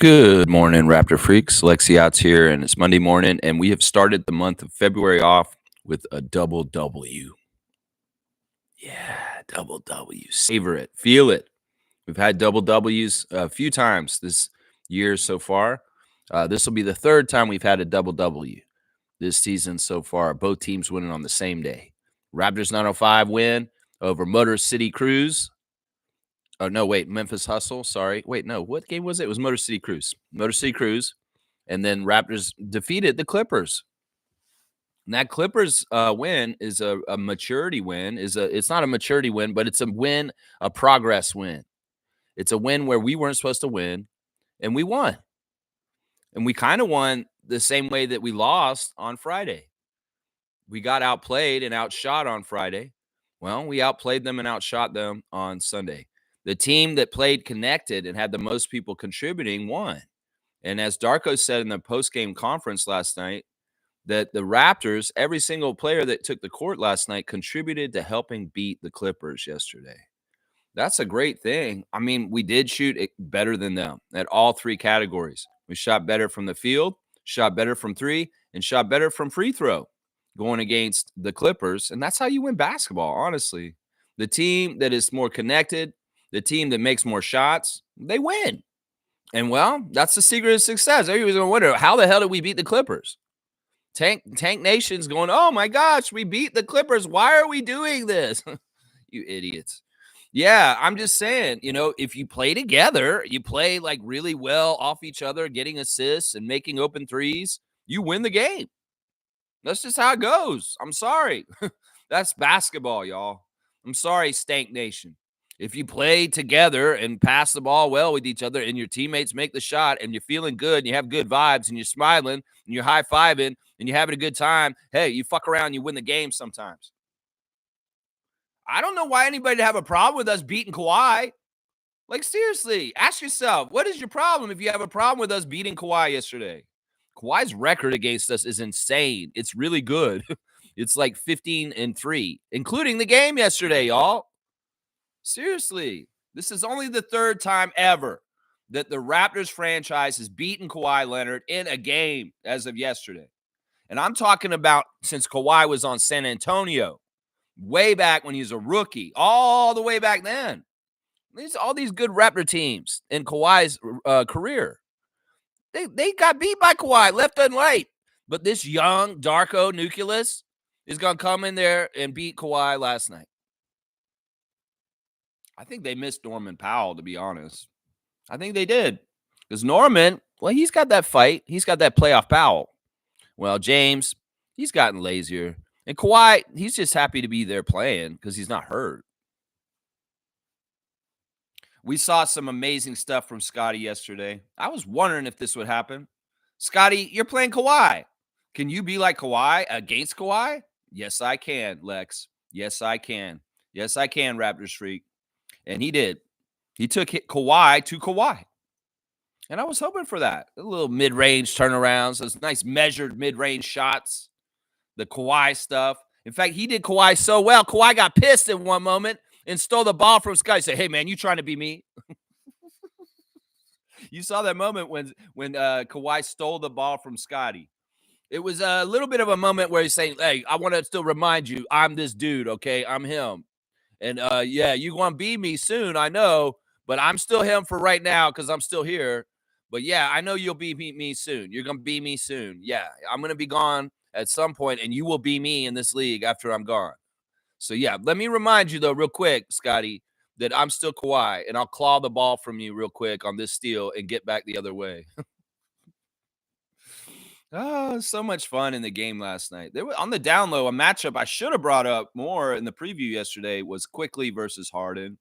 Good morning, Raptor freaks. Lexiot's here, and it's Monday morning, and we have started the month of February off with a double W. Yeah, double W. Savor it, feel it. We've had double W's a few times this year so far. This will be the third time we've had a double W this season so far. Both teams winning on the same day. Raptors 905 win over Motor City Cruise. Oh, no, wait, Memphis Hustle. Sorry. Wait, no, what game was it? It was Motor City Cruise. Motor City Cruise. And then Raptors defeated the Clippers. And that Clippers win is a maturity win. It's not a maturity win, but it's a win, a progress win. It's a win where we weren't supposed to win, and we won. And we kind of won the same way that we lost on Friday. We got outplayed and outshot on Friday. Well, we outplayed them and outshot them on Sunday. The team that played connected and had the most people contributing won. And as Darko said in the post-game conference last night, that the Raptors, every single player that took the court last night contributed to helping beat the Clippers yesterday. That's a great thing. I mean, we did shoot it better than them at all three categories. We shot better from the field, shot better from three, and shot better from free throw going against the Clippers. And that's how you win basketball, honestly. The team that is more connected, the team that makes more shots, they win. And, well, that's the secret of success. Everybody's going to wonder, how the hell did we beat the Clippers? Tank Nation's going, oh, my gosh, we beat the Clippers. Why are we doing this? You idiots. Yeah, I'm just saying, if you play together, you play like really well off each other, getting assists and making open threes, you win the game. That's just how it goes. I'm sorry. That's basketball, y'all. I'm sorry, Stank Nation. If you play together and pass the ball well with each other and your teammates make the shot and you're feeling good and you have good vibes and you're smiling and you're high-fiving and you're having a good time, hey, you fuck around and you win the game sometimes. I don't know why anybody would have a problem with us beating Kawhi. Like, seriously, ask yourself, what is your problem if you have a problem with us beating Kawhi yesterday? Kawhi's record against us is insane. It's really good. It's like 15-3, including the game yesterday, y'all. Seriously, this is only the third time ever that the Raptors franchise has beaten Kawhi Leonard in a game as of yesterday. And I'm talking about since Kawhi was on San Antonio, way back when he was a rookie, all the way back then. All these good Raptor teams in Kawhi's career. They got beat by Kawhi left and right. But this young Darko nucleus is going to come in there and beat Kawhi last night. I think they missed Norman Powell, to be honest. I think they did. Because Norman, well, he's got that fight. He's got that playoff Powell. Well, James, he's gotten lazier. And Kawhi, he's just happy to be there playing because he's not hurt. We saw some amazing stuff from Scotty yesterday. I was wondering if this would happen. Scotty, you're playing Kawhi. Can you be like Kawhi against Kawhi? Yes, I can, Lex. Yes, I can. Yes, I can, Raptors freak. And he did. He took Kawhi to Kawhi. And I was hoping for that. A little mid-range turnarounds, those nice measured mid-range shots, the Kawhi stuff. In fact, he did Kawhi so well, Kawhi got pissed in one moment and stole the ball from Scotty. Said, hey, man, you trying to be me? You saw that moment when Kawhi stole the ball from Scotty. It was a little bit of a moment where he's saying, hey, I want to still remind you, I'm this dude, okay? I'm him. And, yeah, you're going to be me soon, I know, but I'm still him for right now because I'm still here. But, yeah, I know you'll be me soon. You're going to be me soon. Yeah, I'm going to be gone at some point, and you will be me in this league after I'm gone. So, yeah, let me remind you, though, real quick, Scotty, that I'm still Kawhi, and I'll claw the ball from you real quick on this steal and get back the other way. Oh, so much fun in the game last night. There was, on the down low, a matchup I should have brought up more in the preview yesterday was Quickly versus Harden.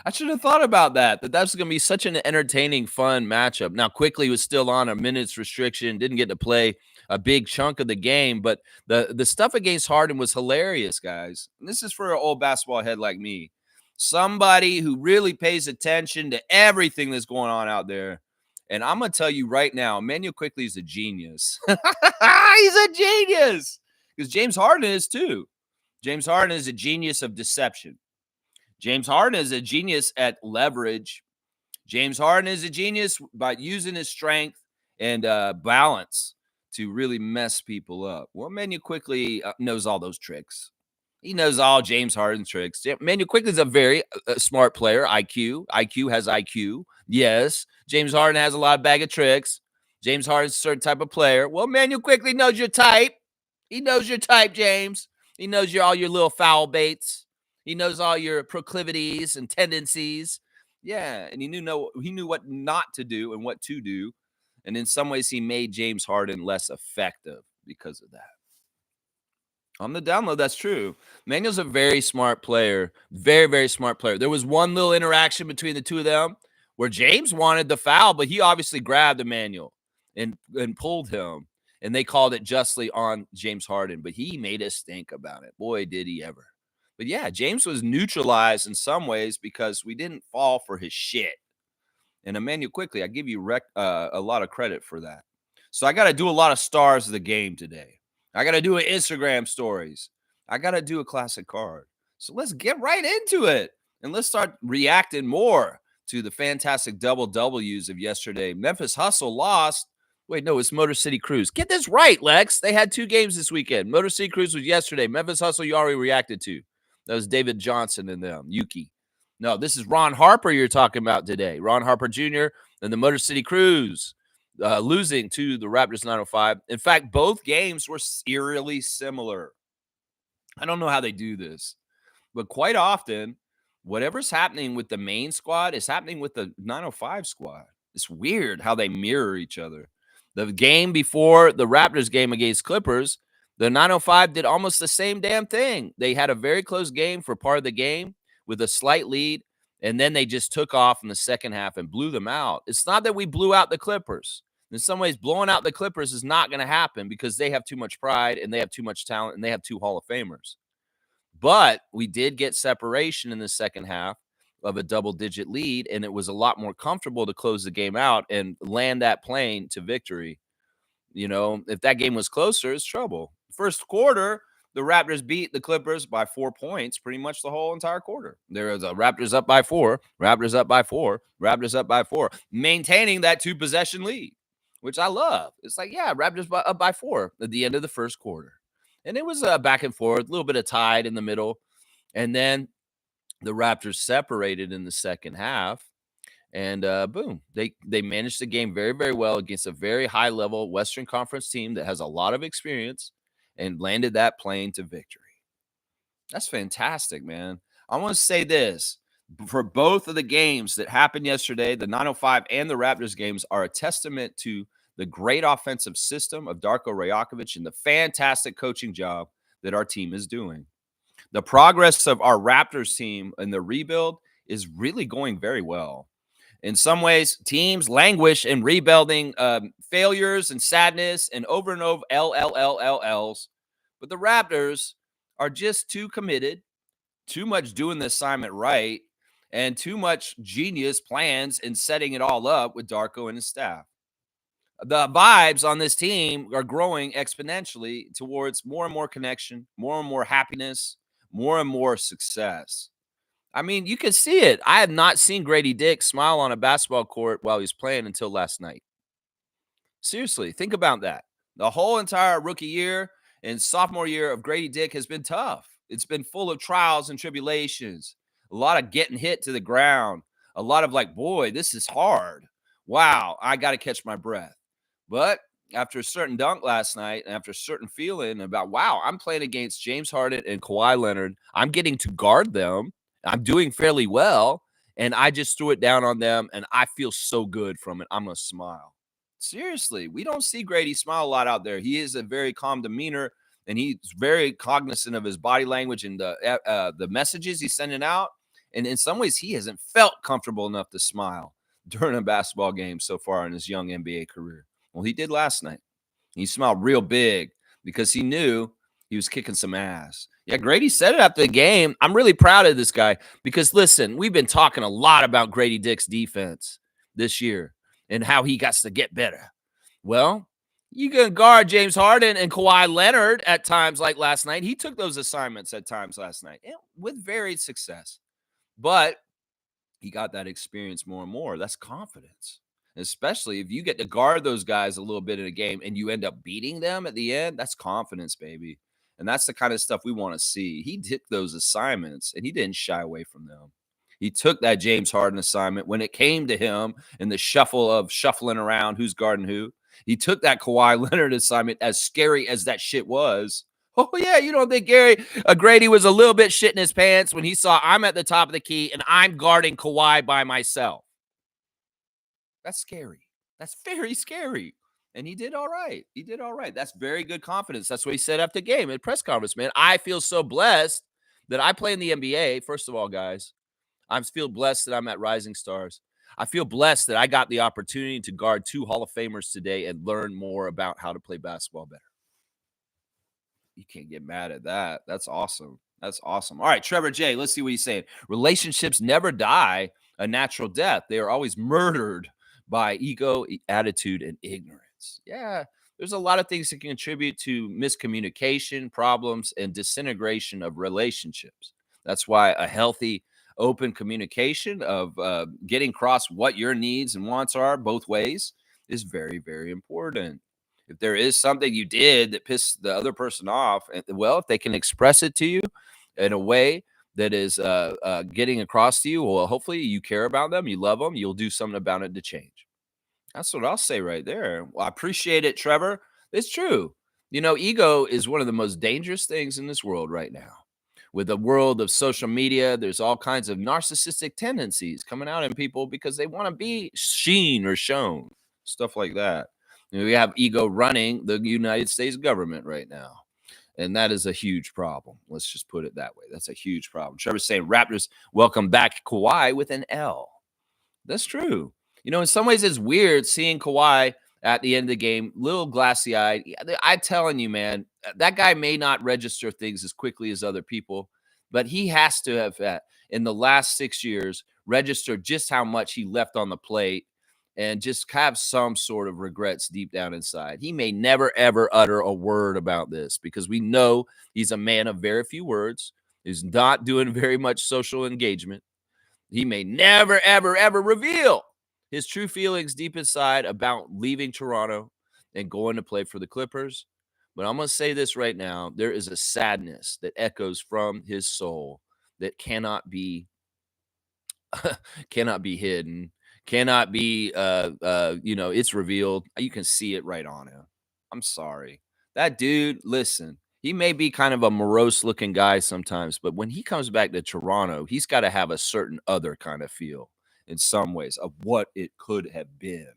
I should have thought about that that's going to be such an entertaining, fun matchup. Now, Quickly was still on a minutes restriction, didn't get to play a big chunk of the game, but the stuff against Harden was hilarious, guys. And this is for an old basketball head like me. Somebody who really pays attention to everything that's going on out there. And I'm going to tell you right now, Emmanuel Quickly is a genius. He's a genius. Because James Harden is too. James Harden is a genius of deception. James Harden is a genius at leverage. James Harden is a genius by using his strength and balance to really mess people up. Well, Manuel quickly knows all those tricks. He knows all James Harden's tricks. Manuel Quickly is a very smart player. IQ has IQ. Yes, James Harden has a lot of bag of tricks. James Harden's a certain type of player. Well, Manuel Quickly knows your type. He knows your type, James. He knows all your little foul baits. He knows all your proclivities and tendencies. Yeah, and he knew what not to do and what to do. And in some ways, he made James Harden less effective because of that. On the download, that's true. Manuel's a very smart player. Very, very smart player. There was one little interaction between the two of them where James wanted the foul, but he obviously grabbed Emmanuel and pulled him. And they called it justly on James Harden, but he made us think about it. Boy, did he ever. But yeah, James was neutralized in some ways because we didn't fall for his shit. And Emmanuel Quickly, I give you a lot of credit for that. So I got to do a lot of stars of the game today. I got to do Instagram stories. I got to do a classic card. So let's get right into it. And let's start reacting more to the fantastic double W's of yesterday. Memphis Hustle lost. Wait, no, it's Motor City Cruise. Get this right, Lex. They had 2 games this weekend. Motor City Cruise was yesterday. Memphis Hustle, you already reacted to. That was David Johnson and them, Yuki. No, this is Ron Harper you're talking about today. Ron Harper Jr. and the Motor City Cruise losing to the Raptors 905. In fact, both games were eerily similar. I don't know how they do this, but quite often, whatever's happening with the main squad is happening with the 905 squad. It's weird how they mirror each other. The game before the Raptors game against Clippers, the 905 did almost the same damn thing. They had a very close game for part of the game with a slight lead, and then they just took off in the second half and blew them out. It's not that we blew out the Clippers. In some ways, blowing out the Clippers is not going to happen because they have too much pride and they have too much talent and they have 2 Hall of Famers. But we did get separation in the second half of a double-digit lead, and it was a lot more comfortable to close the game out and land that plane to victory. You know, if that game was closer, it's trouble. First quarter, the Raptors beat the Clippers by 4 points pretty much the whole entire quarter. There was a Raptors up by 4, Raptors up by 4, Raptors up by 4, maintaining that 2-possession lead, which I love. It's like, yeah, Raptors up by 4 at the end of the first quarter. And it was back and forth, a little bit of tide in the middle. And then the Raptors separated in the second half. And boom, they managed the game very, very well against a very high-level Western Conference team that has a lot of experience and landed that plane to victory. That's fantastic, man. I want to say this. For both of the games that happened yesterday, the 905 and the Raptors games are a testament to the great offensive system of Darko Rajakovic and the fantastic coaching job that our team is doing. The progress of our Raptors team in the rebuild is really going very well. In some ways, teams languish in rebuilding failures and sadness and over LLLLLs. But the Raptors are just too committed, too much doing the assignment right, and too much genius plans in setting it all up with Darko and his staff. The vibes on this team are growing exponentially towards more and more connection, more and more happiness, more and more success. I mean, you can see it. I have not seen Grady Dick smile on a basketball court while he's playing until last night. Seriously, think about that. The whole entire rookie year and sophomore year of Grady Dick has been tough. It's been full of trials and tribulations, a lot of getting hit to the ground, a lot of like, boy, this is hard. Wow, I got to catch my breath. But after a certain dunk last night and after a certain feeling about, wow, I'm playing against James Harden and Kawhi Leonard. I'm getting to guard them. I'm doing fairly well. And I just threw it down on them. And I feel so good from it. I'm going to smile. Seriously, we don't see Grady smile a lot out there. He is a very calm demeanor. And he's very cognizant of his body language and the messages he's sending out. And in some ways, he hasn't felt comfortable enough to smile during a basketball game so far in his young NBA career. Well, he did last night. He smiled real big because he knew he was kicking some ass. Yeah, Grady said it after the game. I'm really proud of this guy because, listen, we've been talking a lot about Grady Dick's defense this year and how he got to get better. Well, you can guard James Harden and Kawhi Leonard at times like last night. He took those assignments at times last night with varied success. But he got that experience more and more. That's confidence. Especially if you get to guard those guys a little bit in a game and you end up beating them at the end, that's confidence, baby. And that's the kind of stuff we want to see. He took those assignments and he didn't shy away from them. He took that James Harden assignment when it came to him in the shuffle of shuffling around who's guarding who. He took that Kawhi Leonard assignment, as scary as that shit was. Oh, yeah, you don't think Gary Grady was a little bit shit in his pants when he saw I'm at the top of the key and I'm guarding Kawhi by myself? That's scary. That's very scary. And he did all right. He did all right. That's very good confidence. That's what he said after the game at press conference, man. I feel so blessed that I play in the NBA. First of all, guys, I feel blessed that I'm at Rising Stars. I feel blessed that I got the opportunity to guard 2 Hall of Famers today and learn more about how to play basketball better. You can't get mad at that. That's awesome. That's awesome. All right, Trevor J, let's see what he's saying. Relationships never die a natural death. They are always murdered by ego, attitude, and ignorance. Yeah, there's a lot of things that can contribute to miscommunication, problems, and disintegration of relationships. That's why a healthy, open communication of getting across what your needs and wants are both ways is very, very important. If there is something you did that pissed the other person off, well, if they can express it to you in a way that is getting across to you, well, hopefully you care about them, you love them, you'll do something about it to change. That's what I'll say right there. Well, I appreciate it, Trevor. It's true. You know, ego is one of the most dangerous things in this world right now. With the world of social media, there's all kinds of narcissistic tendencies coming out in people because they want to be seen or shown, stuff like that. You know, we have ego running the United States government right now. And that is a huge problem. Let's just put it that way. That's a huge problem. Trevor's saying Raptors welcome back Kawhi with an L. That's true. You know, in some ways, it's weird seeing Kawhi at the end of the game, little glassy eyed. I'm telling you, man, that guy may not register things as quickly as other people, but he has to have, in the last 6 years, registered just how much he left on the plate and just have some sort of regrets deep down inside. He may never, ever utter a word about this because we know he's a man of very few words. He's not doing very much social engagement. He may never, ever, ever reveal his true feelings deep inside about leaving Toronto and going to play for the Clippers. But I'm going to say this right now. There is a sadness that echoes from his soul that cannot be cannot be hidden, cannot be it's revealed. You can see it right on him. I'm sorry. That dude, listen, he may be kind of a morose looking guy sometimes, but when he comes back to Toronto, he's got to have a certain other kind of feel in some ways of what it could have been.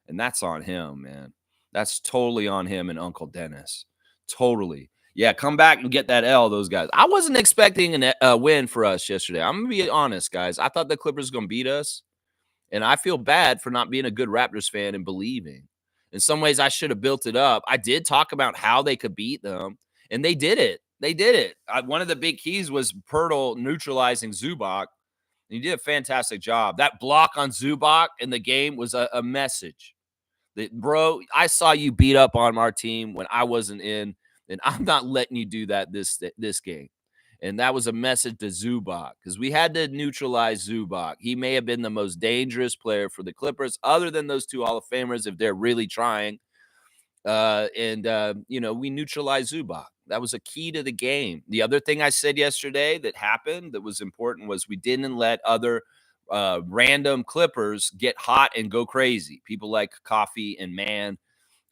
And that's on him, man. That's totally on him and Uncle Dennis. Totally. Yeah, come back and get that L, those guys. I wasn't expecting a win for us yesterday. I'm going to be honest, guys. I thought the Clippers were going to beat us. And I feel bad for not being a good Raptors fan and believing. In some ways, I should have built it up. I did talk about how they could beat them, and they did it. They did it. One of the big keys was Pirtle neutralizing Zubac. And he did a fantastic job. That block on Zubac in the game was a message. That, bro, I saw you beat up on our team when I wasn't in, and I'm not letting you do that this game. And that was a message to Zubac because we had to neutralize Zubac. He may have been the most dangerous player for the Clippers, other than those 2 Hall of Famers, if they're really trying. We neutralized Zubac. That was a key to the game. The other thing I said yesterday that happened that was important was we didn't let other random Clippers get hot and go crazy. People like Coffee and Man.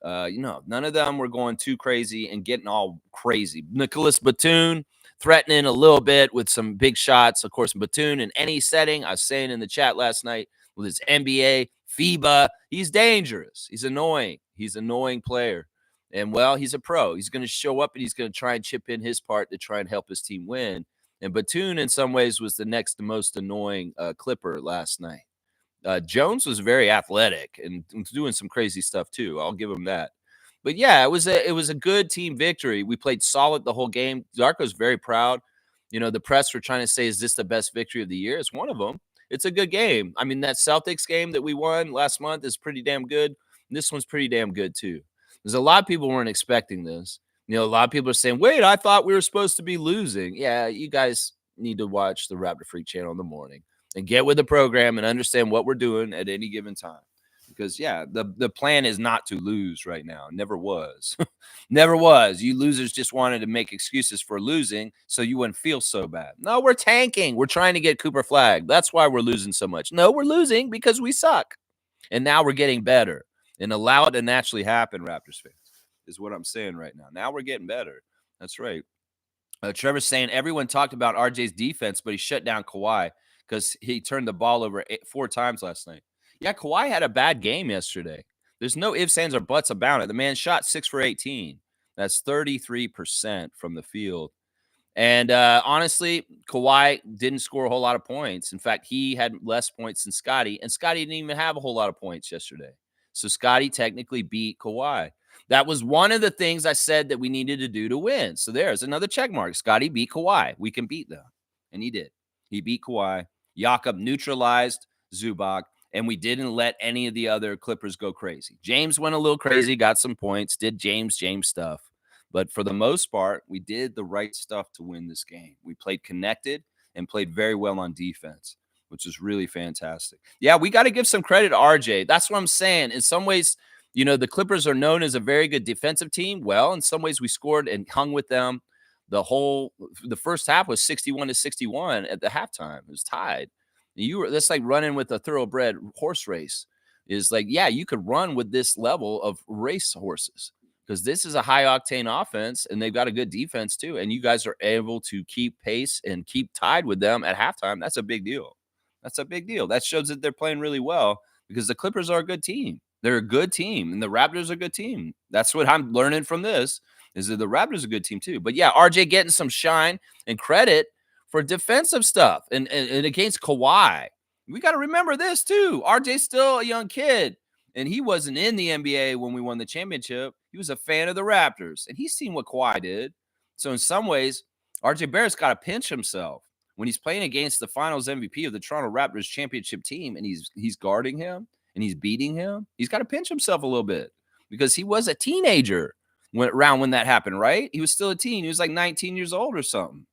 None of them were going too crazy and getting all crazy. Nicholas Batum threatening a little bit with some big shots. Of course, Batum in any setting, I was saying in the chat last night, with his NBA, FIBA, he's dangerous. He's annoying. He's an annoying player. And, well, he's a pro. He's going to show up and he's going to try and chip in his part to try and help his team win. And Batum, in some ways, was the next most annoying Clipper last night. Jones was very athletic and doing some crazy stuff too. I'll give him that. But yeah, it was a good team victory. We played solid the whole game. Darko's very proud. You know, the press were trying to say, is this the best victory of the year? It's one of them. It's a good game. I mean, that Celtics game that we won last month is pretty damn good. This one's pretty damn good too. There's a lot of people weren't expecting this. You know, a lot of people are saying, wait, I thought we were supposed to be losing. Yeah, you guys need to watch the Raptor Freak channel in the morning. and get with the program and understand what we're doing at any given time. Because yeah, the plan is not to lose right now. Never was. Never was. You losers just wanted to make excuses for losing so you wouldn't feel so bad. No, we're tanking. We're trying to get Cooper Flag. That's why we're losing so much. No, we're losing because we suck. And now we're getting better. And allow it to naturally happen, Raptors fans, is what I'm saying right now. Now we're getting better. That's right. Trevor's saying everyone talked about RJ's defense, but he shut down Kawhi because he turned the ball over 4 times last night. Yeah, Kawhi had a bad game yesterday. There's no ifs, ands, or buts about it. The man shot 6 for 18. That's 33% from the field. And honestly, Kawhi didn't score a whole lot of points. In fact, he had less points than Scotty, and Scotty didn't even have a whole lot of points yesterday. So Scotty technically beat Kawhi. That was one of the things I said that we needed to do to win. So there's another check mark. Scotty beat Kawhi. We can beat them. And he did. He beat Kawhi. Jakob neutralized Zubac, and we didn't let any of the other Clippers go crazy. James went a little crazy, got some points, did James stuff. But for the most part, we did the right stuff to win this game. We played connected and played very well on defense, which is really fantastic. Yeah, we got to give some credit to RJ. That's what I'm saying. In some ways, you know, the Clippers are known as a very good defensive team. Well, in some ways, we scored and hung with them. The first half was 61-61 at the halftime. It was tied. That's like running with a thoroughbred horse race. Is like, yeah, you could run with this level of race horses, because this is a high octane offense and they've got a good defense too. And you guys are able to keep pace and keep tied with them at halftime. That's a big deal. That's a big deal. That shows that they're playing really well, because the Clippers are a good team. They're a good team, and the Raptors are a good team. That's what I'm learning from this, is that the Raptors are a good team too. But yeah, RJ getting some shine and credit for defensive stuff and against Kawhi. We got to remember this too. RJ's still a young kid, and he wasn't in the NBA when we won the championship. He was a fan of the Raptors, and he's seen what Kawhi did. So in some ways, RJ Barrett's got to pinch himself when he's playing against the Finals MVP of the Toronto Raptors championship team, and he's guarding him and he's beating him. He's got to pinch himself a little bit, because he was a teenager when that happened, right? He was still a teen. He was like 19 years old or something.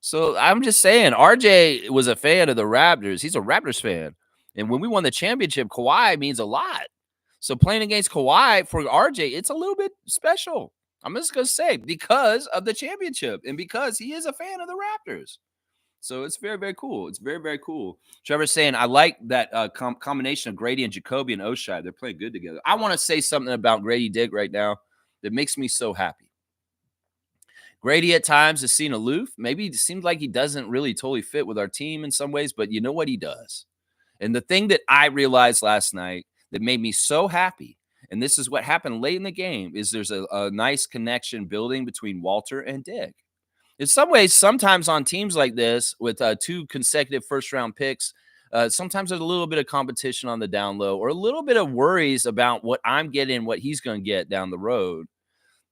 So I'm just saying, RJ was a fan of the Raptors. He's a Raptors fan. And when we won the championship, Kawhi means a lot. So playing against Kawhi for RJ, it's a little bit special. I'm just going to say, because of the championship and because he is a fan of the Raptors. So it's very, very cool. It's very, very cool. Trevor's saying, I like that combination of Grady and Jacoby and Oshai. They're playing good together. I want to say something about Grady Dick right now that makes me so happy. Grady at times is seen aloof. Maybe it seems like he doesn't really totally fit with our team in some ways, but you know what he does? And the thing that I realized last night that made me so happy, and this is what happened late in the game, is there's a nice connection building between Walter and Dick. In some ways, sometimes on teams like this with 2 consecutive first-round picks, sometimes there's a little bit of competition on the down low, or a little bit of worries about what I'm getting, what he's going to get down the road.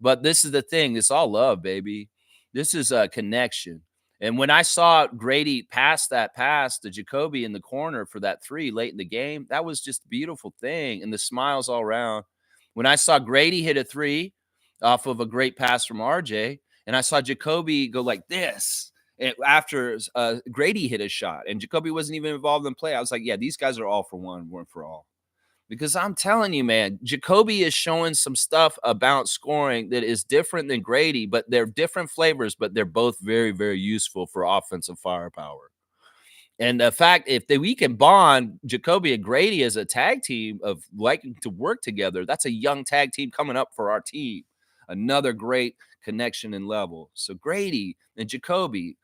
But this is the thing. It's all love, baby. This is a connection. And when I saw Grady pass to Jacoby in the corner for that 3 late in the game, that was just a beautiful thing. And the smiles all around. When I saw Grady hit a 3 off of a great pass from RJ, and I saw Jacoby go like this after Grady hit a shot, and Jacoby wasn't even involved in the play, I was like, yeah, these guys are all for one for all. Because I'm telling you, man, Jacoby is showing some stuff about scoring that is different than Grady, but they're different flavors, but they're both very, very useful for offensive firepower. And the fact, if we can bond Jacoby and Grady as a tag team of liking to work together, that's a young tag team coming up for our team. Another great connection and level. So Grady and Jacoby,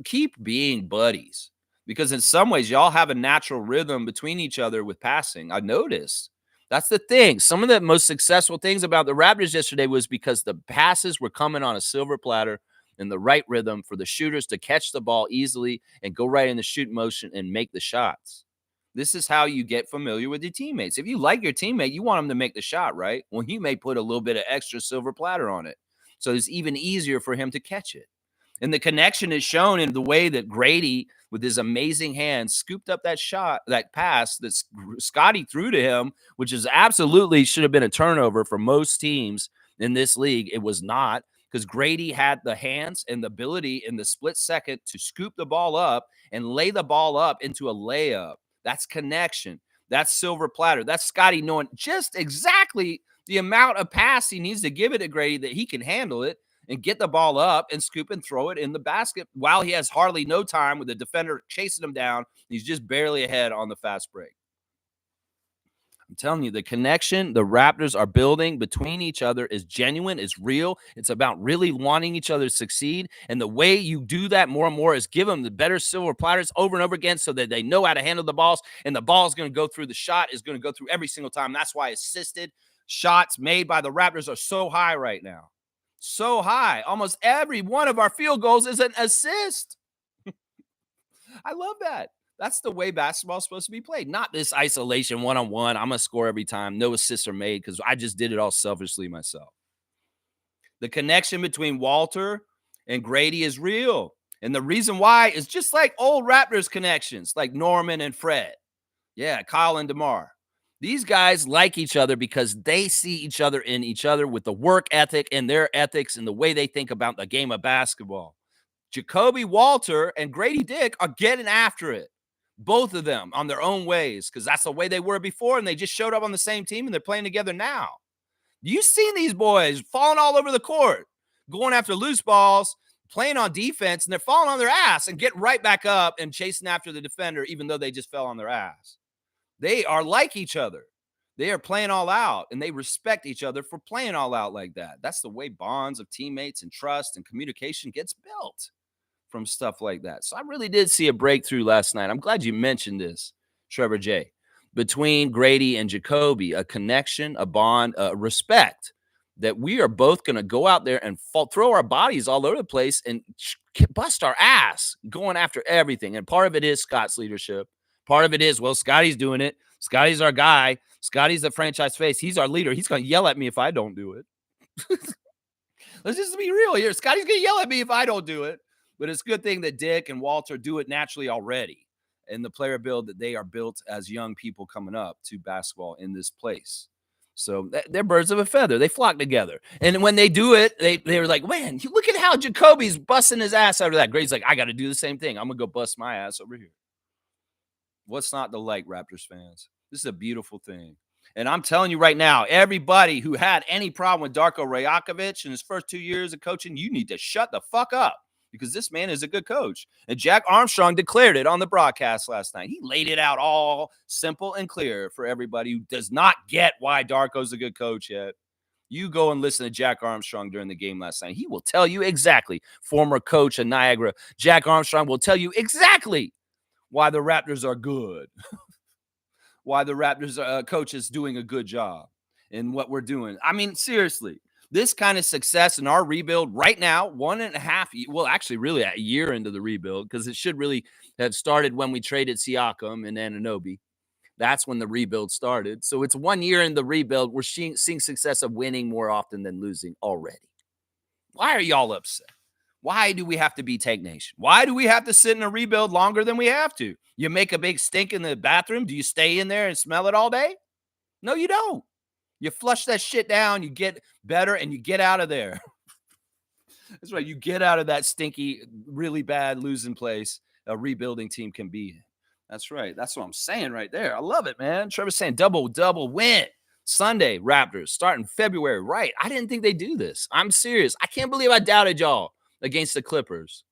keep being buddies. Because in some ways, y'all have a natural rhythm between each other with passing. I noticed. That's the thing. Some of the most successful things about the Raptors yesterday was because the passes were coming on a silver platter in the right rhythm for the shooters to catch the ball easily and go right in the shoot motion and make the shots. This is how you get familiar with your teammates. If you like your teammate, you want them to make the shot, right? Well, you may put a little bit of extra silver platter on it, so it's even easier for him to catch it. And the connection is shown in the way that Grady, with his amazing hands, scooped up that shot, that pass that Scotty threw to him, which is absolutely should have been a turnover for most teams in this league. It was not, because Grady had the hands and the ability in the split second to scoop the ball up and lay the ball up into a layup. That's connection. That's silver platter. That's Scotty knowing just exactly the amount of pass he needs to give it to Grady that he can handle it and get the ball up and scoop and throw it in the basket while he has hardly no time with the defender chasing him down. He's just barely ahead on the fast break. I'm telling you, the connection the Raptors are building between each other is genuine, is real. It's about really wanting each other to succeed. And the way you do that more and more is give them the better silver platters over and over again so that they know how to handle the balls. And the ball is going to go through, the shot is going to go through every single time. That's why assisted shots made by the Raptors are so high right now. So high. Almost every one of our field goals is an assist. I love that. That's the way basketball is supposed to be played. Not this isolation one-on-one. I'm going to score every time. No assists are made because I just did it all selfishly myself. The connection between Walter and Grady is real. And the reason why is just like old Raptors connections, like Norman and Fred. Yeah, Kyle and DeMar. These guys like each other because they see each other in each other with the work ethic and their ethics and the way they think about the game of basketball. Jacoby Walter and Grady Dick are getting after it. Both of them on their own ways, because that's the way they were before, and they just showed up on the same team, and they're playing together now. You've seen these boys falling all over the court, going after loose balls, playing on defense, and they're falling on their ass and getting right back up and chasing after the defender, even though they just fell on their ass. They are like each other. They are playing all out, and they respect each other for playing all out like that. That's the way bonds of teammates and trust and communication gets built. From stuff like that. So I really did see a breakthrough last night. I'm glad you mentioned this, Trevor J. Between Grady and Jacoby, a connection, a bond, a respect that we are both going to go out there and throw our bodies all over the place and bust our ass going after everything. And part of it is Scott's leadership. Part of it is, well, Scotty's doing it. Scotty's our guy. Scotty's the franchise face. He's our leader. He's going to yell at me if I don't do it. Let's just be real here. Scotty's going to yell at me if I don't do it. But it's a good thing that Dick and Walter do it naturally already in the player build that they are built as young people coming up to basketball in this place. So they're birds of a feather. They flock together. And when they do it, they were like, man, look at how Jacoby's busting his ass after that. Grady's like, I got to do the same thing. I'm going to go bust my ass over here. What's not to like, Raptors fans? This is a beautiful thing. And I'm telling you right now, everybody who had any problem with Darko Rajakovic in his first 2 years of coaching, you need to shut the fuck up. Because this man is a good coach. And Jack Armstrong declared it on the broadcast last night. He laid it out all simple and clear for everybody who does not get why Darko's a good coach yet. You go and listen to Jack Armstrong during the game last night. He will tell you exactly, former coach of Niagara, Jack Armstrong will tell you exactly why the Raptors are good, why the Raptors coach is doing a good job in what we're doing. I mean, seriously. This kind of success in our rebuild right now, 1.5, well, actually really a year into the rebuild, because it should really have started when we traded Siakam and Anunoby. That's when the rebuild started. So it's 1 year in the rebuild. We're seeing success of winning more often than losing already. Why are y'all upset? Why do we have to be Tank Nation? Why do we have to sit in a rebuild longer than we have to? You make a big stink in the bathroom. Do you stay in there and smell it all day? No, you don't. You flush that shit down, you get better, and you get out of there. That's right. You get out of that stinky, really bad losing place a rebuilding team can be in. That's right. That's what I'm saying right there. I love it, man. Trevor's saying double win. Sunday, Raptors, starting February. Right. I didn't think they'd do this. I'm serious. I can't believe I doubted y'all against the Clippers.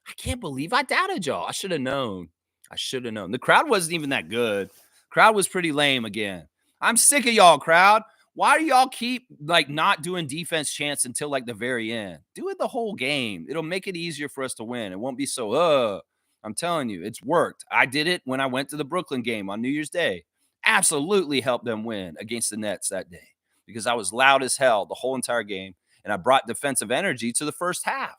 I can't believe I doubted y'all. I should have known. The crowd wasn't even that good. Crowd was pretty lame again. I'm sick of y'all, crowd. Why do y'all keep not doing defense chants until the very end? Do it the whole game. It'll make it easier for us to win. It won't be so, I'm telling you, it's worked. I did it when I went to the Brooklyn game on New Year's Day. Absolutely helped them win against the Nets that day because I was loud as hell the whole entire game, and I brought defensive energy to the first half.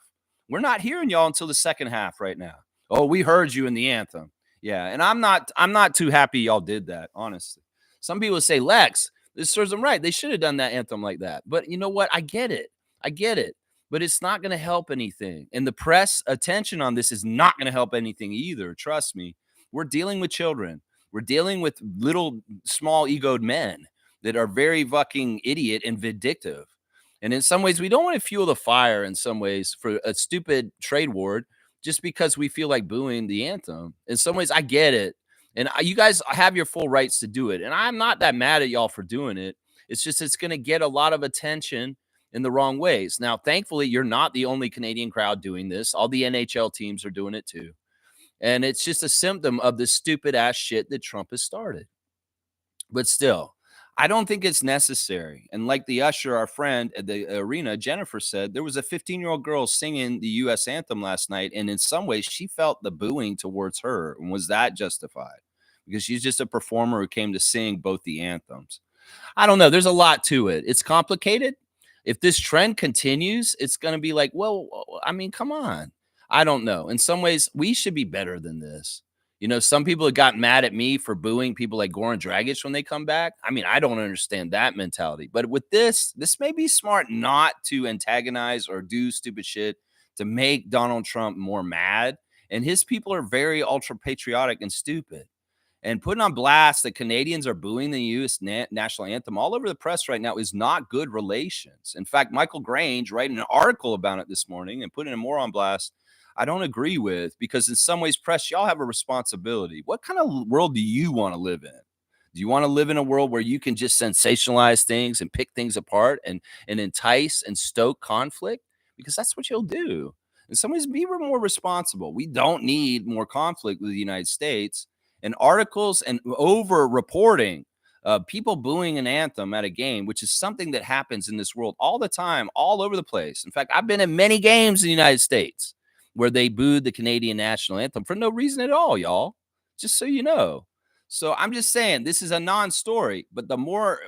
We're not hearing y'all until the second half right now. Oh, we heard you in the anthem. Yeah, and I'm not too happy y'all did that, honestly. Some people say, Lex, this serves them right. They should have done that anthem like that. But you know what? I get it. But it's not going to help anything. And the press attention on this is not going to help anything either. Trust me. We're dealing with children. We're dealing with little, small, egoed men that are very fucking idiot and vindictive. And in some ways, we don't want to fuel the fire in some ways for a stupid trade war just because we feel like booing the anthem. In some ways, I get it. And you guys have your full rights to do it. And I'm not that mad at y'all for doing it. It's just it's going to get a lot of attention in the wrong ways. Now, thankfully, you're not the only Canadian crowd doing this. All the NHL teams are doing it too. And it's just a symptom of the stupid ass shit that Trump has started. But still, I don't think it's necessary. And like the usher, our friend at the arena, Jennifer said, there was a 15-year-old girl singing the US anthem last night. And in some ways, she felt the booing towards her. And was that justified? Because she's just a performer who came to sing both the anthems. I don't know. There's a lot to it. It's complicated. If this trend continues, it's going to be like, well, I mean, come on. I don't know. In some ways, we should be better than this. Some people have gotten mad at me for booing people like Goran Dragic when they come back. I mean, I don't understand that mentality. But with this may be smart not to antagonize or do stupid shit to make Donald Trump more mad. And his people are very ultra patriotic and stupid. And putting on blast that Canadians are booing the U.S. national anthem all over the press right now is not good relations. In fact, Michael Grange writing an article about it this morning and putting it more on blast, I don't agree with, because in some ways, press, y'all have a responsibility. What kind of world do you want to live in? Do you want to live in a world where you can just sensationalize things and pick things apart and entice and stoke conflict? Because that's what you'll do. In some ways, be more responsible. We don't need more conflict with the United States. And articles and over reporting people booing an anthem at a game, which is something that happens in this world all the time, all over the place. In fact, I've been in many games in the United States where they booed the Canadian national anthem for no reason at all, y'all. Just so you know. So I'm just saying this is a non-story, but the more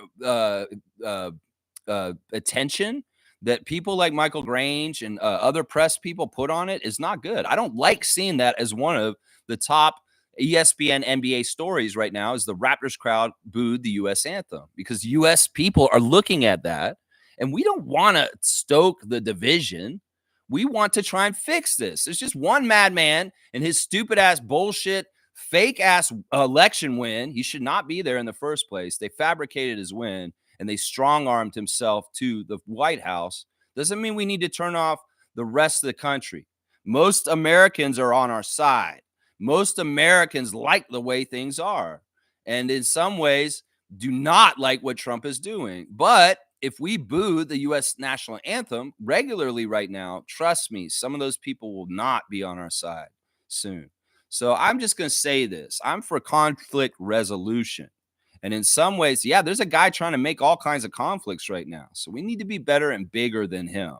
attention that people like Michael Grange and other press people put on it is not good. I don't like seeing that as one of the top ESPN NBA stories right now is the Raptors crowd booed the U.S. anthem, because U.S. people are looking at that, and we don't want to stoke the division. We want to try and fix this. There's just one madman and his stupid ass bullshit, fake ass election win. He should not be there in the first place. They fabricated his win and they strong armed himself to the White House. Doesn't mean we need to turn off the rest of the country. Most Americans are on our side. Most Americans like the way things are, and in some ways do not like what Trump is doing. But if we boo the U.S. national anthem regularly right now, trust me, some of those people will not be on our side soon. So I'm just going to say this. I'm for conflict resolution. And in some ways, yeah, there's a guy trying to make all kinds of conflicts right now. So we need to be better and bigger than him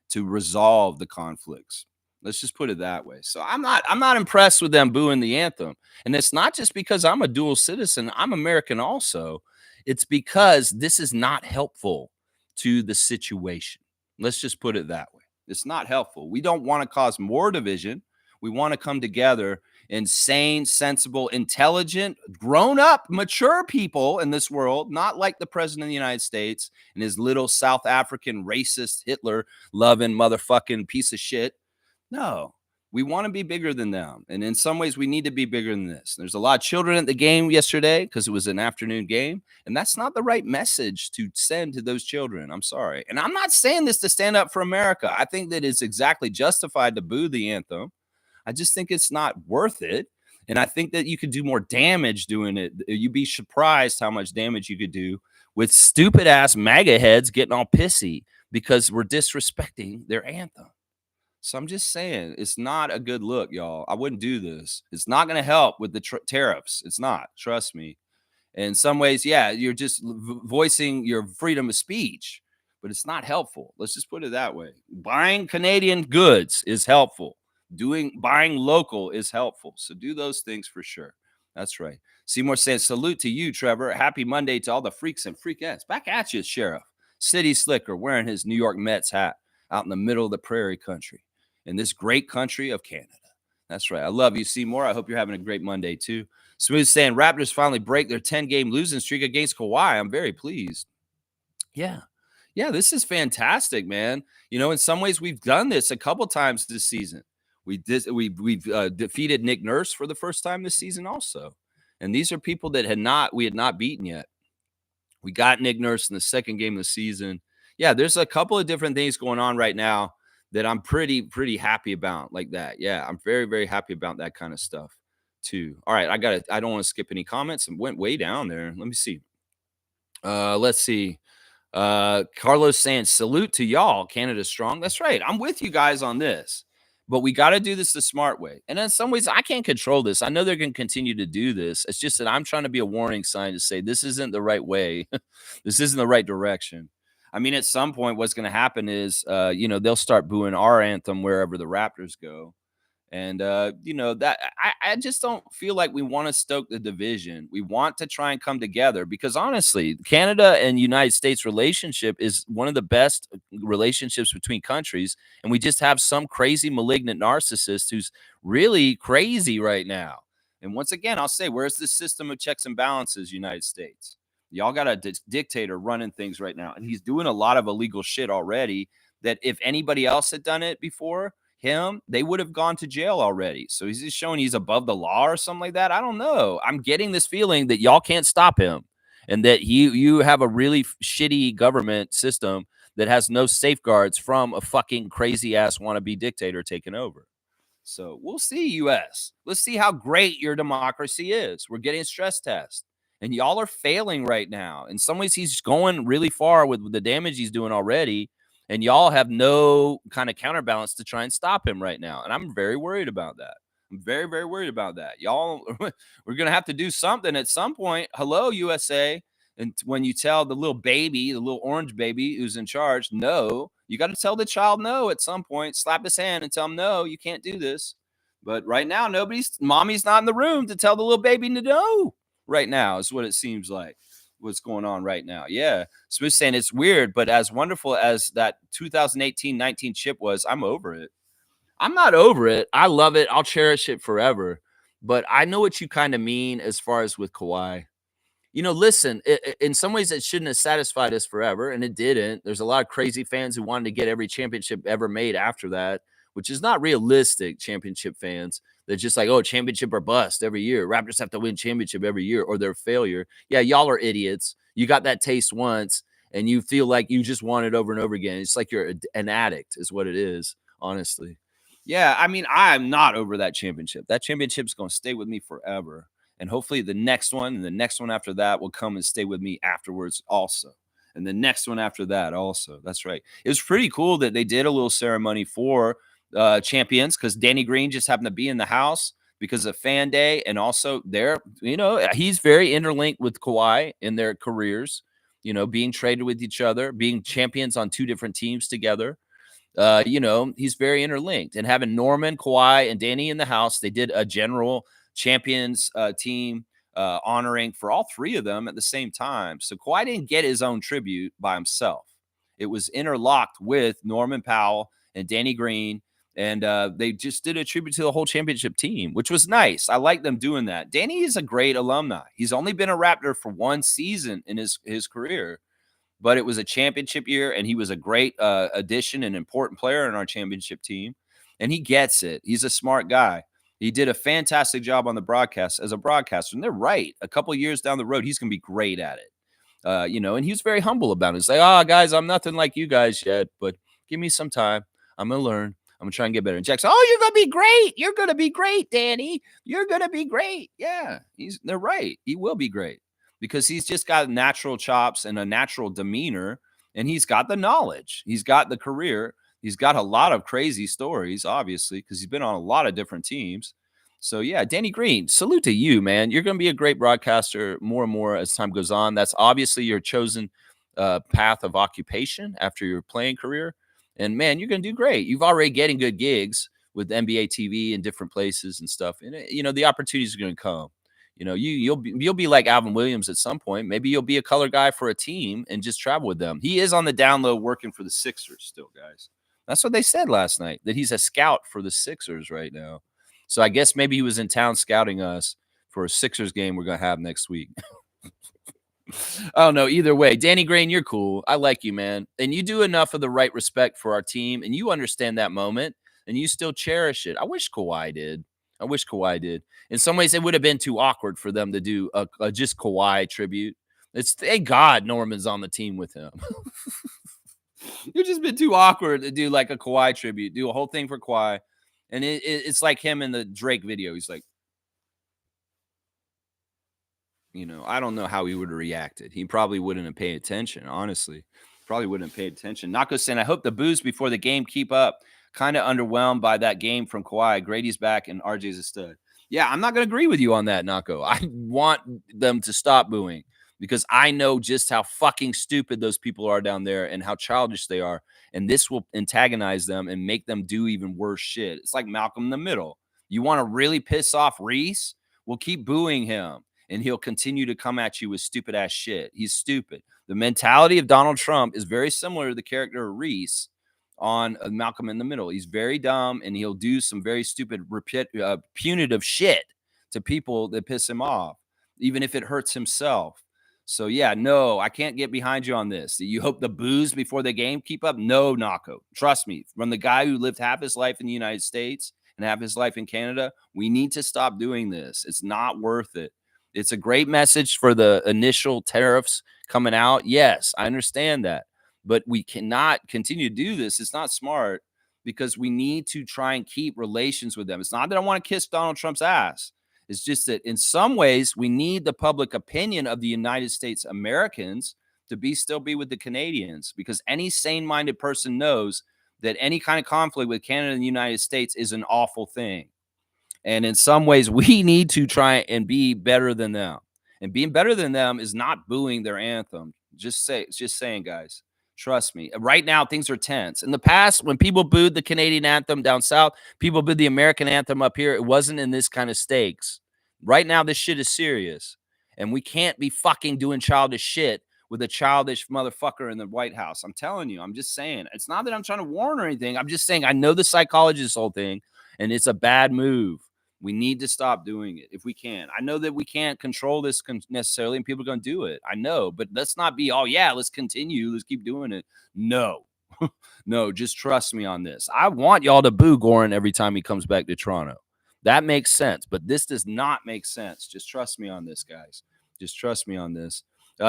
to resolve the conflicts. Let's just put it that way. So I'm not impressed with them booing the anthem. And it's not just because I'm a dual citizen, I'm American also. It's because this is not helpful to the situation. Let's just put it that way. It's not helpful. We don't want to cause more division. We want to come together in sane, sensible, intelligent, grown-up, mature people in this world, not like the president of the United States and his little South African racist Hitler-loving motherfucking piece of shit. No, we want to be bigger than them. And in some ways, we need to be bigger than this. There's a lot of children at the game yesterday because it was an afternoon game. And that's not the right message to send to those children. I'm sorry. And I'm not saying this to stand up for America. I think that it's exactly justified to boo the anthem. I just think it's not worth it. And I think that you could do more damage doing it. You'd be surprised how much damage you could do with stupid ass MAGA heads getting all pissy because we're disrespecting their anthem. So I'm just saying, it's not a good look, y'all. I wouldn't do this. It's not going to help with the tariffs. It's not. Trust me. In some ways, yeah, you're just voicing your freedom of speech, but it's not helpful. Let's just put it that way. Buying Canadian goods is helpful. Buying local is helpful. So do those things for sure. That's right. Seymour says, salute to you, Trevor. Happy Monday to all the freaks and freakettes. Back at you, Sheriff. City Slicker wearing his New York Mets hat out in the middle of the prairie country in this great country of Canada. That's right. I love you, Seymour. I hope you're having a great Monday, too. Smooth saying, Raptors finally break their 10-game losing streak against Kawhi. I'm very pleased. Yeah. Yeah, this is fantastic, man. In some ways, we've done this a couple times this season. We've defeated Nick Nurse for the first time this season also. And these are people that we had not beaten yet. We got Nick Nurse in the second game of the season. Yeah, there's a couple of different things going on right now that I'm pretty happy about like that. Yeah, I'm very happy about that kind of stuff too. All right, I don't want to skip any comments and went way down there. Let me see. Let's see. Carlos saying salute to y'all. Canada strong. That's right. I'm with you guys on this. But we got to do this the smart way. And in some ways, I can't control this. I know they're going to continue to do this. It's just that I'm trying to be a warning sign to say this isn't the right way. This isn't the right direction. I mean, at some point, what's going to happen is, they'll start booing our anthem wherever the Raptors go. And that I just don't feel like we want to stoke the division. We want to try and come together because honestly, Canada and United States relationship is one of the best relationships between countries. And we just have some crazy malignant narcissist who's really crazy right now. And once again, I'll say, where's the system of checks and balances, United States? Y'all got a dictator running things right now. And he's doing a lot of illegal shit already that if anybody else had done it before, they would have gone to jail already. So he's just showing he's above the law or something like that. I don't know. I'm getting this feeling that y'all can't stop him and that you have a really shitty government system that has no safeguards from a fucking crazy ass wannabe dictator taking over. So we'll see, US. Let's see how great your democracy is. We're getting a stress test. And y'all are failing right now. In some ways, he's going really far with the damage he's doing already. And y'all have no kind of counterbalance to try and stop him right now. And I'm very worried about that. I'm very worried about that. Y'all, we're going to have to do something at some point. Hello, USA. And when you tell the little baby, the little orange baby who's in charge, no, you got to tell the child no at some point. Slap his hand and tell him, no, you can't do this. But right now, mommy's not in the room to tell the little baby to no. Right now is what it seems like. What's going on right now. Yeah. Smith saying it's weird, but as wonderful as that 2018-19 chip was, I'm over it. I'm not over it. I love it. I'll cherish it forever. But I know what you kind of mean as far as with Kawhi. Listen, in some ways, it shouldn't have satisfied us forever, and it didn't. There's a lot of crazy fans who wanted to get every championship ever made after that, which is not realistic. Championship fans, they're just like, oh, championship or bust every year. Raptors have to win championship every year or they're a failure. Yeah, y'all are idiots. You got that taste once, and you feel like you just want it over and over again. It's like you're an addict is what it is, honestly. Yeah, I mean, I'm not over that championship. That championship's going to stay with me forever. And hopefully the next one and the next one after that will come and stay with me afterwards also. And the next one after that also. That's right. It was pretty cool that they did a little ceremony for champions because Danny Green just happened to be in the house because of fan day. And also he's very interlinked with Kawhi in their careers, being traded with each other, being champions on two different teams together. He's very interlinked. And having Norman, Kawhi, and Danny in the house, they did a general champions team honoring for all three of them at the same time. So Kawhi didn't get his own tribute by himself. It was interlocked with Norman Powell and Danny Green. And they just did a tribute to the whole championship team, which was nice. I like them doing that. Danny is a great alumni. He's only been a Raptor for one season in his career, but it was a championship year, and he was a great addition and important player in our championship team. And he gets it. He's a smart guy. He did a fantastic job on the broadcast as a broadcaster. And they're right. A couple years down the road, he's going to be great at it. And he was very humble about it. He's like, oh, guys, I'm nothing like you guys yet, but give me some time. I'm going to learn. I'm going to try and get better. And Jack's, oh, you're going to be great. You're going to be great, Danny. You're going to be great. Yeah, they're right. He will be great because he's just got natural chops and a natural demeanor, and he's got the knowledge. He's got the career. He's got a lot of crazy stories, obviously, because he's been on a lot of different teams. So, yeah, Danny Green, salute to you, man. You're going to be a great broadcaster more and more as time goes on. That's obviously your chosen path of occupation after your playing career. And, man, you're going to do great. You've already getting good gigs with NBA TV and different places and stuff. And, the opportunities are going to come. You'll be like Alvin Williams at some point. Maybe you'll be a color guy for a team and just travel with them. He is on the down low working for the Sixers still, guys. That's what they said last night, that he's a scout for the Sixers right now. So I guess maybe he was in town scouting us for a Sixers game we're going to have next week. I don't know. Either way, Danny Green, you're cool. I like you, man. And you do enough of the right respect for our team, and you understand that moment, and you still cherish it. I wish Kawhi did. In some ways, it would have been too awkward for them to do a just Kawhi tribute. Thank God Norman's on the team with him. You've just been too awkward to do like a Kawhi tribute, do a whole thing for Kawhi. And it's like him in the Drake video. He's like, I don't know how he would have reacted. He probably wouldn't have paid attention, honestly. Probably wouldn't have paid attention. Nako saying, I hope the boos before the game keep up. Kind of underwhelmed by that game from Kawhi. Grady's back and RJ's a stud. Yeah, I'm not going to agree with you on that, Nako. I want them to stop booing because I know just how fucking stupid those people are down there and how childish they are. And this will antagonize them and make them do even worse shit. It's like Malcolm in the Middle. You want to really piss off Reese? Well, keep booing him and he'll continue to come at you with stupid ass shit. He's stupid. The mentality of Donald Trump is very similar to the character of Reese on Malcolm in the Middle. He's very dumb and he'll do some very stupid, punitive shit to people that piss him off, even if it hurts himself. So, yeah, no, I can't get behind you on this. You hope the boos before the game keep up? No, Nako. Trust me, from the guy who lived half his life in the United States and half his life in Canada, we need to stop doing this. It's not worth it. It's a great message for the initial tariffs coming out. Yes, I understand that. But we cannot continue to do this. It's not smart because we need to try and keep relations with them. It's not that I want to kiss Donald Trump's ass. It's just that in some ways we need the public opinion of the United States Americans to still be with the Canadians, because any sane-minded person knows that any kind of conflict with Canada and the United States is an awful thing. And in some ways, we need to try and be better than them. And being better than them is not booing their anthem. Just saying, guys. Trust me. Right now, things are tense. In the past, when people booed the Canadian anthem down south, people booed the American anthem up here. It wasn't in this kind of stakes. Right now, this shit is serious. And we can't be fucking doing childish shit with a childish motherfucker in the White House. I'm telling you. I'm just saying. It's not that I'm trying to warn or anything. I'm just saying I know the psychology of this whole thing, and it's a bad move. We need to stop doing it if we can. I know that we can't control this necessarily, and people are going to do it. I know, but let's not be, oh, yeah, let's continue. Let's keep doing it. No, no, just trust me on this. I want y'all to boo Goran every time he comes back to Toronto. That makes sense, but this does not make sense. Just trust me on this, guys. Just trust me on this.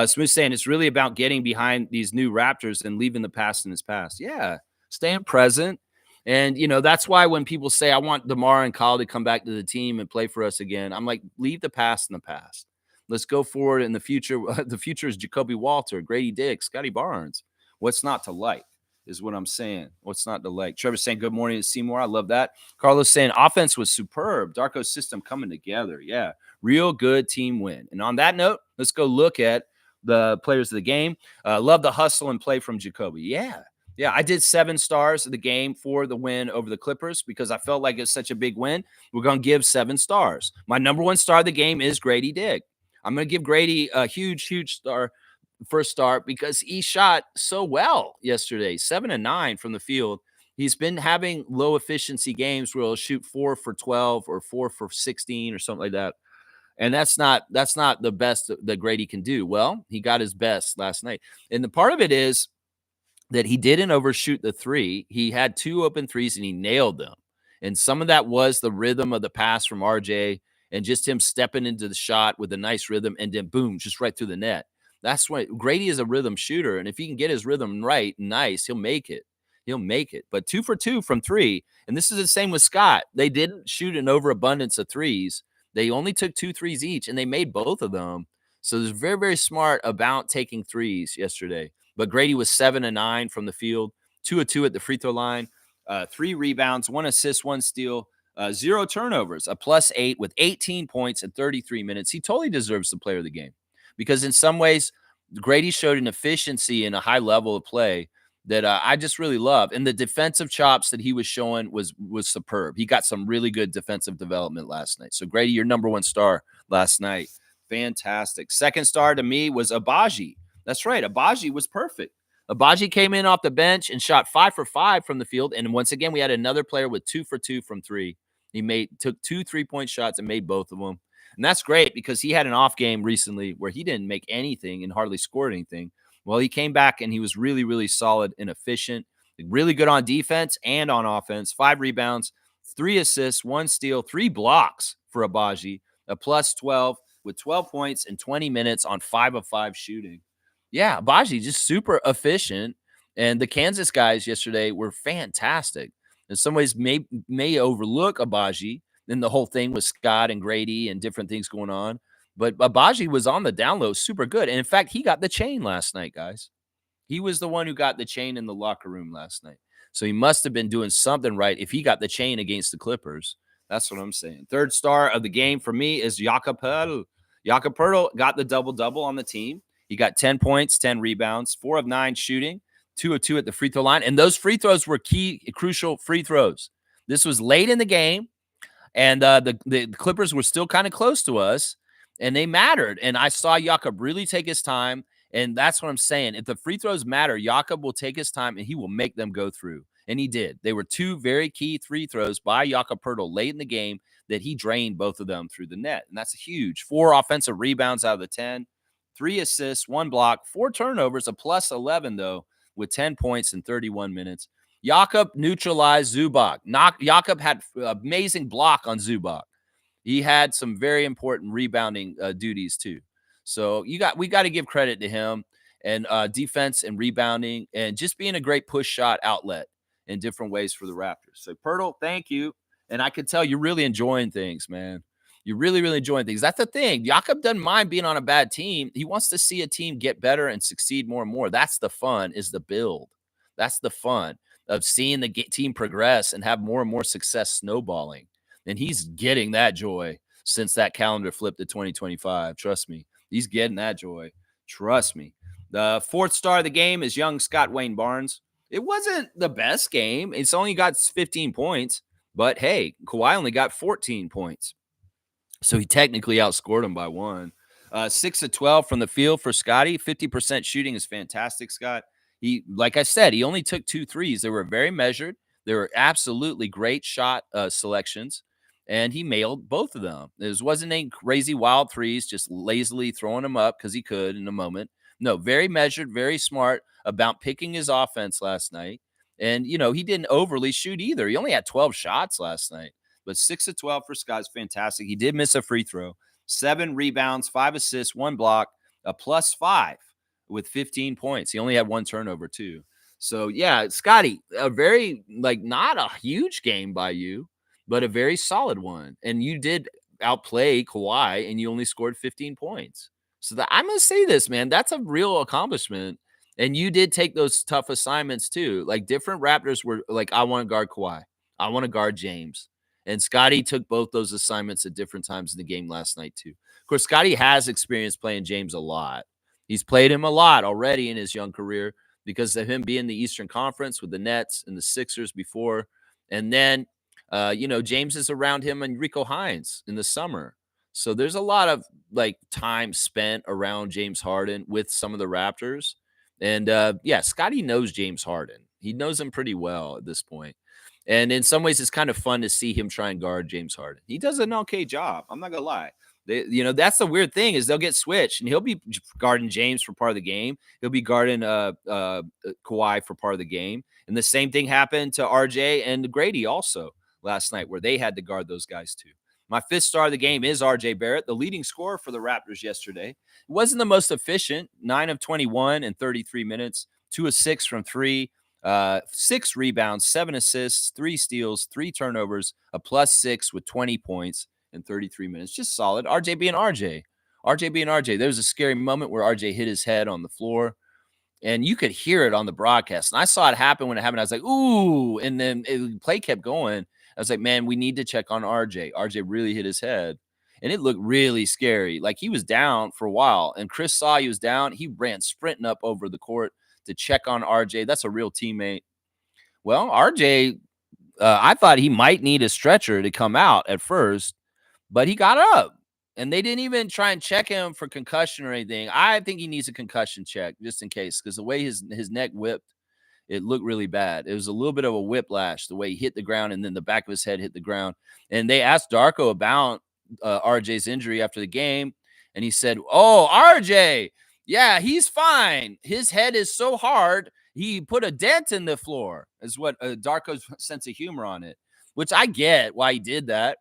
Smooth saying it's really about getting behind these new Raptors and leaving the past in its past. Yeah, staying present. And, that's why when people say, I want DeMar and Kyle to come back to the team and play for us again, I'm like, leave the past in the past. Let's go forward in the future. The future is Jacoby Walter, Grady Dick, Scotty Barnes. What's not to like is what I'm saying. What's not to like? Trevor's saying, good morning to Seymour. I love that. Carlos saying, offense was superb. Darko's system coming together. Yeah, real good team win. And on that note, let's go look at the players of the game. Love the hustle and play from Jacoby. Yeah, I did 7 stars of the game for the win over the Clippers because I felt like it's such a big win. We're going to give 7 stars. My number 1 star of the game is Grady Dick. I'm going to give Grady a huge, huge star, first star, because he shot so well yesterday, 7 and 9 from the field. He's been having low efficiency games where he'll shoot 4 for 12 or 4 for 16 or something like that. And that's not the best that Grady can do. Well, he got his best last night. And the part of it is that he didn't overshoot the 3. He had 2 open threes and he nailed them. And some of that was the rhythm of the pass from RJ and just him stepping into the shot with a nice rhythm and then boom, just right through the net. That's why Grady is a rhythm shooter. And if he can get his rhythm right, nice, he'll make it. He'll make it. But 2 for 2 from 3. And this is the same with Scott. They didn't shoot an overabundance of threes. They only took 2 threes each and they made both of them. So they're very, very smart about taking threes yesterday. But Grady was 7 and 9 from the field, 2 of 2 at the free throw line, 3 rebounds, 1 assist, 1 steal, 0 turnovers, a +8 with 18 points in 33 minutes. He totally deserves the player of the game because in some ways, Grady showed an efficiency and a high level of play that I just really love. And the defensive chops that he was showing was superb. He got some really good defensive development last night. So Grady, your number 1 star last night. Fantastic. Second star to me was Abaji. That's right. Abaji was perfect. Abaji came in off the bench and shot 5 for 5 from the field. And once again, we had another player with 2 for 2 from 3. He took 2 3-point shots and made both of them. And that's great because he had an off game recently where he didn't make anything and hardly scored anything. Well, he came back and he was really, really solid and efficient, really good on defense and on offense. 5 rebounds, 3 assists, 1 steal, 3 blocks for Abaji, a +12 with 12 points in 20 minutes on 5 of 5 shooting. Yeah, Abaji just super efficient And the Kansas guys yesterday were fantastic. In some ways, may overlook Abaji and the whole thing with Scott and Grady and different things going on. But Abaji was on the down low, super good. And in fact, he got the chain last night, guys. He was the one who got the chain in the locker room last night. So he must have been doing something right if he got the chain against the Clippers. That's what I'm saying. Third star of the game for me is Jakob Poeltl. Jakob Poeltl got the double-double on the team. He got 10 points, 10 rebounds, 4 of 9 shooting, 2 of 2 at the free throw line. And those free throws were key, crucial free throws. This was late in the game, and the Clippers were still kind of close to us, and they mattered. And I saw Jakob really take his time, and that's what I'm saying. If the free throws matter, Jakob will take his time, and he will make them go through. And he did. They were 2 very key free throws by Jakob Poeltl late in the game that he drained both of them through the net. And that's huge. 4 offensive rebounds out of the 10, 3 assists, 1 block, 4 turnovers, a plus 11, though, with 10 points in 31 minutes. Jakob neutralized Zubac. Jakob had amazing block on Zubac. He had some very important rebounding duties too. So we got to give credit to him and defense and rebounding and just being a great push shot outlet in different ways for the Raptors. So Poeltl, thank you. And I could tell you're really enjoying things, man. You're really, really enjoying things. That's the thing. Jakob doesn't mind being on a bad team. He wants to see a team get better and succeed more and more. That's the fun, is the build. That's the fun of seeing the team progress and have more and more success snowballing. And he's getting that joy since that calendar flipped to 2025. Trust me. He's getting that joy. Trust me. The fourth star of the game is young Scott Wayne Barnes. It wasn't the best game. It's only got 15 points. But hey, Kawhi only got 14 points. So he technically outscored him by 1. 6 of 12 from the field for Scotty. 50% shooting is fantastic, Scott. He, like I said, he only took 2 threes. They were very measured. They were absolutely great shot selections, and he mailed both of them. It wasn't any crazy wild threes, just lazily throwing them up because he could in a moment. No, very measured, very smart about picking his offense last night. And, you know, he didn't overly shoot either. He only had 12 shots last night. But 6 of 12 for Scott is fantastic. He did miss a free throw. 7 rebounds, 5 assists, 1 block, a plus 5 with 15 points. He only had 1 turnover, too. So, yeah, Scotty, a very, not a huge game by you, but a very solid one. And you did outplay Kawhi, and you only scored 15 points. So I'm going to say this, man. That's a real accomplishment. And you did take those tough assignments, too. Like, different Raptors were like, I want to guard Kawhi. I want to guard James. And Scotty took both those assignments at different times in the game last night, too. Of course, Scotty has experience playing James a lot. He's played him a lot already in his young career because of him being in the Eastern Conference with the Nets and the Sixers before. And then, James is around him and Rico Hines in the summer. So there's a lot of, time spent around James Harden with some of the Raptors. And, Scotty knows James Harden. He knows him pretty well at this point. And in some ways, it's kind of fun to see him try and guard James Harden. He does an okay job. I'm not going to lie. That's the weird thing is they'll get switched, and he'll be guarding James for part of the game. He'll be guarding Kawhi for part of the game. And the same thing happened to RJ and Grady also last night, where they had to guard those guys too. My 5th star of the game is RJ Barrett, the leading scorer for the Raptors yesterday. It wasn't the most efficient, 9 of 21 in 33 minutes, 2 of 6 from 3. 6 rebounds, 7 assists, 3 steals, 3 turnovers, a plus 6 with 20 points in 33 minutes. Just solid. RJ being RJ. RJ being RJ. There was a scary moment where RJ hit his head on the floor, and you could hear it on the broadcast. And I saw it happen when it happened. I was like, ooh. And then the play kept going. I was like, man, we need to check on RJ. RJ really hit his head. And it looked really scary. Like he was down for a while. And Chris saw he was down. He ran sprinting up over the court to check on RJ. That's a real teammate. Well, RJ, I thought he might need a stretcher to come out at first, but he got up. And they didn't even try and check him for concussion or anything. I think he needs a concussion check just in case, because the way his neck whipped, it looked really bad. It was a little bit of a whiplash, the way he hit the ground and then the back of his head hit the ground. And they asked Darko about RJ's injury after the game, and he said, oh, RJ, yeah, he's fine. His head is so hard, he put a dent in the floor, is what Darko's sense of humor on it, which I get why he did that,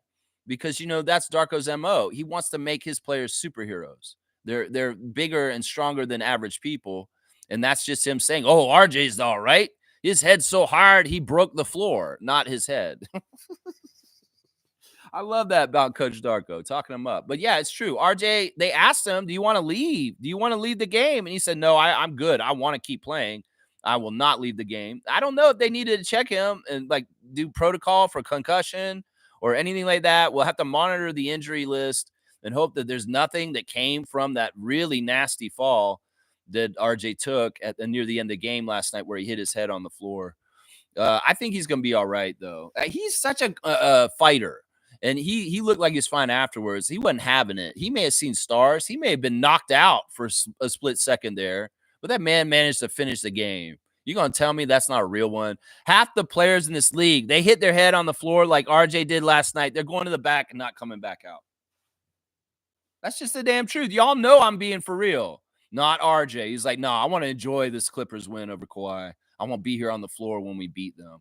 because, that's Darko's MO. He wants to make his players superheroes. They're bigger and stronger than average people. And that's just him saying, oh, RJ's all right. His head's so hard, he broke the floor, not his head. I love that about Coach Darko, talking him up. But yeah, it's true. RJ, they asked him, do you want to leave? Do you want to leave the game? And he said, no, I'm good. I want to keep playing. I will not leave the game. I don't know if they needed to check him and like do protocol for concussion or anything like that. We'll have to monitor the injury list and hope that there's nothing that came from that really nasty fall that RJ took at near the end of the game last night where he hit his head on the floor. I think he's going to be all right, though. He's such a fighter. And he looked like he's fine afterwards. He wasn't having it. He may have seen stars. He may have been knocked out for a split second there. But that man managed to finish the game. You're going to tell me that's not a real one? Half the players in this league, they hit their head on the floor like RJ did last night. They're going to the back and not coming back out. That's just the damn truth. Y'all know I'm being for real. Not RJ. He's like, no, I want to enjoy this Clippers win over Kawhi. I won't be here on the floor when we beat them.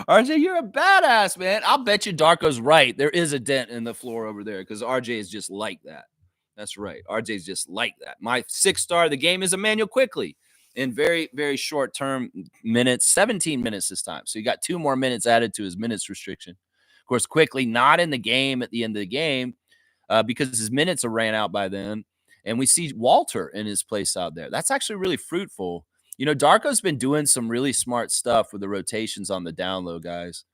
RJ, you're a badass, man. I'll bet you Darko's right. There is a dent in the floor over there because RJ is just like that. That's right. RJ's just like that. My 6th star of the game is Emmanuel Quickly in very, very short term minutes, 17 minutes this time. So you got 2 more minutes added to his minutes restriction. Of course, Quickly not in the game at the end of the game because his minutes are ran out by then. And we see Walter in his place out there. That's actually really fruitful. You know, Darko's been doing some really smart stuff with the rotations on the down low, guys.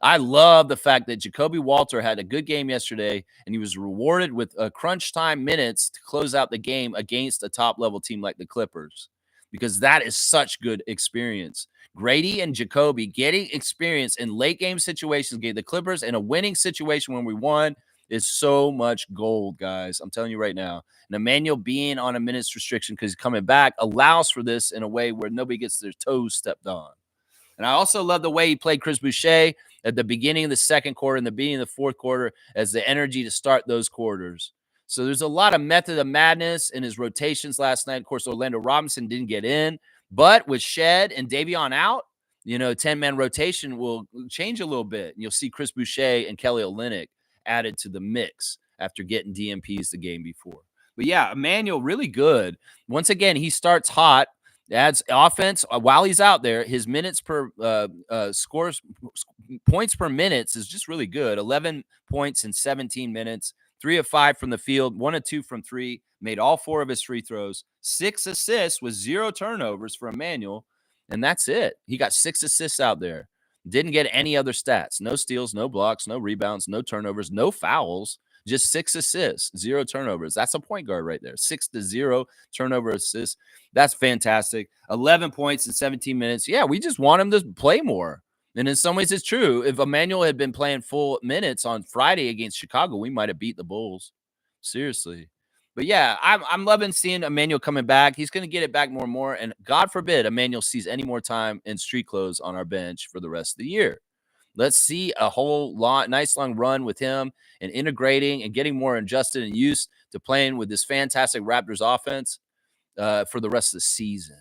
I love the fact that Jacoby Walter had a good game yesterday, and he was rewarded with crunch time minutes to close out the game against a top-level team like the Clippers, because that is such good experience. Grady and Jacoby getting experience in late-game situations gave the Clippers in a winning situation when we won is so much gold, guys. I'm telling you right now. And Emmanuel being on a minutes restriction because he's coming back allows for this in a way where nobody gets their toes stepped on. And I also love the way he played Chris Boucher at the beginning of the second quarter and the beginning of the fourth quarter as the energy to start those quarters. So there's a lot of method of madness in his rotations last night. Of course, Orlando Robinson didn't get in, but with Shed and Davion out, you know, 10-man rotation will change a little bit. And you'll see Chris Boucher and Kelly Olynyk added to the mix after getting DMPs the game before. But yeah, Emmanuel really good. Once again, he starts hot, adds offense while he's out there. His minutes per scores points per minutes is just really good. 11 points in 17 minutes, 3 of 5 from the field, 1 of 2 from 3, made all 4 of his free throws, 6 assists with 0 turnovers for Emmanuel. And that's it. He got 6 assists out there. Didn't get any other stats. No steals, no blocks, no rebounds, no turnovers, no fouls. Just 6 assists, 0 turnovers. That's a point guard right there. 6 to 0 turnover assists. That's fantastic. 11 points in 17 minutes. Yeah, we just want him to play more. And in some ways, it's true. If Emmanuel had been playing full minutes on Friday against Chicago, we might have beat the Bulls. Seriously. But yeah, I'm loving seeing Emmanuel coming back. He's going to get it back more and more. And God forbid Emmanuel sees any more time in street clothes on our bench for the rest of the year. Let's see a whole nice long run with him and integrating and getting more adjusted and used to playing with this fantastic Raptors offense for the rest of the season.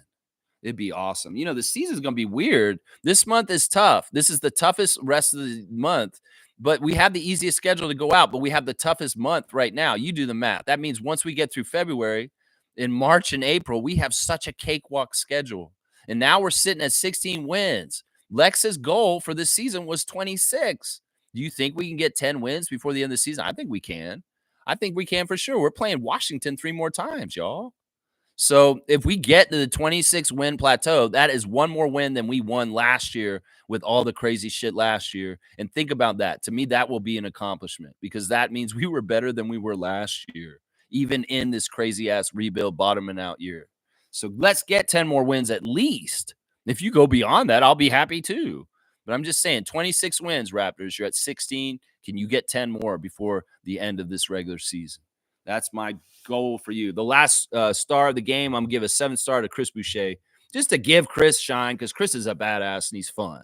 It'd be awesome. You know, the season's going to be weird. This month is tough. This is the toughest rest of the month. But we have the easiest schedule to go out, but we have the toughest month right now. You do the math. That means once we get through February, in March and April, we have such a cakewalk schedule. And now we're sitting at 16 wins. Lex's goal for this season was 26. Do you think we can get 10 wins before the end of the season? I think we can. I think we can for sure. We're playing Washington 3 more times, y'all. So if we get to the 26 win plateau, that is 1 more win than we won last year with all the crazy shit last year. And think about that. To me, that will be an accomplishment because that means we were better than we were last year, even in this crazy ass rebuild bottoming out year. So let's get 10 more wins at least. If you go beyond that, I'll be happy too. But I'm just saying 26 wins, Raptors. You're at 16. Can you get 10 more before the end of this regular season? That's my goal for you. The last star of the game, I'm going to give a 7-star to Chris Boucher just to give Chris shine because Chris is a badass and he's fun.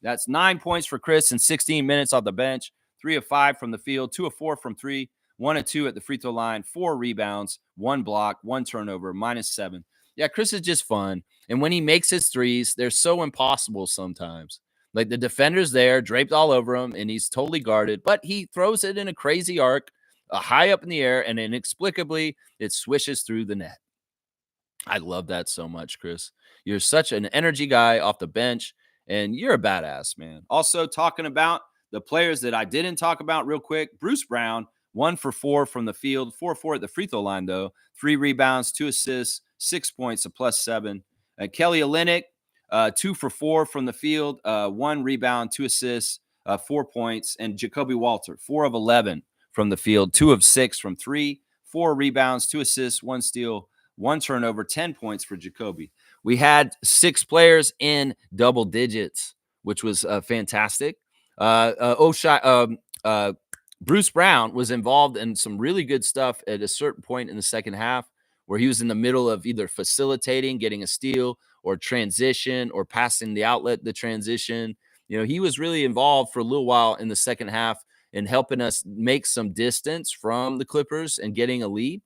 That's 9 points for Chris in 16 minutes off the bench, 3 of 5 from the field, 2 of 4 from 3, 1 of 2 at the free throw line, 4 rebounds, 1 block, 1 turnover, -7. Yeah, Chris is just fun. And when he makes his threes, they're so impossible sometimes. Like the defender's there, draped all over him, and he's totally guarded, but he throws it in a crazy arc, high up in the air, and inexplicably it swishes through the net. I love that so much, Chris. You're such an energy guy off the bench, and you're a badass, man. Also, talking about the players that I didn't talk about real quick, Bruce Brown, 1 for 4 from the field, 4-4 at the free throw line, though. 3 rebounds, 2 assists, 6 points, a +7. Kelly Olynyk, 2 for 4 from the field, 1 rebound, 2 assists, 4 points. And Jacoby Walter, 4 of 11 from the field, 2 of 6 from three, 4 rebounds, 2 assists, 1 steal, 1 turnover, 10 points for Jacoby. We had 6 players in double digits, which was fantastic. Bruce Brown was involved in some really good stuff at a certain point in the second half where he was in the middle of either facilitating, getting a steal, or transition, or passing the outlet, the transition. He was really involved for a little while in the second half and helping us make some distance from the Clippers and getting a lead.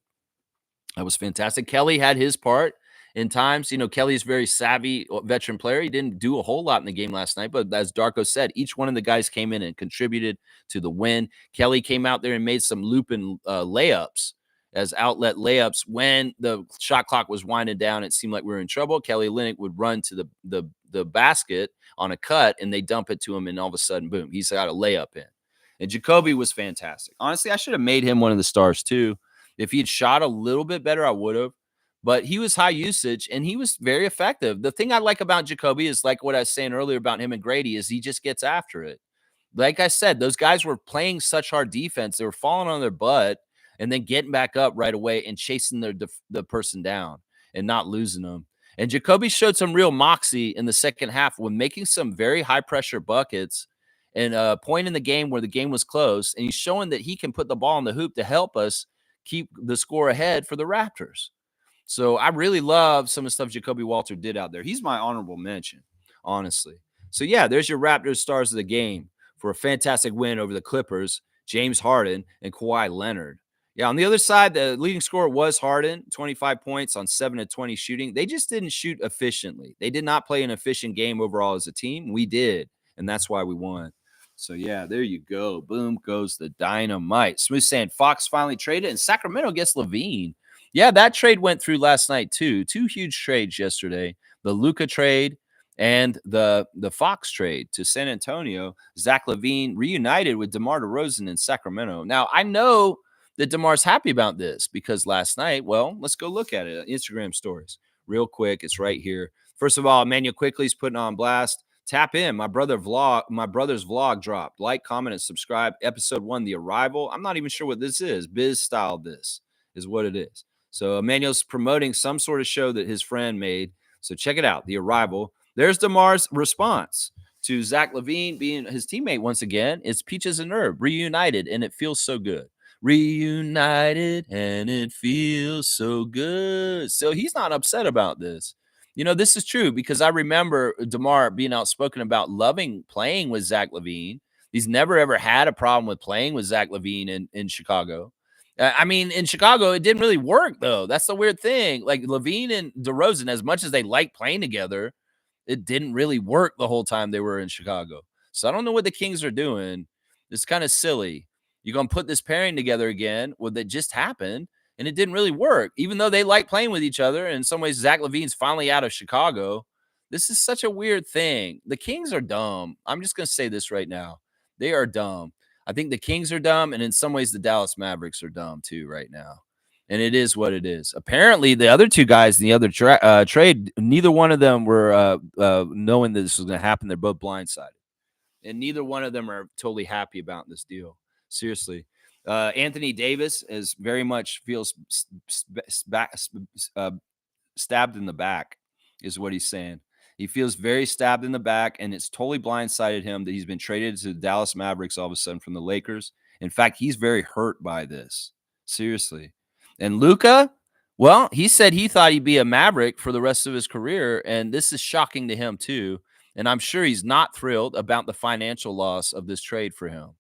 That was fantastic. Kelly had his part in times. Kelly's very savvy veteran player. He didn't do a whole lot in the game last night, but as Darko said, each one of the guys came in and contributed to the win. Kelly came out there and made some looping layups as outlet layups. When the shot clock was winding down, it seemed like we were in trouble. Kelly Olynyk would run to the basket on a cut, and they dump it to him, and all of a sudden, boom, he's got a layup in. And Jacoby was fantastic. Honestly, I should have made him one of the stars too. If he had shot a little bit better, I would have. But he was high usage, and he was very effective. The thing I like about Jacoby is, like what I was saying earlier about him and Grady, is he just gets after it. Like I said, those guys were playing such hard defense. They were falling on their butt and then getting back up right away and chasing the person down and not losing them. And Jacoby showed some real moxie in the second half when making some very high-pressure buckets and a point in the game where the game was close. And he's showing that he can put the ball in the hoop to help us keep the score ahead for the Raptors. So I really love some of the stuff Jacoby Walter did out there. He's my honorable mention, honestly. So yeah, there's your Raptors stars of the game for a fantastic win over the Clippers, James Harden and Kawhi Leonard. Yeah, on the other side, the leading scorer was Harden, 25 points on 7 of 20 shooting. They just didn't shoot efficiently. They did not play an efficient game overall as a team. We did, and that's why we won. So, yeah, there you go. Boom goes the dynamite. Smooth saying Fox finally traded, and Sacramento gets LaVine. Yeah, that trade went through last night, too. 2 huge trades yesterday. The Luka trade and the Fox trade to San Antonio. Zach LaVine reunited with DeMar DeRozan in Sacramento. Now, I know that DeMar's happy about this because last night, well, let's go look at it. Instagram stories. Real quick, it's right here. First of all, Emmanuel Quickly's putting on blast. Tap in. My brother's vlog dropped. Like, comment, and subscribe. Episode 1, The Arrival. I'm not even sure what this is. Biz style this is what it is. So Emmanuel's promoting some sort of show that his friend made. So check it out. The Arrival. There's DeMar's response to Zach LaVine being his teammate once again. It's Peaches and Herb reunited, and it feels so good. Reunited, and it feels so good. So he's not upset about this. This is true because I remember DeMar being outspoken about loving playing with Zach LaVine. He's never, ever had a problem with playing with Zach LaVine in Chicago. In Chicago, it didn't really work, though. That's the weird thing. Like, LaVine and DeRozan, as much as they like playing together, it didn't really work the whole time they were in Chicago. So I don't know what the Kings are doing. It's kind of silly. You're going to put this pairing together again, that just happened, and it didn't really work, even though they like playing with each other. And in some ways, Zach LaVine's finally out of Chicago. This is such a weird thing. The Kings are dumb. I'm just going to say this right now. They are dumb. I think the Kings are dumb, and in some ways, the Dallas Mavericks are dumb, too, right now. And it is what it is. Apparently, the other two guys in the other trade, neither one of them were knowing that this was going to happen. They're both blindsided. And neither one of them are totally happy about this deal. Seriously. Anthony Davis is very much feels stabbed in the back, is what he's saying. He feels very stabbed in the back, and it's totally blindsided him that he's been traded to the Dallas Mavericks all of a sudden from the Lakers. In fact, he's very hurt by this. Seriously. And Luka, well, he said he thought he'd be a Maverick for the rest of his career, and this is shocking to him too. And I'm sure he's not thrilled about the financial loss of this trade for him.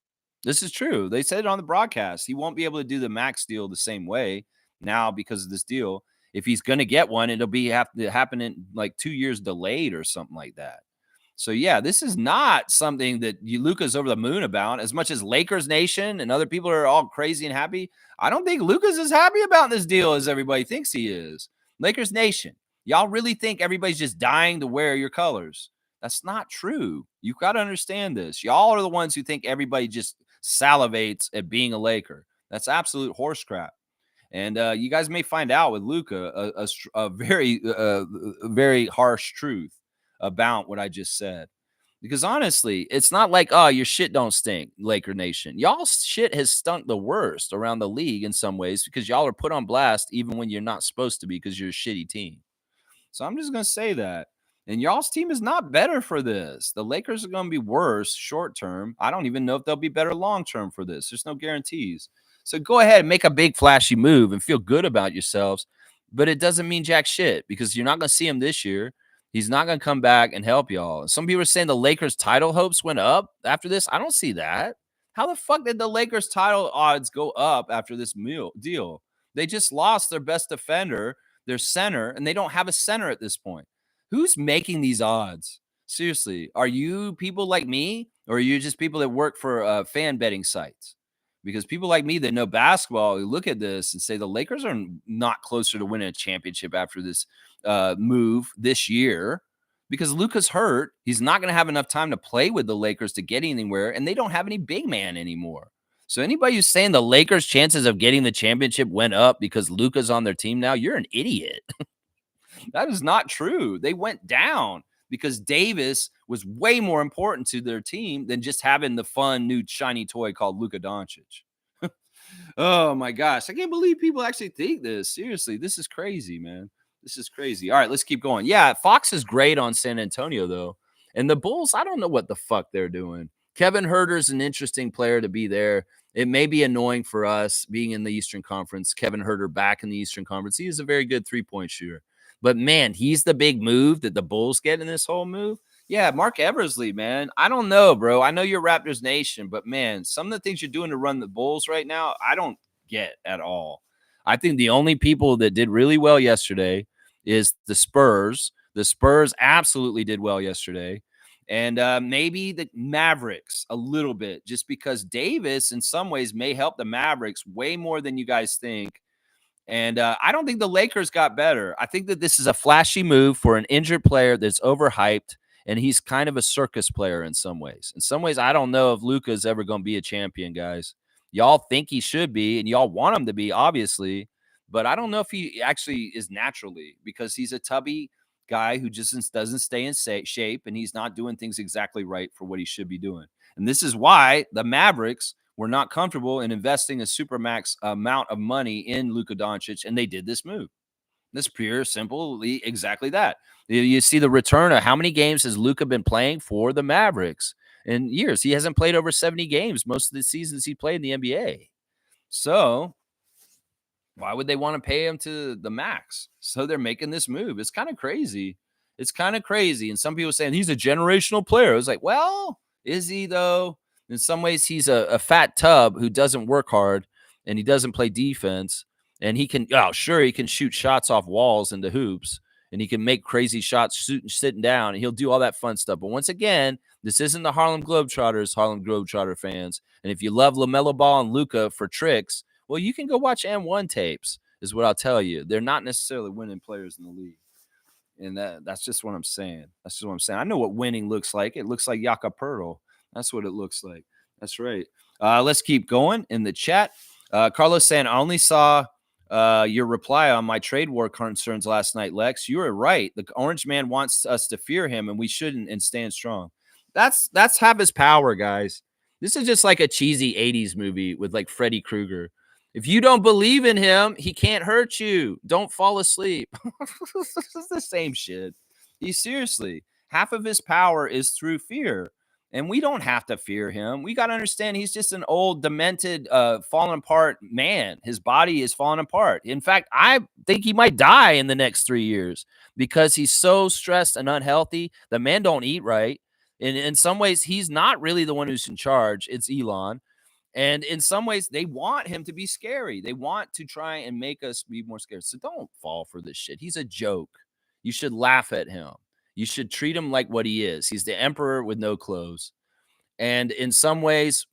This is true. They said it on the broadcast. He won't be able to do the max deal the same way now because of this deal. If he's going to get one, it'll have to happen in like 2 years delayed or something like that. So, yeah, this is not something that Luka's over the moon about. As much as Lakers Nation and other people are all crazy and happy, I don't think Luka's as happy about this deal as everybody thinks he is. Lakers Nation, y'all really think everybody's just dying to wear your colors? That's not true. You've got to understand this. Y'all are the ones who think everybody just salivates at being a Laker. That's absolute horse crap. And you guys may find out with Luka a very harsh truth about what I just said. Because honestly, it's not like, oh, your shit don't stink, Laker Nation. Y'all shit has stunk the worst around the league in some ways because y'all are put on blast even when you're not supposed to be because you're a shitty team. So I'm just going to say that. And y'all's team is not better for this. The Lakers are going to be worse short term. I don't even know if they'll be better long term for this. There's no guarantees. So go ahead and make a big flashy move and feel good about yourselves. But it doesn't mean jack shit because you're not going to see him this year. He's not going to come back and help y'all. Some people are saying the Lakers' title hopes went up after this. I don't see that. How the fuck did the Lakers' title odds go up after this deal? They just lost their best defender, their center, and they don't have a center at this point. Who's making these odds? Seriously, are you people like me, or are you just people that work for fan betting sites? Because people like me that know basketball look at this and say the Lakers are not closer to winning a championship after this move this year because Luka's hurt. He's not going to have enough time to play with the Lakers to get anywhere, and they don't have any big man anymore. So anybody who's saying the Lakers' chances of getting the championship went up because Luka's on their team now, you're an idiot. That is not true. They went down because Davis was way more important to their team than just having the fun new shiny toy called Luka Doncic. Oh my gosh. I can't believe people actually think this. Seriously, this is crazy, man. This is crazy. All right, let's keep going. Yeah, Fox is great on San Antonio, though. And the Bulls, I don't know what the fuck they're doing. Kevin Herter's an interesting player to be there. It may be annoying for us being in the Eastern Conference. Kevin Herter back in the Eastern Conference. He is a very good three-point shooter. But man, he's the big move that the Bulls get in this whole move. Yeah, Mark Eversley, man. I don't know, bro. I know you're Raptors Nation, but man, some of the things you're doing to run the Bulls right now, I don't get at all. I think the only people that did really well yesterday is the Spurs. The Spurs absolutely did well yesterday. And maybe the Mavericks a little bit, just because Davis in some ways may help the Mavericks way more than you guys think. And I don't think the Lakers got better. I think that this is a flashy move for an injured player that's overhyped, and he's kind of a circus player in some ways. In some ways, I don't know if Luka's ever going to be a champion, guys. Y'all think he should be, and y'all want him to be, obviously. But I don't know if he actually is naturally because he's a tubby guy who just doesn't stay in shape, and he's not doing things exactly right for what he should be doing. And this is why the Mavericks were not comfortable in investing a supermax amount of money in Luka Doncic, and they did this move. This pure, simply, exactly that. You see the return of how many games has Luka been playing for the Mavericks in years? He hasn't played over 70 games most of the seasons he played in the NBA. So why would they want to pay him to the max? So they're making this move. It's kind of crazy. It's kind of crazy. And some people saying he's a generational player. It's like, well, is he though? In some ways, he's a fat tub who doesn't work hard and he doesn't play defense. And he can, oh, sure, he can shoot shots off walls into hoops and he can make crazy shots sitting down and he'll do all that fun stuff. But once again, this isn't the Harlem Globetrotter fans. And if you love LaMelo Ball and Luka for tricks, well, you can go watch M1 tapes, is what I'll tell you. They're not necessarily winning players in the league. And that's just what I'm saying. That's just what I'm saying. I know what winning looks like. It looks like Yaka Pirtle. That's what it looks like. That's right. Let's keep going in the chat. Carlos saying, I only saw your reply on my trade war concerns last night, Lex. You were right. The Orange Man wants us to fear him, and we shouldn't and stand strong. That's half his power, guys. This is just like a cheesy 80s movie with like Freddy Krueger. If you don't believe in him, he can't hurt you. Don't fall asleep. It's the same shit. Seriously, half of his power is through fear. And we don't have to fear him. We got to understand he's just an old, demented, fallen apart man. His body is falling apart. In fact, I think he might die in the next 3 years because he's so stressed and unhealthy. The man don't eat right. In some ways, he's not really the one who's in charge. It's Elon. And in some ways, they want him to be scary. They want to try and make us be more scared. So don't fall for this shit. He's a joke. You should laugh at him. You should treat him like what he is. He's the emperor with no clothes. And in some ways,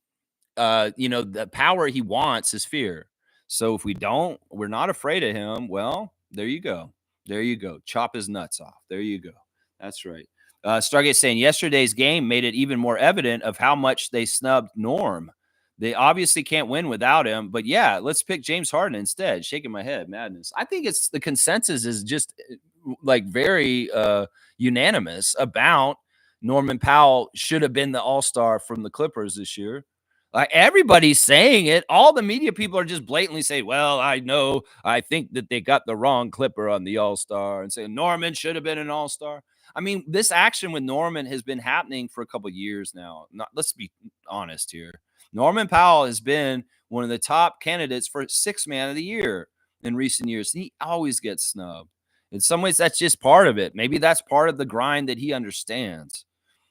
the power he wants is fear. So if we're not afraid of him, well, there you go. There you go. Chop his nuts off. There you go. That's right. Stargate saying yesterday's game made it even more evident of how much they snubbed Norm. They obviously can't win without him, but yeah, let's pick James Harden instead. Shaking my head, madness. I think it's the consensus is just like very unanimous about Norman Powell should have been the All-Star from the Clippers this year. Like everybody's saying it. All the media people are just blatantly saying, well, I know, I think that they got the wrong Clipper on the All-Star and saying Norman should have been an All-Star. I mean, this action with Norman has been happening for a couple years now. Let's be honest here. Norman Powell has been one of the top candidates for sixth man of the year in recent years. And he always gets snubbed. In some ways, that's just part of it. Maybe that's part of the grind that he understands,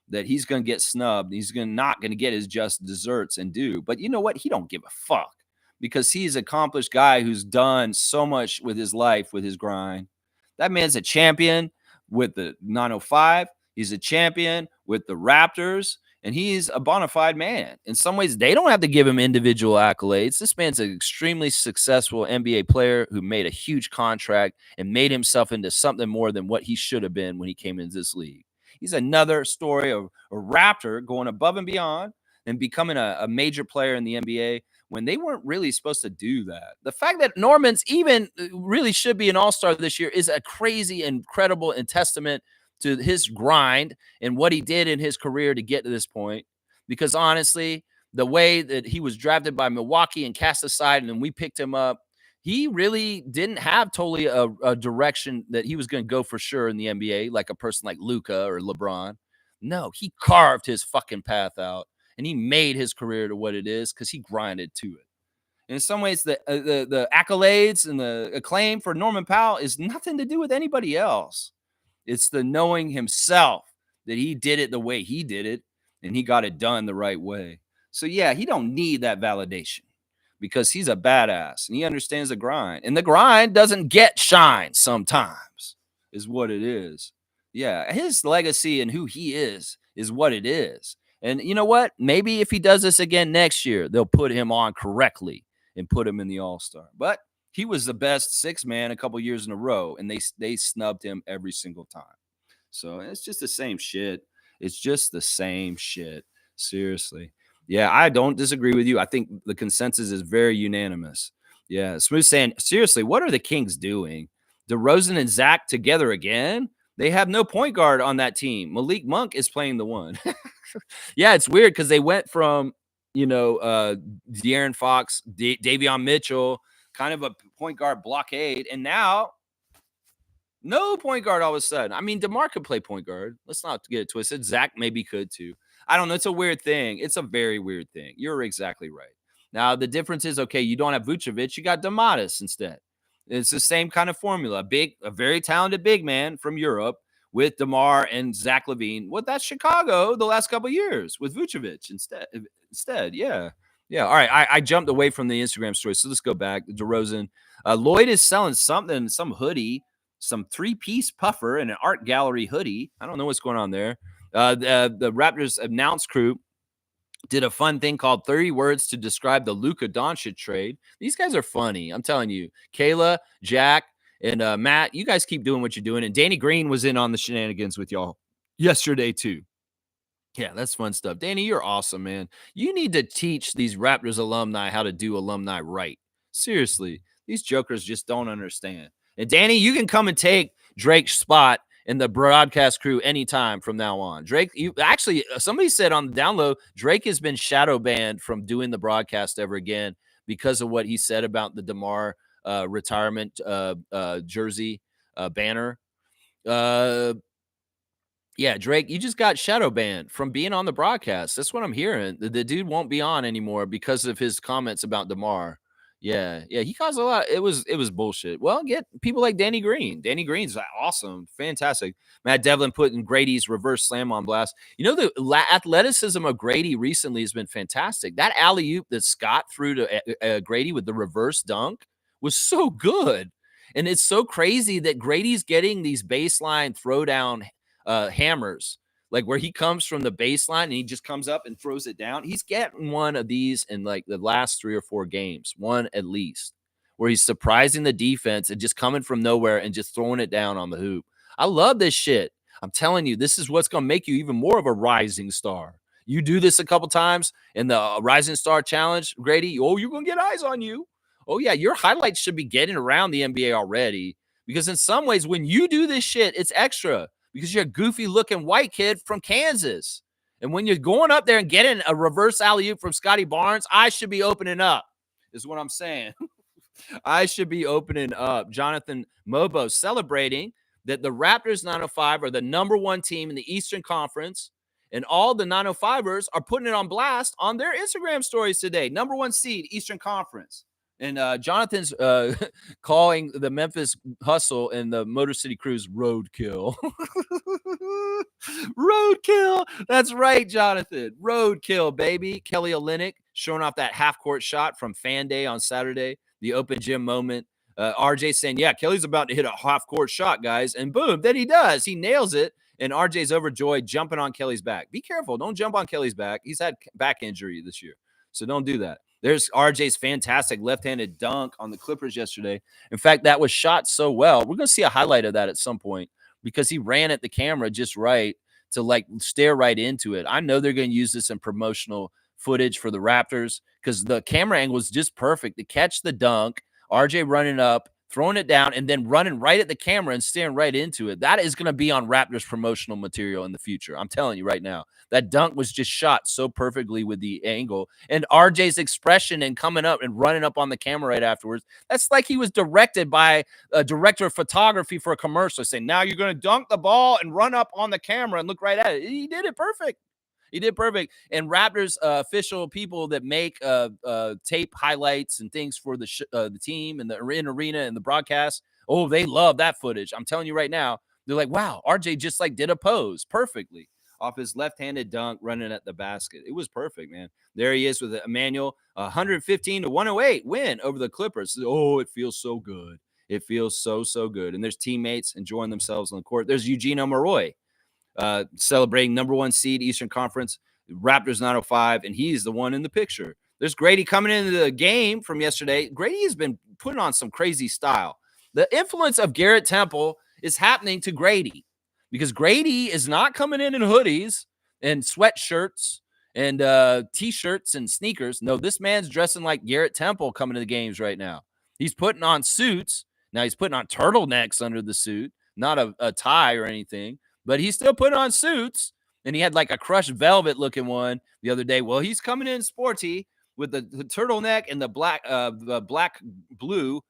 that he's going to get snubbed. He's not going to get his just desserts and due. But you know what? He don't give a fuck because he's an accomplished guy who's done so much with his life, with his grind. That man's a champion with the 905. He's a champion with the Raptors, and he's a bona fide man. In some ways, they don't have to give him individual accolades. This man's an extremely successful NBA player who made a huge contract and made himself into something more than what he should have been when he came into this league. He's another story of a Raptor going above and beyond and becoming a major player in the NBA when they weren't really supposed to do that. The fact that Norman's even really should be an all-star this year is a crazy, incredible and testament to his grind and what he did in his career to get to this point. Because honestly, the way that he was drafted by Milwaukee and cast aside, and then we picked him up, he really didn't have totally a direction that he was going to go for sure in the NBA, like a person like Luka or LeBron. No, he carved his fucking path out, and he made his career to what it is because he grinded to it. And in some ways, the accolades and the acclaim for Norman Powell is nothing to do with anybody else. It's the knowing himself that he did it the way he did it, and he got it done the right way. So yeah, he don't need that validation because he's a badass and he understands the grind. And the grind doesn't get shine sometimes, is what it is. Yeah, his legacy and who he is what it is. And you know what? Maybe if he does this again next year, they'll put him on correctly and put him in the All-Star. But he was the best six man a couple years in a row, and they snubbed him every single time. So it's just the same shit. It's just the same shit. Seriously. Yeah, I don't disagree with you. I think the consensus is very unanimous. Yeah, Smooth saying, seriously, what are the Kings doing? DeRozan and Zach together again? They have no point guard on that team. Malik Monk is playing the one. Yeah, it's weird because they went from, De'Aaron Fox, Davion Mitchell, kind of a point guard blockade, and now no point guard all of a sudden. I mean, DeMar could play point guard. Let's not get it twisted. Zach maybe could too. I don't know. It's a weird thing. It's a very weird thing. You're exactly right. Now, the difference is, okay, you don't have Vucevic. You got Domantas instead. It's the same kind of formula. A very talented big man from Europe with DeMar and Zach LaVine. Well, that's Chicago the last couple of years with Vucevic instead. Yeah. Yeah. All right. I jumped away from the Instagram story. So let's go back. DeRozan. Lloyd is selling something, some hoodie, some three-piece puffer and an art gallery hoodie. I don't know what's going on there. The Raptors announce crew did a fun thing called 30 words to describe the Luka Doncic trade. These guys are funny. I'm telling you. Kayla, Jack, and Matt, you guys keep doing what you're doing. And Danny Green was in on the shenanigans with y'all yesterday too. Yeah, that's fun stuff. Danny, you're awesome, man. You need to teach these Raptors alumni how to do alumni right. Seriously, these jokers just don't understand. And Danny, you can come and take Drake's spot in the broadcast crew anytime from now on. Drake, you actually, somebody said on the download, Drake has been shadow banned from doing the broadcast ever again because of what he said about the DeMar retirement jersey banner. Yeah, Drake, you just got shadow banned from being on the broadcast. That's what I'm hearing. The dude won't be on anymore because of his comments about DeMar. Yeah, he caused a lot. It was bullshit. Well, get people like Danny Green. Danny Green's awesome, fantastic. Matt Devlin putting Grady's reverse slam on blast. You know, the athleticism of Grady recently has been fantastic. That alley-oop that Scott threw to Grady with the reverse dunk was so good. And it's so crazy that Grady's getting these baseline throwdown hammers, like where he comes from the baseline and he just comes up and throws it down. He's getting one of these in like the last 3 or 4 games, one at least. where he's surprising the defense and just coming from nowhere and just throwing it down on the hoop. I love this shit. I'm telling you, this is what's going to make you even more of a rising star. You do this a couple times in the Rising Star Challenge, Grady. Oh, you're going to get eyes on you. Oh, yeah, your highlights should be getting around the NBA already. Because in some ways, when you do this shit, it's extra because you're a goofy looking white kid from Kansas. And when you're going up there and getting a reverse alley-oop from Scotty Barnes, I should be opening up, is what I'm saying. I should be opening up. Jonathan Mobo celebrating that the Raptors 905 are the number one team in the Eastern Conference, and all the 905ers are putting it on blast on their Instagram stories today. Number one seed, Eastern Conference. And Jonathan's calling the Memphis Hustle and the Motor City Cruise roadkill. Roadkill. That's right, Jonathan. Roadkill, baby. Kelly Olynyk showing off that half-court shot from Fan Day on Saturday, the open gym moment. RJ saying, yeah, Kelly's about to hit a half-court shot, guys. And boom, then he does. He nails it. And RJ's overjoyed, jumping on Kelly's back. Be careful. Don't jump on Kelly's back. He's had back injury this year. So don't do that. There's RJ's fantastic left-handed dunk on the Clippers yesterday. In fact, that was shot so well. We're going to see a highlight of that at some point because he ran at the camera just right to like stare right into it. I know they're going to use this in promotional footage for the Raptors because the camera angle was just perfect to catch the dunk, RJ running up, throwing it down, and then running right at the camera and staring right into it. That is going to be on Raptors promotional material in the future. I'm telling you right now. That dunk was just shot so perfectly with the angle. And RJ's expression and coming up and running up on the camera right afterwards, that's like he was directed by a director of photography for a commercial saying, now you're going to dunk the ball and run up on the camera and look right at it. He did it perfect. He did perfect. And Raptors official people that make tape highlights and things for the team and the arena and the broadcast, oh, they love that footage. I'm telling you right now, they're like, wow, RJ just like did a pose perfectly off his left-handed dunk running at the basket. It was perfect, man. There he is with Emmanuel, 115-108 win over the Clippers. Oh, it feels so good. It feels so good. And there's teammates enjoying themselves on the court. There's Eugene Omoruyi. Celebrating number one seed Eastern Conference, Raptors 905, and he's the one in the picture. There's Grady coming into the game from yesterday. Grady has been putting on some crazy style. The influence of Garrett Temple is happening to Grady because Grady is not coming in hoodies and sweatshirts and T-shirts and sneakers. No, this man's dressing like Garrett Temple coming to the games right now. He's putting on suits. Now he's putting on turtlenecks under the suit, not a tie or anything. But he's still putting on suits, and he had like a crushed velvet looking one the other day. Well, he's coming in sporty with the turtleneck and the black blue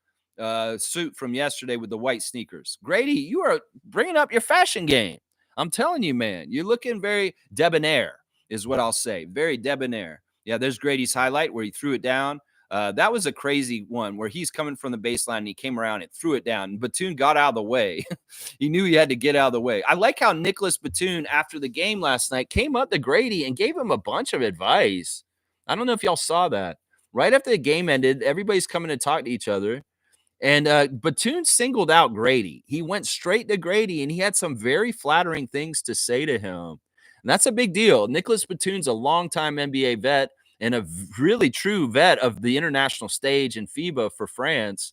suit from yesterday with the white sneakers. Grady, you are bringing up your fashion game. I'm telling you, man, you're looking very debonair, is what I'll say. Very debonair. Yeah, there's Grady's highlight where he threw it down. That was a crazy one where he's coming from the baseline and he came around and threw it down. Batum got out of the way. He knew he had to get out of the way. I like how Nicholas Batum, after the game last night, came up to Grady and gave him a bunch of advice. I don't know if y'all saw that. Right after the game ended, everybody's coming to talk to each other. And Batum singled out Grady. He went straight to Grady, and he had some very flattering things to say to him. And that's a big deal. Nicholas Batum's a longtime NBA vet and a really true vet of the international stage in FIBA for France.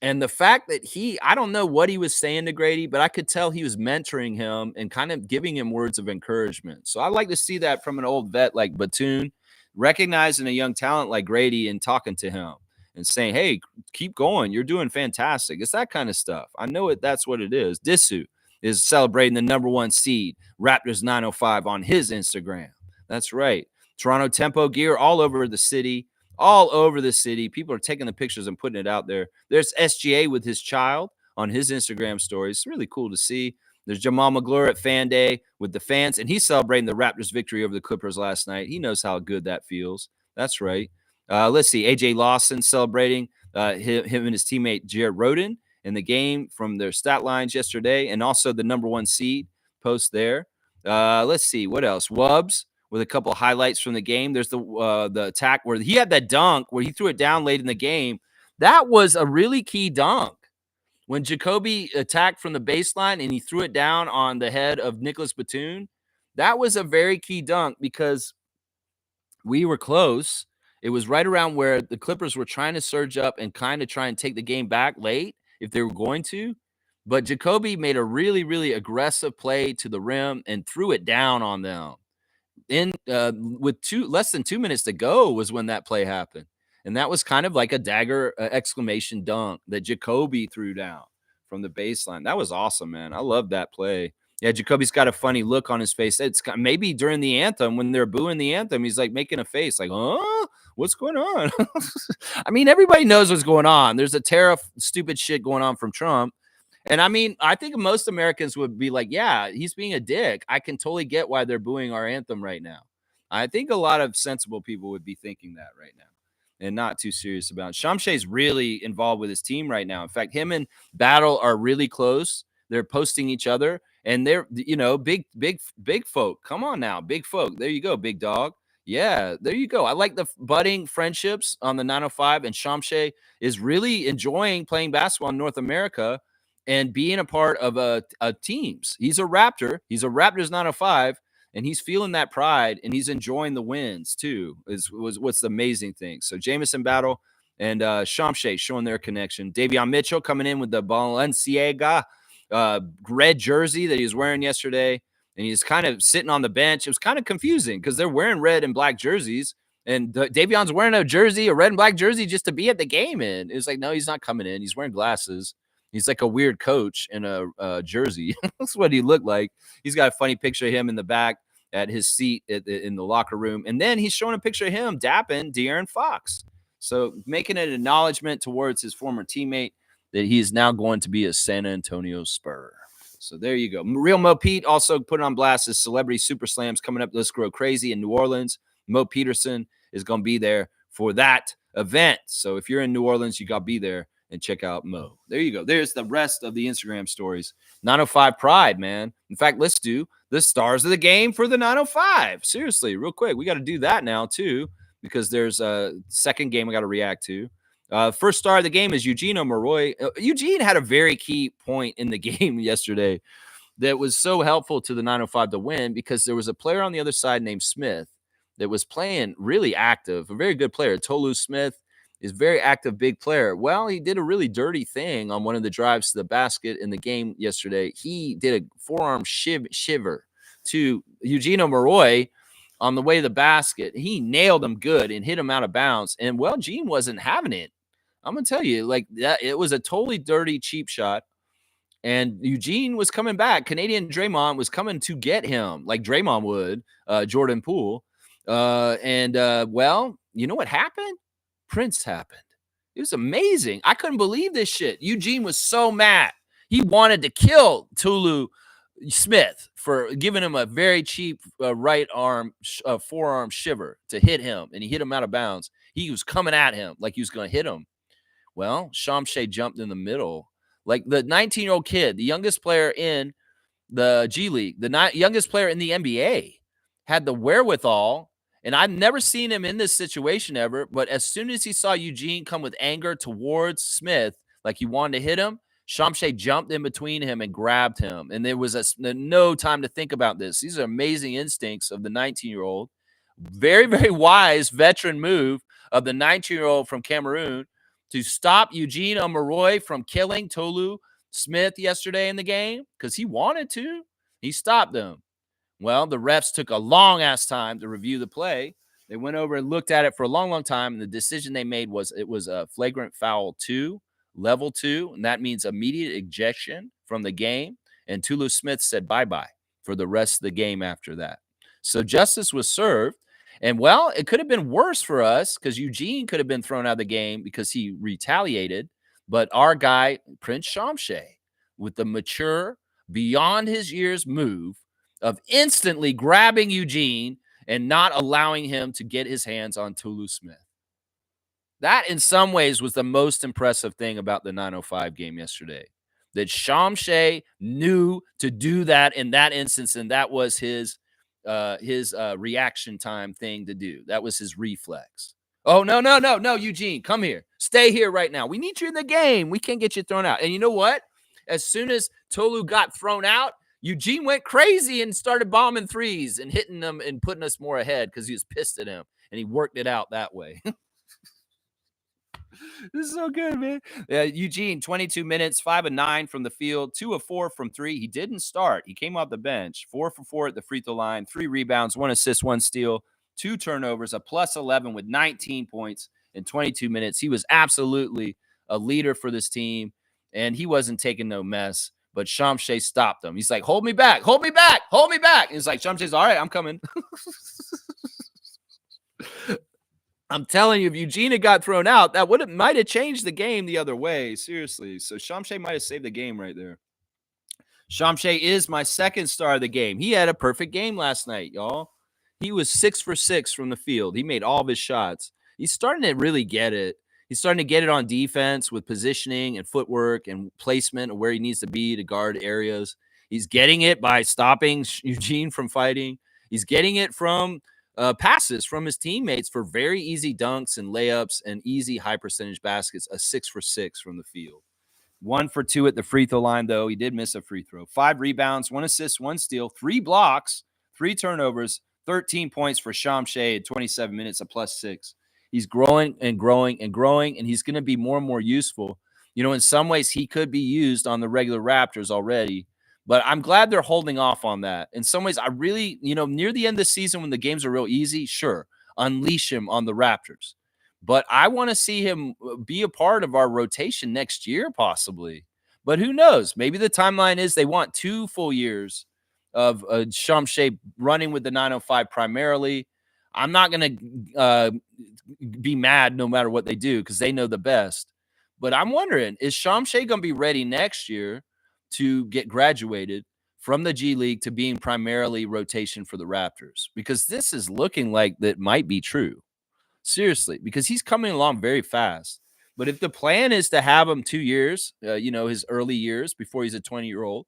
And the fact that I don't know what he was saying to Grady, but I could tell he was mentoring him and kind of giving him words of encouragement. So I like to see that from an old vet like Batum, recognizing a young talent like Grady and talking to him and saying, hey, keep going. You're doing fantastic. It's that kind of stuff. I know that's what it is. Disu is celebrating the number one seed, Raptors 905 on his Instagram. That's right. Toronto Tempo gear all over the city. All over the city. People are taking the pictures and putting it out there. There's SGA with his child on his Instagram stories. It's really cool to see. There's Jamal McGlure at Fan Day with the fans, and he's celebrating the Raptors' victory over the Clippers last night. He knows how good that feels. That's right. Let's see. AJ Lawson celebrating him and his teammate Jared Rhoden in the game from their stat lines yesterday, and also the number one seed post there. Let's see. What else? Wubbs with a couple of highlights from the game. There's the attack where he had that dunk where he threw it down late in the game. That was a really key dunk. When Jacoby attacked from the baseline and he threw it down on the head of Nicholas Batum, that was a very key dunk because we were close It was right around where the Clippers were trying to surge up and kind of try and take the game back late if they were going to. But Jacoby made a really, really aggressive play to the rim and threw it down on them. In with less than 2 minutes to go was when that play happened. And that was kind of like a dagger exclamation dunk that Jacoby threw down from the baseline. That was awesome, man. I love that play. Yeah, Jacoby's got a funny look on his face. It's maybe during the anthem when they're booing the anthem, he's like making a face like, "Huh? What's going on?" I mean, everybody knows what's going on. There's a tariff stupid shit going on from Trump. And I mean, I think most Americans would be like, yeah, he's being a dick. I can totally get why they're booing our anthem right now. I think a lot of sensible people would be thinking that right now and not too serious about it. Shamshay's really involved with his team right now. In fact, him and Battle are really close. They're posting each other and they're, big folk. Come on now, big folk. There you go, big dog. Yeah, there you go. I like the budding friendships on the 905, and Shamshay is really enjoying playing basketball in North America and being a part of a teams. He's a Raptor. He's a Raptors 905, and he's feeling that pride, and he's enjoying the wins too. Was what's the amazing thing. So Jamison Battle and Shamshay showing their connection. Davion Mitchell coming in with the Balenciaga red jersey that he was wearing yesterday, and he's kind of sitting on the bench. It was kind of confusing because they're wearing red and black jerseys. And Davion's wearing a red and black jersey just to be at the game in. It's like, no, he's not coming in. He's wearing glasses. He's like a weird coach in a jersey. That's what he looked like. He's got a funny picture of him in the back at his seat in the locker room. And then he's showing a picture of him dapping De'Aaron Fox. So making an acknowledgement towards his former teammate that he is now going to be a San Antonio Spur. So there you go. Real Mo Pete also put on blast his Celebrity Super Slams coming up. Let's Grow Crazy in New Orleans. Mo Peterson is going to be there for that event. So if you're in New Orleans, you got to be there and check out Mo. There you go. There's the rest of the Instagram stories. 905 Pride, man. In fact, let's do the stars of the game for the 905. Seriously, real quick. We got to do that now, too, because there's a second game we got to react to. First star of the game is Eugene Omoruyi. Eugene had a very key point in the game yesterday that was so helpful to the 905 to win because there was a player on the other side named Smith that was playing really active, a very good player. Tolu Smith is a very active, big player. Well, he did a really dirty thing on one of the drives to the basket in the game yesterday. He did a forearm shiver to Eugene Omoruyi on the way to the basket. He nailed him good and hit him out of bounds. And, well, Gene wasn't having it. I'm going to tell you, like that, it was a totally dirty, cheap shot. And Eugene was coming back. Canadian Draymond was coming to get him like Draymond would, Jordan Poole. Well, you know what happened? Prince happened. It was amazing. I couldn't believe this shit. Eugene was so mad. He wanted to kill Tolu Smith for giving him a very cheap right arm, forearm shiver to hit him. And he hit him out of bounds. He was coming at him like he was going to hit him. Well, Shamshay jumped in the middle. Like the 19-year-old kid, the youngest player in the G League, the youngest player in the NBA, had the wherewithal. And I've never seen him in this situation ever. But as soon as he saw Eugene come with anger towards Smith, like he wanted to hit him, Shamshay jumped in between him and grabbed him. And there was no time to think about this. These are amazing instincts of the 19-year-old. Very, very wise veteran move of the 19-year-old from Cameroon to stop Eugene Omoruyi from killing Tolu Smith yesterday in the game because he wanted to. He stopped them. Well, the refs took a long-ass time to review the play. They went over and looked at it for a long, long time, and the decision they made was it was a flagrant foul 2, level 2, and that means immediate ejection from the game, and Tolu Smith said bye-bye for the rest of the game after that. So justice was served, and, well, it could have been worse for us because Eugene could have been thrown out of the game because he retaliated, but our guy, Prince Shamshay, with the mature, beyond his years move, of instantly grabbing Eugene and not allowing him to get his hands on Tolu Smith. That, in some ways, was the most impressive thing about the 905 game yesterday, that Shamshay knew to do that in that instance, and that was his reaction time thing to do. That was his reflex. Oh, no, Eugene, come here. Stay here right now. We need you in the game. We can't get you thrown out. And you know what? As soon as Tolu got thrown out, Eugene went crazy and started bombing threes and hitting them and putting us more ahead because he was pissed at him. and he worked it out that way. This is so good, man. Eugene, 22 minutes, 5 of 9 from the field, 2 of 4 from 3. He didn't start. He came off the bench, 4 for 4 at the free throw line, 3 rebounds, 1 assist, 1 steal, 2 turnovers, a plus 11 with 19 points in 22 minutes. He was absolutely a leader for this team, and he wasn't taking no mess. But Shamshay stopped him. He's like, hold me back, hold me back, hold me back. And he's like, Shamshay's all right, I'm coming. I'm telling you, if Eugene had got thrown out, that might have changed the game the other way. Seriously. So Shamshay might have saved the game right there. Shamshay is my second star of the game. He had a perfect game last night, y'all. He was 6 for 6 from the field. He made all of his shots. He's starting to really get it. He's starting to get it on defense with positioning and footwork and placement of where he needs to be to guard areas. He's getting it by stopping Eugene from fighting. He's getting it from passes from his teammates for very easy dunks and layups and easy high percentage baskets, a 6 for 6 from the field. 1 for 2 at the free throw line, though. He did miss a free throw. 5 rebounds, 1 assist, 1 steal, 3 blocks, 3 turnovers, 13 points for Shamshay in 27 minutes, a plus 6. He's growing and growing and growing, and he's going to be more and more useful. You know, in some ways, he could be used on the regular Raptors already, but I'm glad they're holding off on that. In some ways, I really, near the end of the season when the games are real easy, sure, unleash him on the Raptors. But I want to see him be a part of our rotation next year, possibly. But who knows? Maybe the timeline is they want 2 full years of Shamshay running with the 905 primarily. I'm not going to be mad no matter what they do because they know the best. But I'm wondering, is Shamshay going to be ready next year to get graduated from the G League to being primarily rotation for the Raptors? Because this is looking like that might be true. Seriously, because he's coming along very fast. But if the plan is to have him 2 years, his early years before he's a 20-year-old,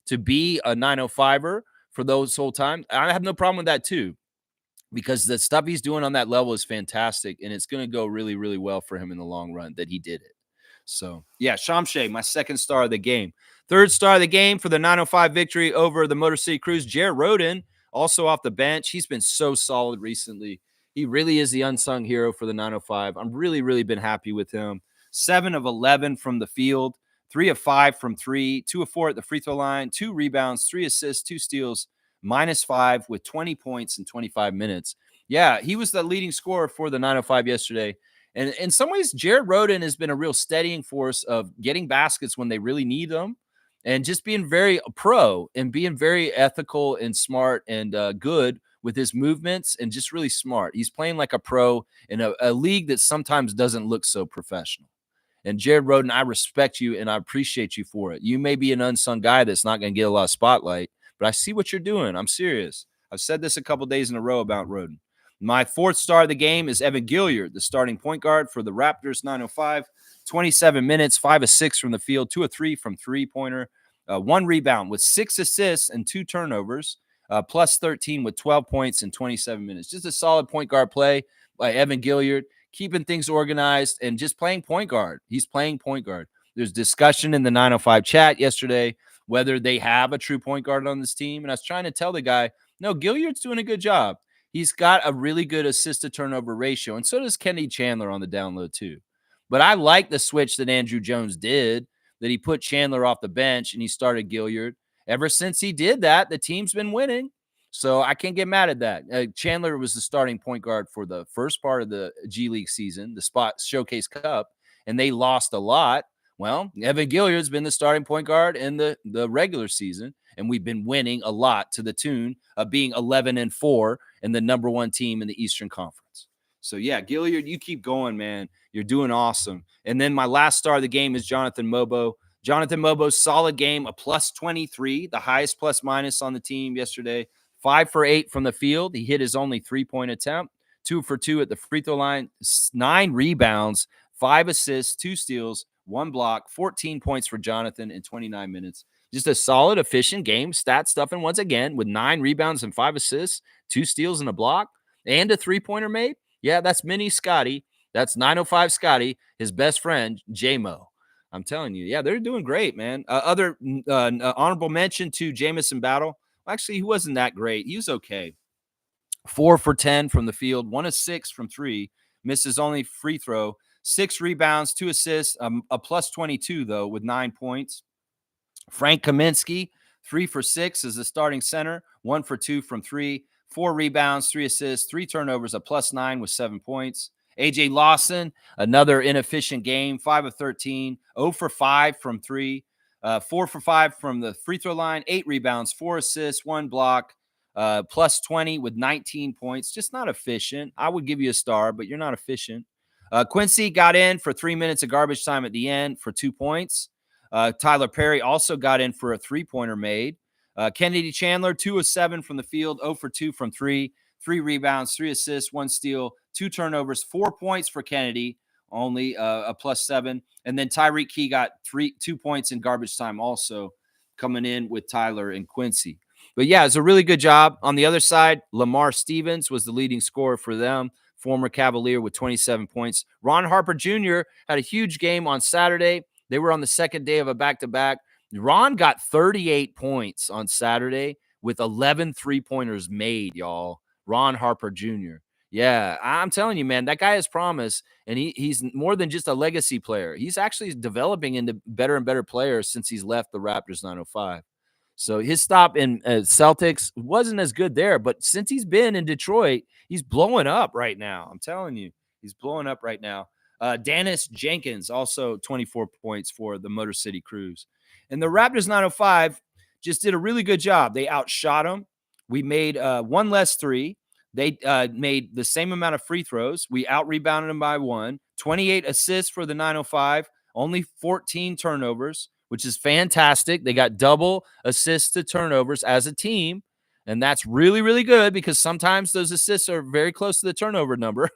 to be a 905er for those whole time, I have no problem with that too. Because the stuff he's doing on that level is fantastic, and it's going to go really, really well for him in the long run that he did it. So, yeah, Shamshay, my second star of the game. Third star of the game for the 905 victory over the Motor City Cruise, Jared Rhoden, also off the bench. He's been so solid recently. He really is the unsung hero for the 905. I'm really, really been happy with him. 7 of 11 from the field, 3 of 5 from 3, 2 of 4 at the free throw line, 2 rebounds, 3 assists, 2 steals, -5 with 20 points in 25 minutes. Yeah, he was the leading scorer for the 905 yesterday. And in some ways, Jared Rhoden has been a real steadying force of getting baskets when they really need them and just being very pro and being very ethical and smart and good with his movements and just really smart. He's playing like a pro in a league that sometimes doesn't look so professional. And Jared Rhoden, I respect you and I appreciate you for it. You may be an unsung guy that's not going to get a lot of spotlight, but I see what you're doing. I'm serious. I've said this a couple days in a row about Rhoden. My fourth star of the game is Evan Gilliard, the starting point guard for the Raptors 905. 27 minutes, 5 of 6 from the field, 2 of 3 from three-pointer, 1 rebound with 6 assists and 2 turnovers, plus 13 with 12 points in 27 minutes. Just a solid point guard play by Evan Gilliard, keeping things organized and just playing point guard. He's playing point guard. There's discussion in the 905 chat yesterday whether they have a true point guard on this team. And I was trying to tell the guy, no, Gilliard's doing a good job. He's got a really good assist-to-turnover ratio, and so does Kenny Chandler on the down low too. But I like the switch that Andrew Jones did, that he put Chandler off the bench and he started Gilliard. Ever since he did that, the team's been winning. So I can't get mad at that. Chandler was the starting point guard for the first part of the G League season, the Spot Showcase Cup, and they lost a lot. Well, Evan Gilliard's been the starting point guard in the regular season, and we've been winning a lot to the tune of being 11-4 and the number 1 team in the Eastern Conference. So, yeah, Gilliard, you keep going, man. You're doing awesome. And then my last star of the game is Jonathan Mobo. Jonathan Mobo's solid game, a plus 23, the highest plus-minus on the team yesterday. 5 for 8 from the field. He hit his only 3-point attempt. 2 for 2 at the free throw line. 9 rebounds, 5 assists, 2 steals, 1 block, 14 points for Jonathan in 29 minutes. Just a solid, efficient game, stat stuffing once again with 9 rebounds and 5 assists, 2 steals and a block, and a 3-pointer made. Yeah, that's mini Scotty. That's 905 Scotty, his best friend, J-Mo. I'm telling you, yeah, they're doing great, man. Other honorable mention to Jamison Battle. Actually, he wasn't that great. He was okay. 4 for 10 from the field, 1 of 6 from 3, misses only free throw, 6 rebounds, 2 assists, a plus 22, though, with 9 points. Frank Kaminsky, 3 for 6 as the starting center, 1 for 2 from 3, 4 rebounds, 3 assists, 3 turnovers, a plus 9 with 7 points. AJ Lawson, another inefficient game, 5 of 13, 0 for 5 from 3, 4 for 5 from the free throw line, 8 rebounds, 4 assists, 1 block, plus 20 with 19 points. Just not efficient. I would give you a star, but you're not efficient. Quincy got in for 3 minutes of garbage time at the end for 2 points. Tyler Perry also got in for a 3-pointer made. Kennedy Chandler, 2 of 7 from the field, 0 for 2 from 3, 3 rebounds, 3 assists, 1 steal, 2 turnovers, 4 points for Kennedy, only a plus 7. And then Tyreek Key got 2 points in garbage time also coming in with Tyler and Quincy. But yeah, it's a really good job. On the other side, Lamar Stevens was the leading scorer for them, former Cavalier with 27 points. Ron Harper Jr. had a huge game on Saturday. They were on the second day of a back-to-back. Ron got 38 points on Saturday with 11 three-pointers made, y'all. Ron Harper Jr. Yeah, I'm telling you, man, that guy has promise, and he's more than just a legacy player. He's actually developing into better and better players since he's left the Raptors 905. So his stop in Celtics wasn't as good there, but since he's been in Detroit, he's blowing up right now. I'm telling you, he's blowing up right now. Dennis Jenkins, also 24 points for the Motor City Cruise. And the Raptors 905 just did a really good job. They outshot them. We made 1 less 3. They made the same amount of free throws. We out-rebounded them by 1. 28 assists for the 905, only 14 turnovers, which is fantastic. They got double assists to turnovers as a team, and that's really, really good because sometimes those assists are very close to the turnover number.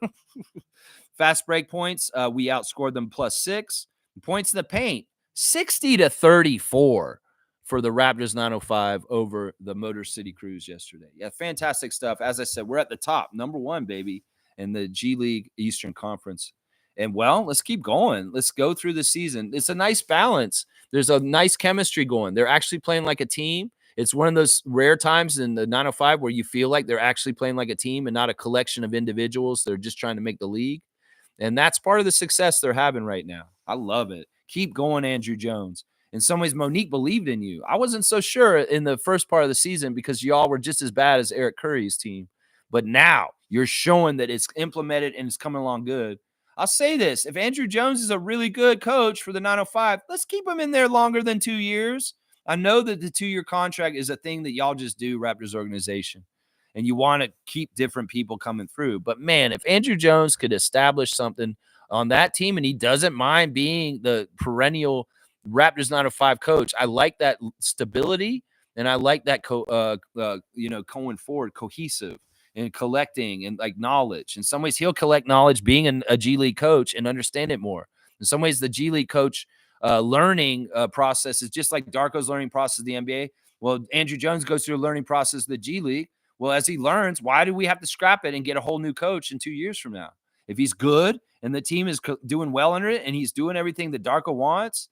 Fast break points, we outscored them plus 6. Points in the paint, 60-34 for the Raptors 905 over the Motor City Cruise yesterday. Yeah, fantastic stuff. As I said, we're at the top, number 1, baby, in the G League Eastern Conference. And, well, let's keep going. Let's go through the season. It's a nice balance. There's a nice chemistry going. They're actually playing like a team. It's one of those rare times in the 905 where you feel like they're actually playing like a team and not a collection of individuals. They're just trying to make the league. And that's part of the success they're having right now. I love it. Keep going, Andrew Jones. In some ways, Monique believed in you. I wasn't so sure in the first part of the season because y'all were just as bad as Eric Curry's team. But now you're showing that it's implemented and it's coming along good. I'll say this. If Andrew Jones is a really good coach for the 905, let's keep him in there longer than 2 years. I know that the 2-year contract is a thing that y'all just do, Raptors organization, and you want to keep different people coming through. But, man, if Andrew Jones could establish something on that team and he doesn't mind being the perennial Raptors 905 coach, I like that stability, and I like that going forward, cohesive and collecting and like knowledge. In some ways, he'll collect knowledge being a G League coach and understand it more. In some ways, the G League coach learning process is just like Darko's learning process of the NBA. Well, Andrew Jones goes through a learning process of the G League. Well, as he learns, why do we have to scrap it and get a whole new coach in 2 years from now? If he's good and the team is doing well under it and he's doing everything that Darko wants,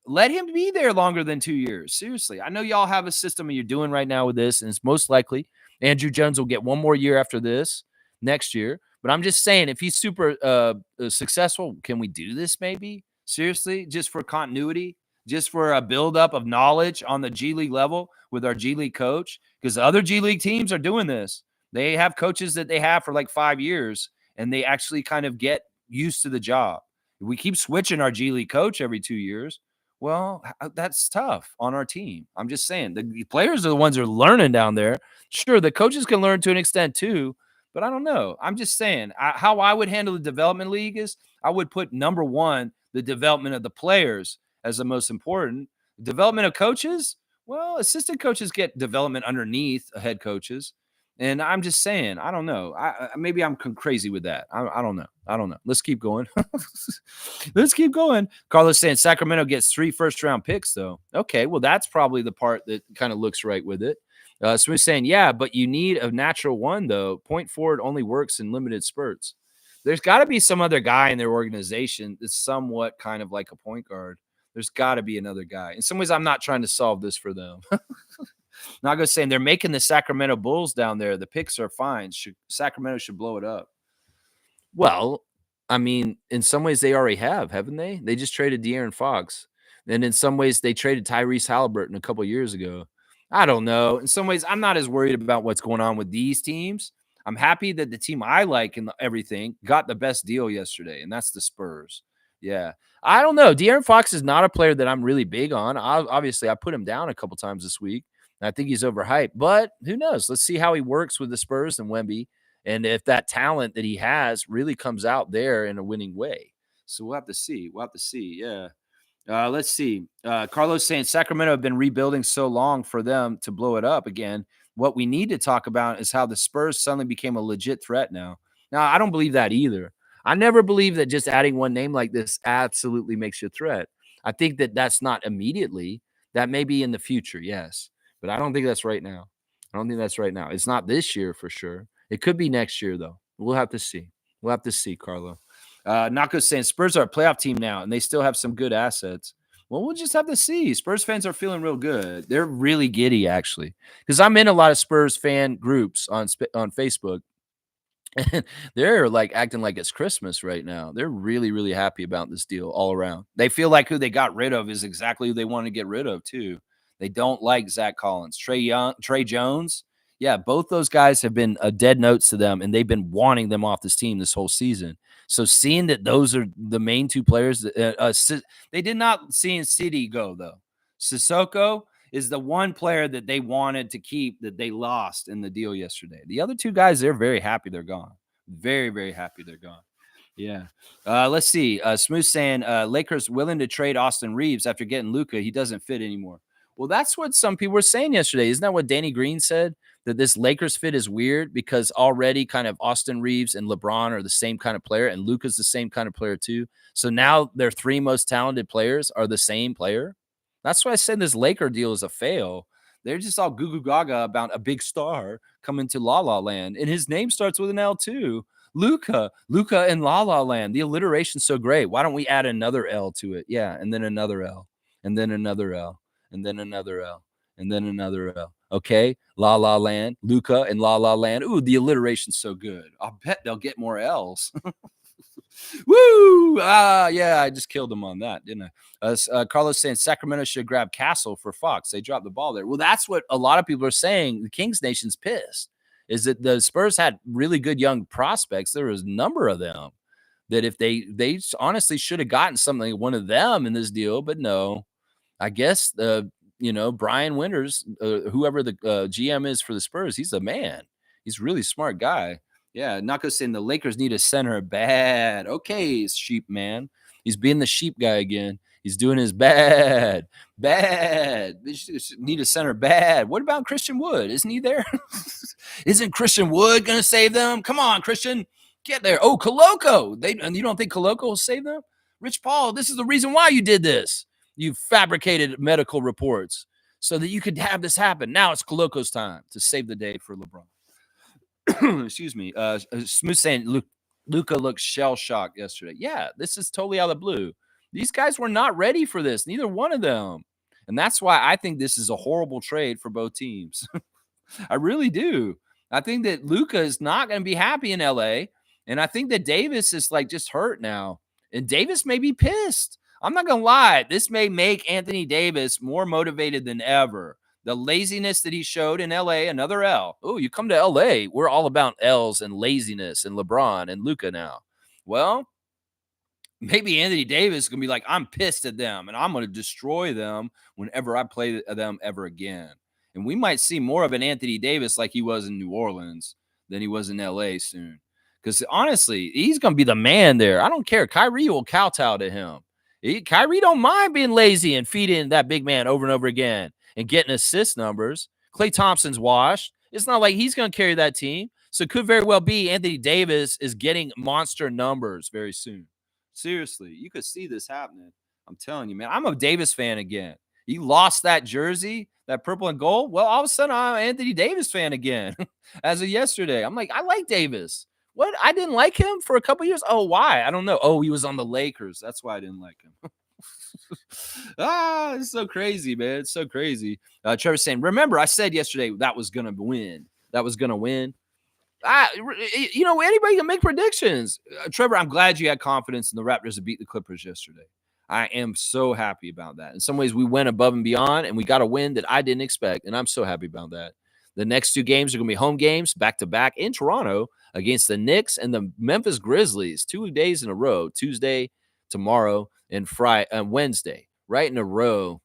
let him be there longer than 2 years. Seriously. I know y'all have a system you're doing right now with this, and it's most likely Andrew Jones will get 1 more year after this next year. But I'm just saying, if he's super successful, can we do this maybe? Seriously, just for continuity, just for a buildup of knowledge on the G League level with our G League coach? Because other G League teams are doing this. They have coaches that they have for like 5 years, and they actually kind of get used to the job. If we keep switching our G League coach every 2 years, well, that's tough on our team. I'm just saying the players are the ones that are learning down there. Sure, the coaches can learn to an extent too, but I don't know. I'm just saying how I would handle the development league is I would put number 1, the development of the players as the most important. Development of coaches, well, assistant coaches get development underneath head coaches. And I'm just saying, I don't know. Maybe I'm crazy with that. I don't know. I don't know. Let's keep going. Let's keep going. Carlos saying Sacramento gets 3 first-round picks, though. Okay, well, that's probably the part that kind of looks right with it. So we're saying, yeah, but you need a natural one, though. Point forward only works in limited spurts. There's got to be some other guy in their organization that's somewhat kind of like a point guard. There's got to be another guy. In some ways, I'm not trying to solve this for them. Nago's saying they're making the Sacramento Bulls down there. The picks are fine. Sacramento should blow it up. Well, I mean, in some ways they already have, haven't they? They just traded De'Aaron Fox. And in some ways they traded Tyrese Halliburton a couple years ago. I don't know. In some ways, I'm not as worried about what's going on with these teams. I'm happy that the team I like and everything got the best deal yesterday, and that's the Spurs. Yeah. I don't know. De'Aaron Fox is not a player that I'm really big on. Obviously, I put him down a couple times this week. I think he's overhyped, but who knows? Let's see how he works with the Spurs and Wemby, and if that talent that he has really comes out there in a winning way. So we'll have to see. We'll have to see. Yeah. Let's see. Carlos saying Sacramento have been rebuilding so long for them to blow it up again. What we need to talk about is how the Spurs suddenly became a legit threat now. Now, I don't believe that either. I never believe that just adding one name like this absolutely makes you a threat. I think that that's not immediately. That may be in the future, yes. But I don't think that's right now. I don't think that's right now. It's not this year for sure. It could be next year, though. We'll have to see. We'll have to see, Carlo. Nako's saying Spurs are a playoff team now, and they still have some good assets. Well, we'll just have to see. Spurs fans are feeling real good. They're really giddy, actually, because I'm in a lot of Spurs fan groups on Facebook, and they're like acting like it's Christmas right now. They're really, really happy about this deal all around. They feel like who they got rid of is exactly who they want to get rid of, too. They don't like Zach Collins. Trey Jones. Yeah, both those guys have been dead notes to them, and they've been wanting them off this team this whole season. So seeing that those are the main two players, they did not see City go, though. Sissoko is the one player that they wanted to keep that they lost in the deal yesterday. The other two guys, they're very happy they're gone. Very, very happy they're gone. Yeah. Let's see. Smooth saying Lakers willing to trade Austin Reeves after getting Luka. He doesn't fit anymore. Well, that's what some people were saying yesterday. Isn't that what Danny Green said? That this Lakers fit is weird because already kind of Austin Reeves and LeBron are the same kind of player, and Luka's the same kind of player too. So now their three most talented players are the same player. That's why I said this Laker deal is a fail. They're just all goo goo gaga about a big star coming to La La Land, and his name starts with an L too. Luka and La La Land. The alliteration's so great. Why don't we add another L to it? Yeah, and then another L, and then another L, and then another L, and then another L. Okay, La La Land, Luka and La La Land. Ooh, the alliteration's so good. I'll bet they'll get more L's. Woo! Yeah, I just killed him on that, didn't I? Carlos saying Sacramento should grab Castle for Fox. They dropped the ball there. Well, that's what a lot of people are saying. The Kings Nation's pissed. Is that the Spurs had really good young prospects. There was a number of them that if they honestly should have gotten something, one of them in this deal, but no. I guess Brian Winters, whoever the GM is for the Spurs, he's a man. He's a really smart guy. Yeah, Nako saying the Lakers need a center bad. Okay, sheep man. He's being the sheep guy again. He's doing his bad. They need a center bad. What about Christian Wood? Isn't he there? Isn't Christian Wood going to save them? Come on, Christian. Get there. Oh, Koloko. And you don't think Koloko will save them? Rich Paul, this is the reason why you did this. You fabricated medical reports so that you could have this happen. Now it's Koloko's time to save the day for LeBron. Excuse me. Smooth saying Luka looked shell-shocked yesterday. Yeah, this is totally out of the blue. These guys were not ready for this, neither one of them. And that's why I think this is a horrible trade for both teams. I really do. I think that Luka is not going to be happy in LA. And I think that Davis is like just hurt now. And Davis may be pissed. I'm not going to lie. This may make Anthony Davis more motivated than ever. The laziness that he showed in LA, another L. Oh, you come to LA, we're all about L's and laziness and LeBron and Luka now. Well, maybe Anthony Davis is going to be like, I'm pissed at them and I'm going to destroy them whenever I play them ever again. And we might see more of an Anthony Davis like he was in New Orleans than he was in LA soon. Because honestly, he's going to be the man there. I don't care. Kyrie will kowtow to him. Kyrie don't mind being lazy and feeding that big man over and over again and getting assist numbers. Klay Thompson's washed. It's not like he's going to carry that team. So it could very well be Anthony Davis is getting monster numbers very soon. Seriously, you could see this happening. I'm telling you, man. I'm a Davis fan again. He lost that jersey, that purple and gold. Well, all of a sudden, I'm an Anthony Davis fan again as of yesterday. I'm like, I like Davis. What? I didn't like him for a couple years. Oh, why? I don't know. Oh, he was on the Lakers. That's why I didn't like him. It's so crazy, man. It's so crazy. Trevor's saying, remember, I said yesterday that was going to win. That was going to win. Anybody can make predictions. Trevor, I'm glad you had confidence in the Raptors to beat the Clippers yesterday. I am so happy about that. In some ways, we went above and beyond, and we got a win that I didn't expect, and I'm so happy about that. The next two games are going to be home games, back to back in Toronto against the Knicks and the Memphis Grizzlies, 2 days in a row, Tuesday, tomorrow, and Wednesday, right in a row.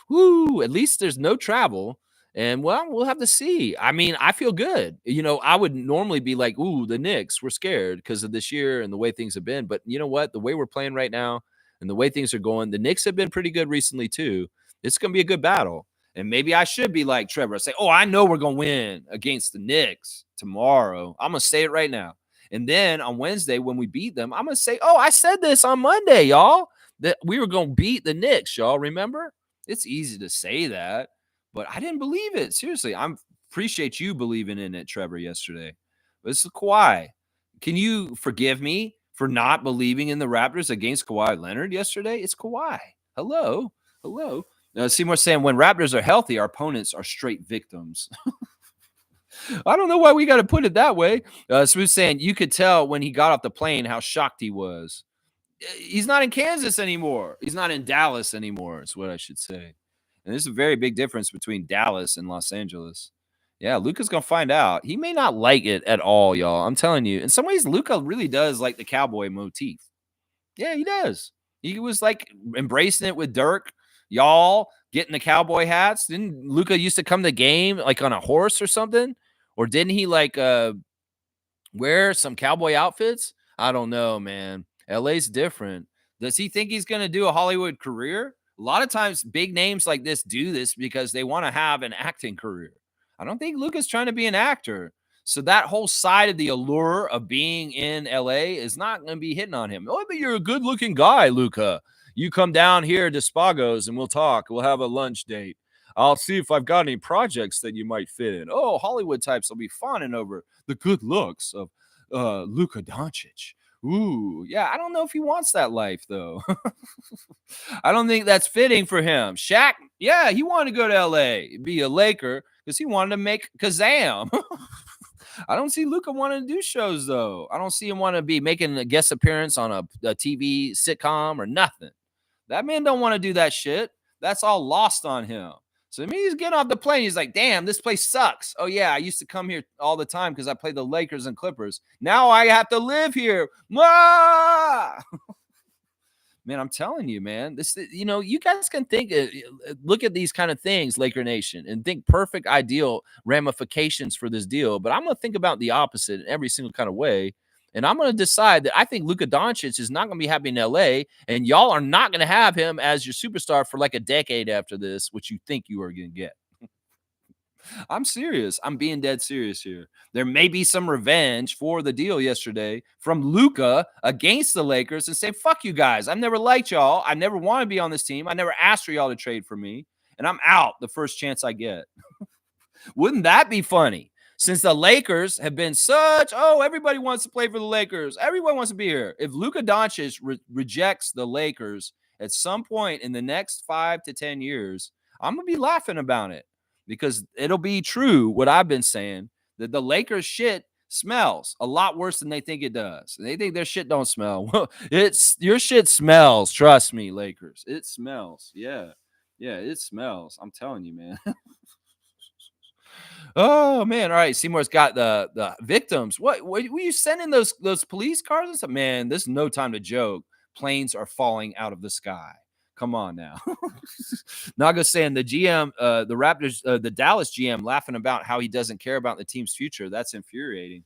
Woo! At least there's no travel. And well, we'll have to see. I mean, I feel good. I would normally be like, ooh, the Knicks, we're scared because of this year and the way things have been. But you know what? The way we're playing right now and the way things are going, the Knicks have been pretty good recently, too. It's going to be a good battle. And maybe I should be like Trevor, say, oh, I know we're going to win against the Knicks tomorrow. I'm going to say it right now. And then on Wednesday, when we beat them, I'm going to say, oh, I said this on Monday, y'all, that we were going to beat the Knicks, y'all. Remember? It's easy to say that. But I didn't believe it. Seriously, I appreciate you believing in it, Trevor, yesterday. But it's Kawhi. Can you forgive me for not believing in the Raptors against Kawhi Leonard yesterday? It's Kawhi. Hello. Seymour saying, when Raptors are healthy, our opponents are straight victims. I don't know why we got to put it that way. Smooth saying, you could tell when he got off the plane how shocked he was. He's not in Kansas anymore. He's not in Dallas anymore, is what I should say. And there's a very big difference between Dallas and Los Angeles. Yeah, Luka's going to find out. He may not like it at all, y'all. I'm telling you. In some ways, Luka really does like the cowboy motif. Yeah, he does. He was like embracing it with Dirk, y'all getting the cowboy hats. Didn't Luka used to come to the game like on a horse or something? Or didn't he like wear some cowboy outfits? I don't know, man. LA's different. Does he think he's going to do a Hollywood career? A lot of times big names like this do this because they want to have an acting career. I don't think Luka's trying to be an actor. So that whole side of the allure of being in LA is not going to be hitting on him. Oh, but you're a good-looking guy, Luka. You come down here to Spago's and we'll talk. We'll have a lunch date. I'll see if I've got any projects that you might fit in. Oh, Hollywood types will be fawning over the good looks of Luka Doncic. Ooh, yeah, I don't know if he wants that life, though. I don't think that's fitting for him. Shaq, yeah, he wanted to go to L.A., be a Laker, because he wanted to make Kazam. I don't see Luka wanting to do shows, though. I don't see him want to be making a guest appearance on a TV sitcom or nothing. That man don't want to do that shit. That's all lost on him. So to me, he's getting off the plane. He's like, damn, this place sucks. Oh, yeah, I used to come here all the time because I played the Lakers and Clippers. Now I have to live here. Ah! Man, I'm telling you, man, you guys can think, look at these kind of things, Laker Nation, and think perfect, ideal ramifications for this deal. But I'm going to think about the opposite in every single kind of way. And I'm going to decide that I think Luka Doncic is not going to be happy in LA, and y'all are not going to have him as your superstar for like a decade after this, which you think you are going to get. I'm serious. I'm being dead serious here. There may be some revenge for the deal yesterday from Luka against the Lakers and say, fuck you guys. I've never liked y'all. I never want to be on this team. I never asked for y'all to trade for me, and I'm out the first chance I get. Wouldn't that be funny? Since the Lakers have been everybody wants to play for the Lakers. Everyone wants to be here. If Luka Doncic rejects the Lakers at some point in the next 5 to 10 years, I'm going to be laughing about it because it'll be true what I've been saying, that the Lakers shit smells a lot worse than they think it does. They think their shit don't smell. Well, your shit smells. Trust me, Lakers. It smells. Yeah. Yeah, it smells. I'm telling you, man. Oh man! All right, Seymour's got the victims. What were you sending those police cars and stuff? Man, this is no time to joke. Planes are falling out of the sky. Come on now. Naga saying the GM, the Raptors, the Dallas GM, laughing about how he doesn't care about the team's future. That's infuriating.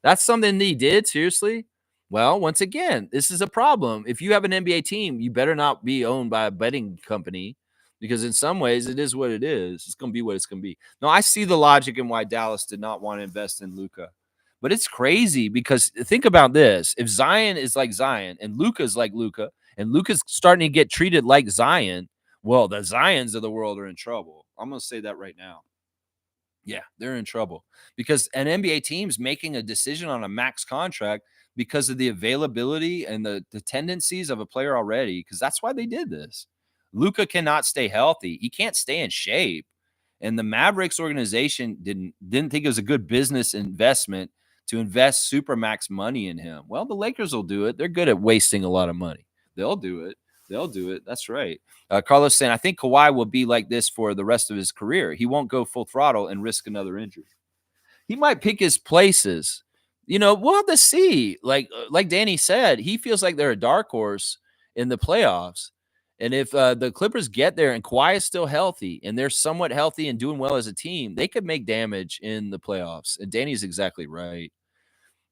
That's something that he did. Seriously. Well, once again, this is a problem. If you have an NBA team, you better not be owned by a betting company. Because in some ways, it is what it is. It's going to be what it's going to be. No, I see the logic in why Dallas did not want to invest in Luka. But it's crazy because think about this. If Zion is like Zion and Luka is like Luka and Luka's starting to get treated like Zion, well, the Zions of the world are in trouble. I'm going to say that right now. Yeah, they're in trouble because an NBA team's making a decision on a max contract because of the availability and the tendencies of a player already, because that's why they did this. Luka cannot stay healthy. He can't stay in shape. And the Mavericks organization didn't think it was a good business investment to invest supermax money in him. Well, the Lakers will do it. They're good at wasting a lot of money. They'll do it. They'll do it. That's right. Carlos saying, I think Kawhi will be like this for the rest of his career. He won't go full throttle and risk another injury. He might pick his places. We'll have to see. Like Danny said, he feels like they're a dark horse in the playoffs. And if the Clippers get there and Kawhi is still healthy and they're somewhat healthy and doing well as a team, they could make damage in the playoffs. And Danny's exactly right.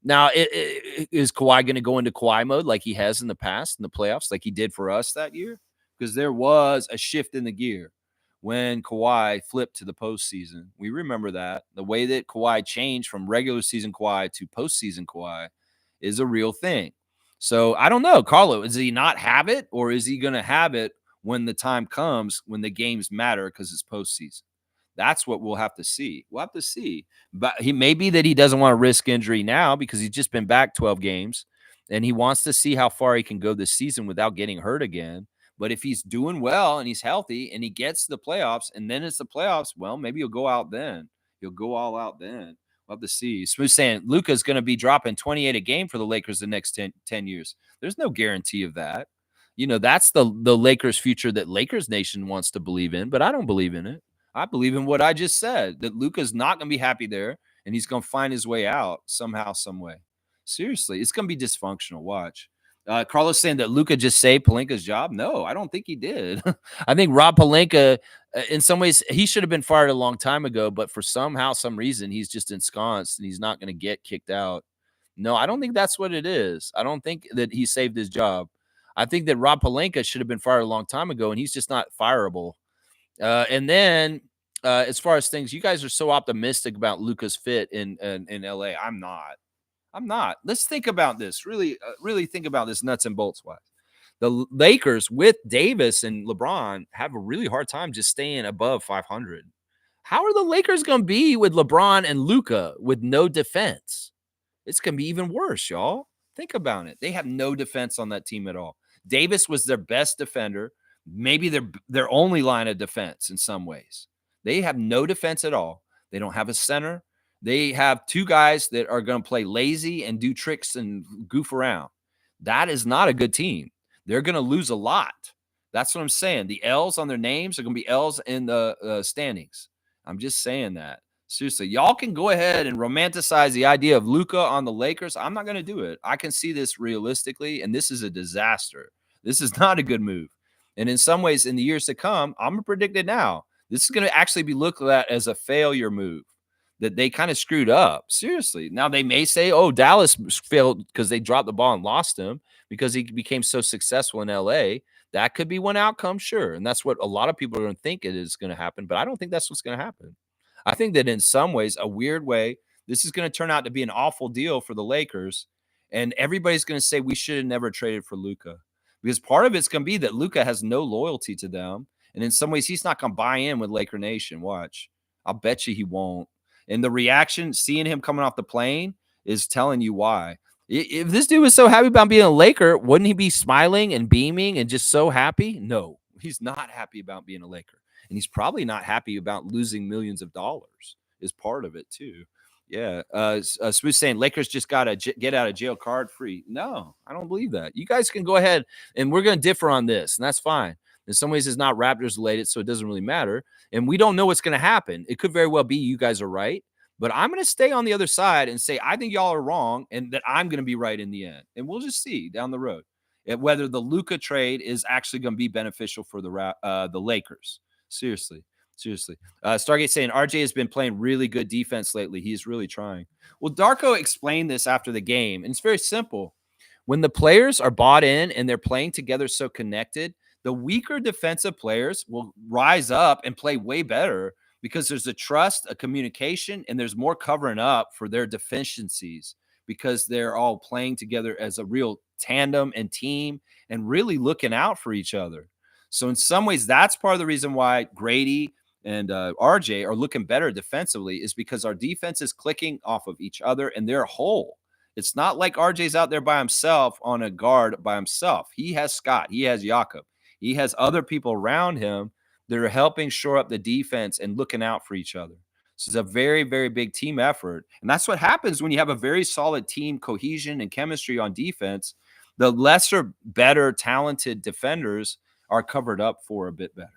Now, is Kawhi going to go into Kawhi mode like he has in the past in the playoffs, like he did for us that year? Because there was a shift in the gear when Kawhi flipped to the postseason. We remember that. The way that Kawhi changed from regular season Kawhi to postseason Kawhi is a real thing. So I don't know, Carlo, does he not have it, or is he going to have it when the time comes, when the games matter because it's postseason? That's what we'll have to see. We'll have to see. But he may be that he doesn't want to risk injury now because he's just been back 12 games and he wants to see how far he can go this season without getting hurt again. But if he's doing well and he's healthy and he gets to the playoffs and then it's the playoffs, well, maybe he'll go out then. He'll go all out then. We'll have to see. Smooth saying Luka's going to be dropping 28 a game for the Lakers the next 10 years. There's no guarantee of that. That's the Lakers future that Lakers Nation wants to believe in, but I don't believe in it. I believe in what I just said, that Luka's not going to be happy there and he's going to find his way out somehow, some way. Seriously, it's going to be dysfunctional. Watch. Carlos saying that Luka just saved Pelinka's job. No, I don't think he did. I think Rob Pelinka, in some ways, he should have been fired a long time ago, but for some reason, he's just ensconced and he's not going to get kicked out. No, I don't think that's what it is. I don't think that he saved his job. I think that Rob Pelinka should have been fired a long time ago, and he's just not fireable. And then as far as things, you guys are so optimistic about Luka's fit in LA. I'm not. Let's think about this. Really think about this nuts and bolts wise. The Lakers with Davis and LeBron have a really hard time just staying above 500. How are the Lakers going to be with LeBron and Luka with no defense? It's going to be even worse, y'all. Think about it. They have no defense on that team at all. Davis was their best defender. Maybe their only line of defense in some ways. They have no defense at all. They don't have a center. They have two guys that are going to play lazy and do tricks and goof around. That is not a good team. They're going to lose a lot. That's what I'm saying. The L's on their names are going to be L's in the standings. I'm just saying that. Seriously, y'all can go ahead and romanticize the idea of Luka on the Lakers. I'm not going to do it. I can see this realistically, and this is a disaster. This is not a good move. And in some ways, in the years to come, I'm going to predict it now. This is going to actually be looked at as a failure move, that they kind of screwed up. Seriously. Now, they may say, oh, Dallas failed because they dropped the ball and lost him because he became so successful in LA. That could be one outcome, sure. And that's what a lot of people are going to think it is going to happen. But I don't think that's what's going to happen. I think that in some ways, a weird way, this is going to turn out to be an awful deal for the Lakers. And everybody's going to say we should have never traded for Luka. Because part of it's going to be that Luka has no loyalty to them. And in some ways, he's not going to buy in with Laker Nation. Watch. I'll bet you he won't. And the reaction, seeing him coming off the plane, is telling you why. If this dude was so happy about being a Laker, wouldn't he be smiling and beaming and just so happy? No, he's not happy about being a Laker. And he's probably not happy about losing millions of dollars is part of it, too. Yeah. Smooth saying Lakers just got to get out of jail card free. No, I don't believe that. You guys can go ahead and we're going to differ on this, and that's fine. In some ways, it's not Raptors related, so it doesn't really matter. And we don't know what's going to happen. It could very well be you guys are right, but I'm going to stay on the other side and say I think y'all are wrong and that I'm going to be right in the end. And we'll just see down the road whether the Luka trade is actually going to be beneficial for the Lakers. Seriously. Stargate saying RJ has been playing really good defense lately. He's really trying. Well, Darko explained this after the game, and it's very simple. When the players are bought in and they're playing together so connected, the weaker defensive players will rise up and play way better because there's a trust, a communication, and there's more covering up for their deficiencies because they're all playing together as a real tandem and team and really looking out for each other. So in some ways, that's part of the reason why Grady and RJ are looking better defensively is because our defense is clicking off of each other and they're whole. It's not like RJ's out there by himself on a guard by himself. He has Scott, he has Jakob, he has other people around him that are helping shore up the defense and looking out for each other. So it's a very, very big team effort. And that's what happens when you have a very solid team cohesion and chemistry on defense. The lesser, better, talented defenders are covered up for a bit better.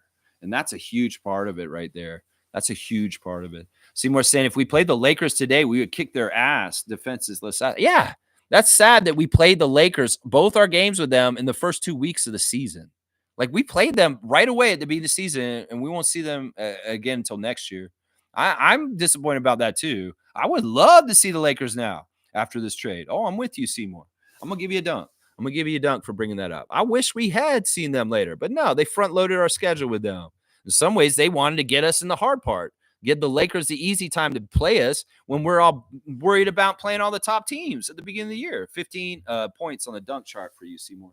And that's a huge part of it right there. That's a huge part of it. Seymour saying if we played the Lakers today, we would kick their ass. Defenses less. Yeah, that's sad that we played the Lakers, both our games with them in the first 2 weeks of the season. Like we played them right away at the beginning of the season, and we won't see them again until next year. I'm disappointed about that too. I would love to see the Lakers now after this trade. Oh, I'm with you, Seymour. I'm gonna give you a dunk. I'm gonna give you a dunk for bringing that up. I wish we had seen them later, but no, they front loaded our schedule with them. In some ways, they wanted to get us in the hard part, give the Lakers the easy time to play us when we're all worried about playing all the top teams at the beginning of the year. 15 points on the dunk chart for you, Seymour.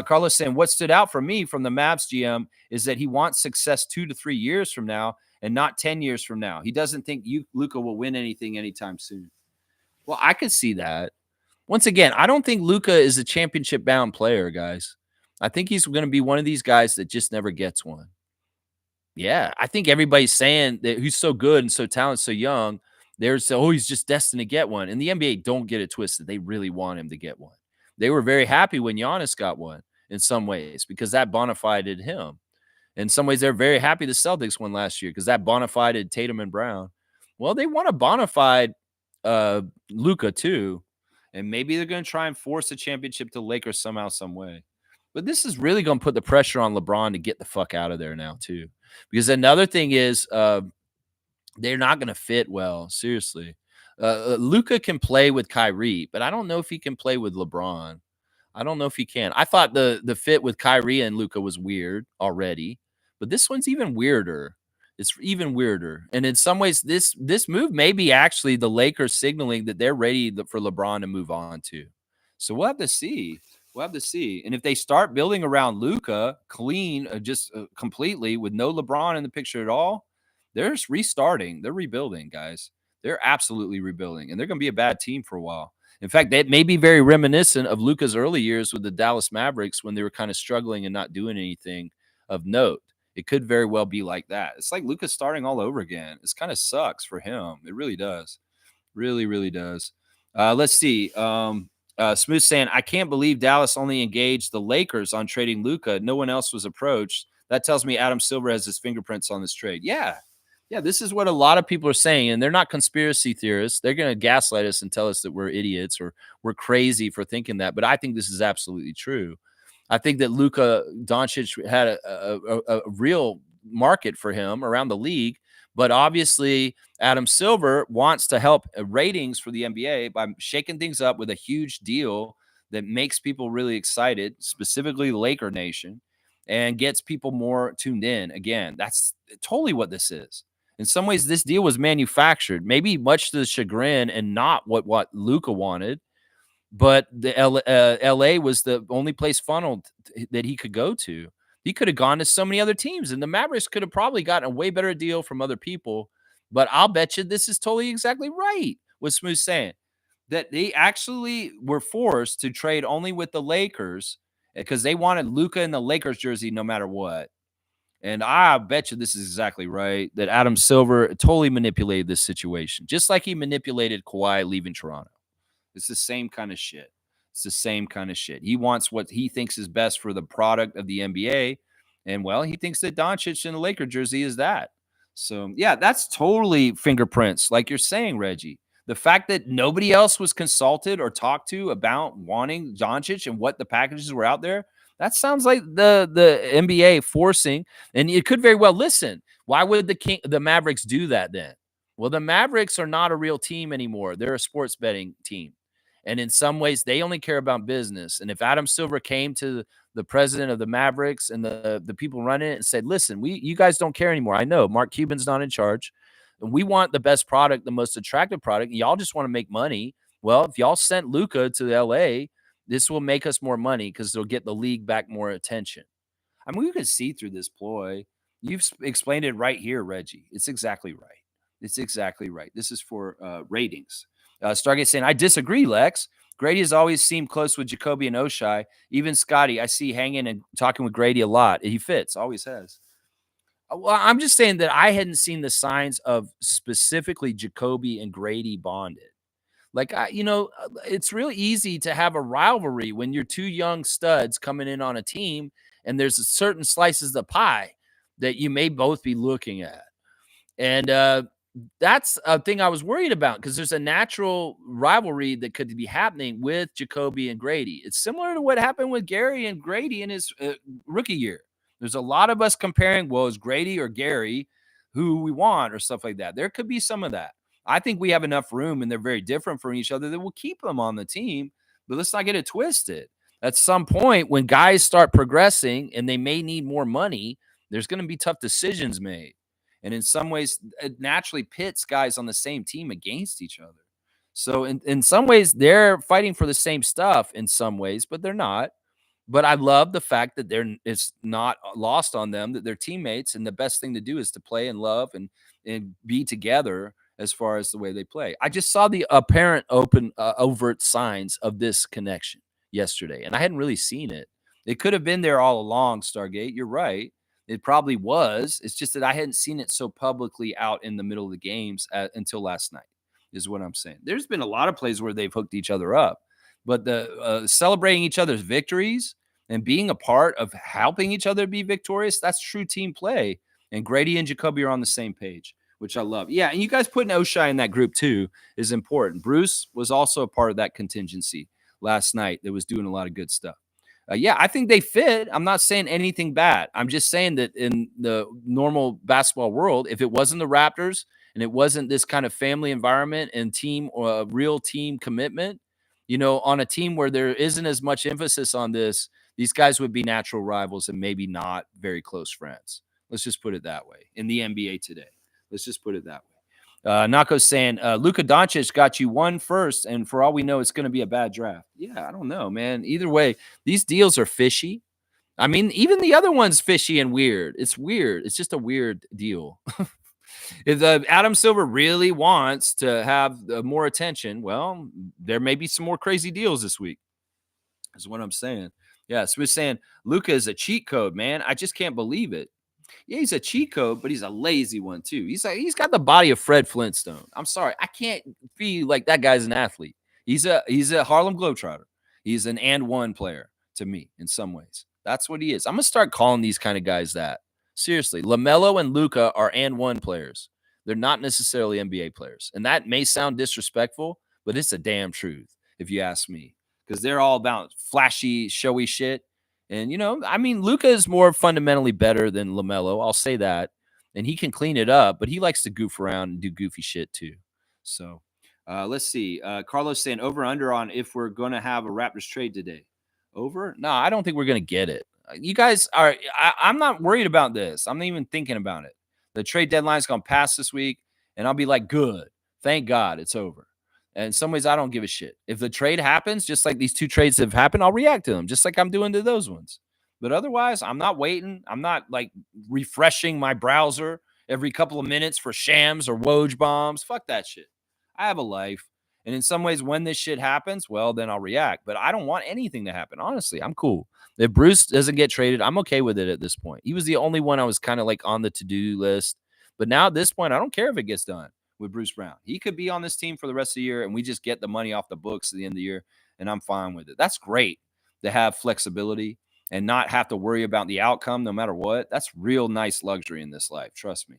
Carlos saying, what stood out for me from the Mavs GM is that he wants success 2 to 3 years from now and not 10 years from now. He doesn't think Luka will win anything anytime soon. Well, I could see that. Once again, I don't think Luka is a championship-bound player, guys. I think he's going to be one of these guys that just never gets one. Yeah, I think everybody's saying that he's so good and so talented, so young. There's he's just destined to get one. And the NBA, don't get it twisted. They really want him to get one. They were very happy when Giannis got one in some ways because that bona fided him. In some ways, they're very happy the Celtics won last year because that bona fided Tatum and Brown. Well, they want a bona fide Luka too. And maybe they're going to try and force a championship to Lakers somehow, some way. But this is really going to put the pressure on LeBron to get the fuck out of there now too. Because another thing is they're not going to fit well. Seriously. Luka can play with Kyrie, but I don't know if he can play with LeBron. I don't know if he can. I thought the fit with Kyrie and Luka was weird already, but this one's even weirder. It's even weirder. And in some ways, this move may be actually the Lakers signaling that they're ready for LeBron to move on to. So we'll have to see. We'll have to see. And if they start building around Luka clean, completely with no LeBron in the picture at all, they're restarting. They're rebuilding, guys. They're absolutely rebuilding. And they're going to be a bad team for a while. In fact, that may be very reminiscent of Luka's early years with the Dallas Mavericks when they were kind of struggling and not doing anything of note. It could very well be like that. It's like Luka's starting all over again. It's kind of sucks for him. It really does. Really, really does. Let's see. Smooth saying, I can't believe Dallas only engaged the Lakers on trading Luka. No one else was approached. That tells me Adam Silver has his fingerprints on this trade. Yeah. Yeah, this is what a lot of people are saying, and they're not conspiracy theorists. They're going to gaslight us and tell us that we're idiots or we're crazy for thinking that. But I think this is absolutely true. I think that Luka Doncic had a real market for him around the league. But obviously, Adam Silver wants to help ratings for the NBA by shaking things up with a huge deal that makes people really excited, specifically Laker Nation, and gets people more tuned in. Again, that's totally what this is. In some ways, this deal was manufactured, maybe much to the chagrin and not what Luka wanted. But the LA was the only place funneled that he could go to. He could have gone to so many other teams, and the Mavericks could have probably gotten a way better deal from other people. But I'll bet you this is totally exactly right, what Smooth saying, that they actually were forced to trade only with the Lakers because they wanted Luka in the Lakers jersey no matter what. And I bet you this is exactly right, that Adam Silver totally manipulated this situation, just like he manipulated Kawhi leaving Toronto. It's the same kind of shit. It's the same kind of shit. He wants what he thinks is best for the product of the NBA. And, well, he thinks that Doncic in the Laker jersey is that. So, yeah, that's totally fingerprints, like you're saying, Reggie. The fact that nobody else was consulted or talked to about wanting Doncic and what the packages were out there, that sounds like the NBA forcing. And it could very well, listen, why would the Mavericks do that then? Well, the Mavericks are not a real team anymore. They're a sports betting team. And in some ways, they only care about business. And if Adam Silver came to the president of the Mavericks and the people running it and said, listen, you guys don't care anymore. I know Mark Cuban's not in charge. And we want the best product, the most attractive product. And y'all just want to make money. Well, if y'all sent Luka to LA, this will make us more money because it'll get the league back more attention. I mean, we could see through this ploy. You've explained it right here, Reggie. It's exactly right. It's exactly right. This is for ratings. Stargate saying, I disagree, Lex. Grady has always seemed close with Jacoby and Oshai. Even Scotty, I see hanging and talking with Grady a lot. He fits, always has. Well, I'm just saying that I hadn't seen the signs of specifically Jacoby and Grady bonded. Like, it's really easy to have a rivalry when you're two young studs coming in on a team and there's certain slices of the pie that you may both be looking at. And that's a thing I was worried about because there's a natural rivalry that could be happening with Jacoby and Grady. It's similar to what happened with Gary and Grady in his rookie year. There's a lot of us comparing, well, is Grady or Gary who we want or stuff like that. There could be some of that. I think we have enough room and they're very different from each other that we'll keep them on the team, but let's not get it twisted. At some point, when guys start progressing and they may need more money, there's going to be tough decisions made. And in some ways, it naturally pits guys on the same team against each other. So in some ways, they're fighting for the same stuff in some ways, but they're not. But I love the fact that it's not lost on them that they're teammates, and the best thing to do is to play and love and be together as far as the way they play. I just saw the apparent overt signs of this connection yesterday, and I hadn't really seen it. It could have been there all along, Stargate. You're right. It probably was. It's just that I hadn't seen it so publicly out in the middle of the games until last night, is what I'm saying. There's been a lot of plays where they've hooked each other up, but the celebrating each other's victories and being a part of helping each other be victorious, that's true team play. And Grady and Jacoby are on the same page, which I love. Yeah, and you guys putting Oshai in that group too is important. Bruce was also a part of that contingency last night that was doing a lot of good stuff. Yeah, I think they fit. I'm not saying anything bad. I'm just saying that in the normal basketball world, if it wasn't the Raptors and it wasn't this kind of family environment and team or real team commitment, on a team where there isn't as much emphasis on this, these guys would be natural rivals and maybe not very close friends. Let's just put it that way in the NBA today. Let's just put it that way. Nako's saying, Luka Doncic got you one first, and for all we know, it's going to be a bad draft. Yeah, I don't know, man. Either way, these deals are fishy. I mean, even the other one's fishy and weird. It's weird. It's just a weird deal. If Adam Silver really wants to have more attention, well, there may be some more crazy deals this week. Is what I'm saying. Yeah, so we're saying Luka is a cheat code, man. I just can't believe it. Yeah, he's a cheat code, but he's a lazy one too. He's got the body of Fred Flintstone. I'm sorry, I can't feel like that guy's an athlete. He's a Harlem Globetrotter. He's an and one player to me in some ways. That's what he is. I'm gonna start calling these kind of guys that. Seriously, LaMelo and Luka are and one players. They're not necessarily NBA players, and that may sound disrespectful, but it's a damn truth if you ask me, because they're all about flashy, showy shit. And, Luka is more fundamentally better than LaMelo. I'll say that. And he can clean it up, but he likes to goof around and do goofy shit too. So let's see. Carlos saying over under on if we're going to have a Raptors trade today. Over? No, I don't think we're going to get it. You guys are, I'm not worried about this. I'm not even thinking about it. The trade deadline's going to pass this week, and I'll be like, good. Thank God it's over. And in some ways, I don't give a shit. If the trade happens, just like these two trades have happened, I'll react to them, just like I'm doing to those ones. But otherwise, I'm not waiting. I'm not like refreshing my browser every couple of minutes for shams or Woj bombs. Fuck that shit. I have a life. And in some ways, when this shit happens, well, then I'll react. But I don't want anything to happen. Honestly, I'm cool. If Bruce doesn't get traded, I'm okay with it at this point. He was the only one I was kind of like on the to-do list. But now at this point, I don't care if it gets done with Bruce Brown. He could be on this team for the rest of the year, and we just get the money off the books at the end of the year, and I'm fine with it. That's great to have flexibility and not have to worry about the outcome no matter what. That's real nice luxury in this life. Trust me.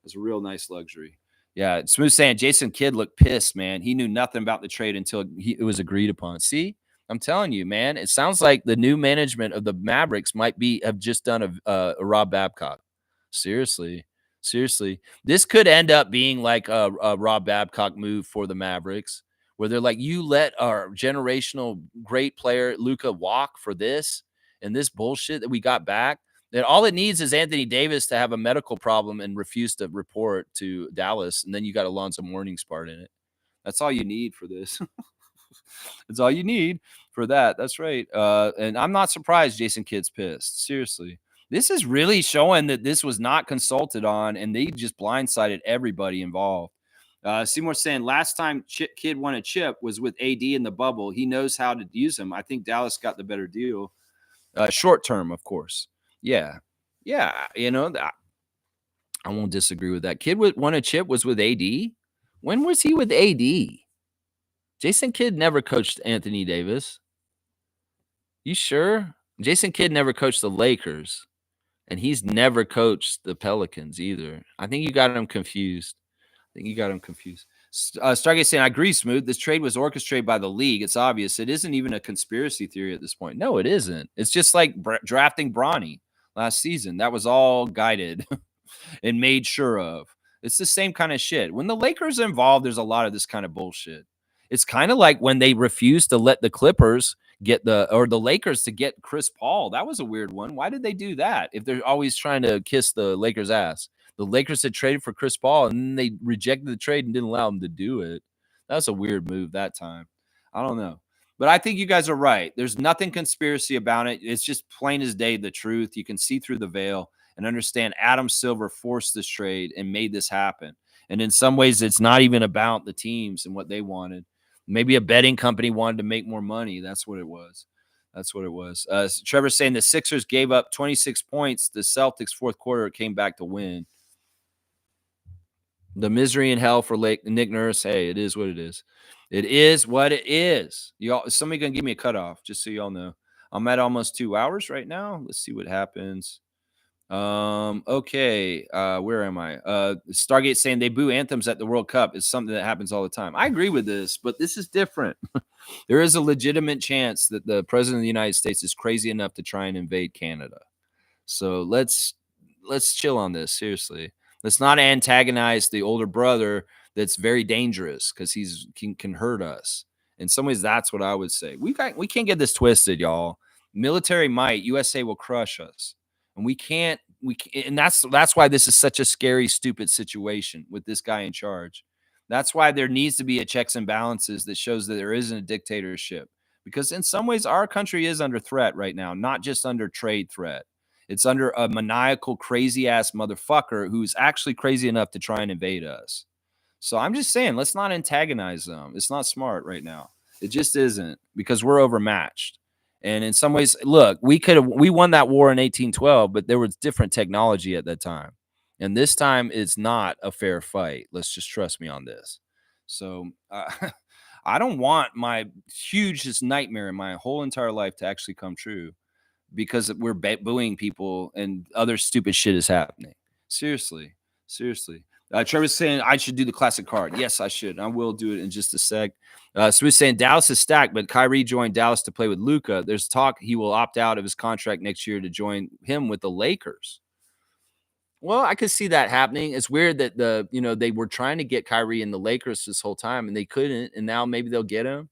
It's a real nice luxury. Yeah, Smooth saying Jason Kidd looked pissed, man. He knew nothing about the trade until it was agreed upon. See, I'm telling you, man, it sounds like the new management of the Mavericks might have just done a Rob Babcock. Seriously, this could end up being like a Rob Babcock move for the Mavericks, where they're like, you let our generational great player Luka walk for this and this bullshit that we got back. That all it needs is Anthony Davis to have a medical problem and refuse to report to Dallas, and then you got Alonzo Mourning's part in it. That's all you need for this. That's all you need for that. That's right. And I'm not surprised Jason Kidd's pissed. Seriously. This is really showing that this was not consulted on, and they just blindsided everybody involved. Seymour saying last time Kid won a chip was with AD in the bubble. He knows how to use him. I think Dallas got the better deal. Short term, of course. Yeah. Yeah. I won't disagree with that. Kid won a chip was with AD. When was he with AD? Jason Kidd never coached Anthony Davis. You sure? Jason Kidd never coached the Lakers, and he's never coached the Pelicans either. I think you got him confused. Stargate saying, I agree, Smooth. This trade was orchestrated by the league. It's obvious. It isn't even a conspiracy theory at this point. No, it isn't. It's just like drafting Bronny last season. That was all guided and made sure of. It's the same kind of shit. When the Lakers are involved, there's a lot of this kind of bullshit. It's kind of like when they refused to let the Clippers get the Lakers to get Chris Paul. That was a weird one. Why did they do that if they're always trying to kiss the Lakers' ass? The Lakers had traded for Chris Paul, and then they rejected the trade and didn't allow them to do it. That was a weird move that time. I don't know. But I think you guys are right. There's nothing conspiracy about it. It's just plain as day the truth. You can see through the veil and understand Adam Silver forced this trade and made this happen. And in some ways, it's not even about the teams and what they wanted. Maybe a betting company wanted to make more money. That's what it was. Trevor's saying the Sixers gave up 26 points. The Celtics fourth quarter came back to win. The misery and hell for Nick Nurse. Hey, it is what it is. It is what it is. Y'all, somebody gonna give me a cutoff, just so y'all know. I'm at almost 2 hours right now. Let's see what happens. Okay. Where am I? Stargate saying they boo anthems at the World Cup. It's something that happens all the time. I agree with this, but this is different. There is a legitimate chance that the president of the United States is crazy enough to try and invade Canada. So let's chill on this. Seriously. Let's not antagonize the older brother that's very dangerous because can hurt us. In some ways, that's what I would say. We can't get this twisted, y'all. Military might, USA will crush us. And we can't, and that's why this is such a scary, stupid situation with this guy in charge. That's why there needs to be a checks and balances that shows that there isn't a dictatorship. Because in some ways, our country is under threat right now, not just under trade threat. It's under a maniacal, crazy-ass motherfucker who's actually crazy enough to try and invade us. So I'm just saying, let's not antagonize them. It's not smart right now. It just isn't, because we're overmatched. And in some ways, look, we won that war in 1812, but there was different technology at that time. And this time it's not a fair fight. Let's just trust me on this. So I don't want my hugest nightmare in my whole entire life to actually come true, because we're booing people and other stupid shit is happening. Seriously. Trevor's saying I should do the classic card. Yes, I should. I will do it in just a sec. So he's saying Dallas is stacked, but Kyrie joined Dallas to play with Luka. There's talk he will opt out of his contract next year to join him with the Lakers. Well, I could see that happening. It's weird that they were trying to get Kyrie in the Lakers this whole time and they couldn't, and now maybe they'll get him.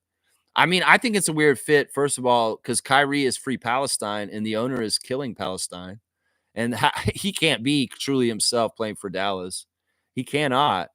I mean, I think it's a weird fit, first of all, because Kyrie is free Palestine and the owner is killing Palestine. And he can't be truly himself playing for Dallas. He cannot,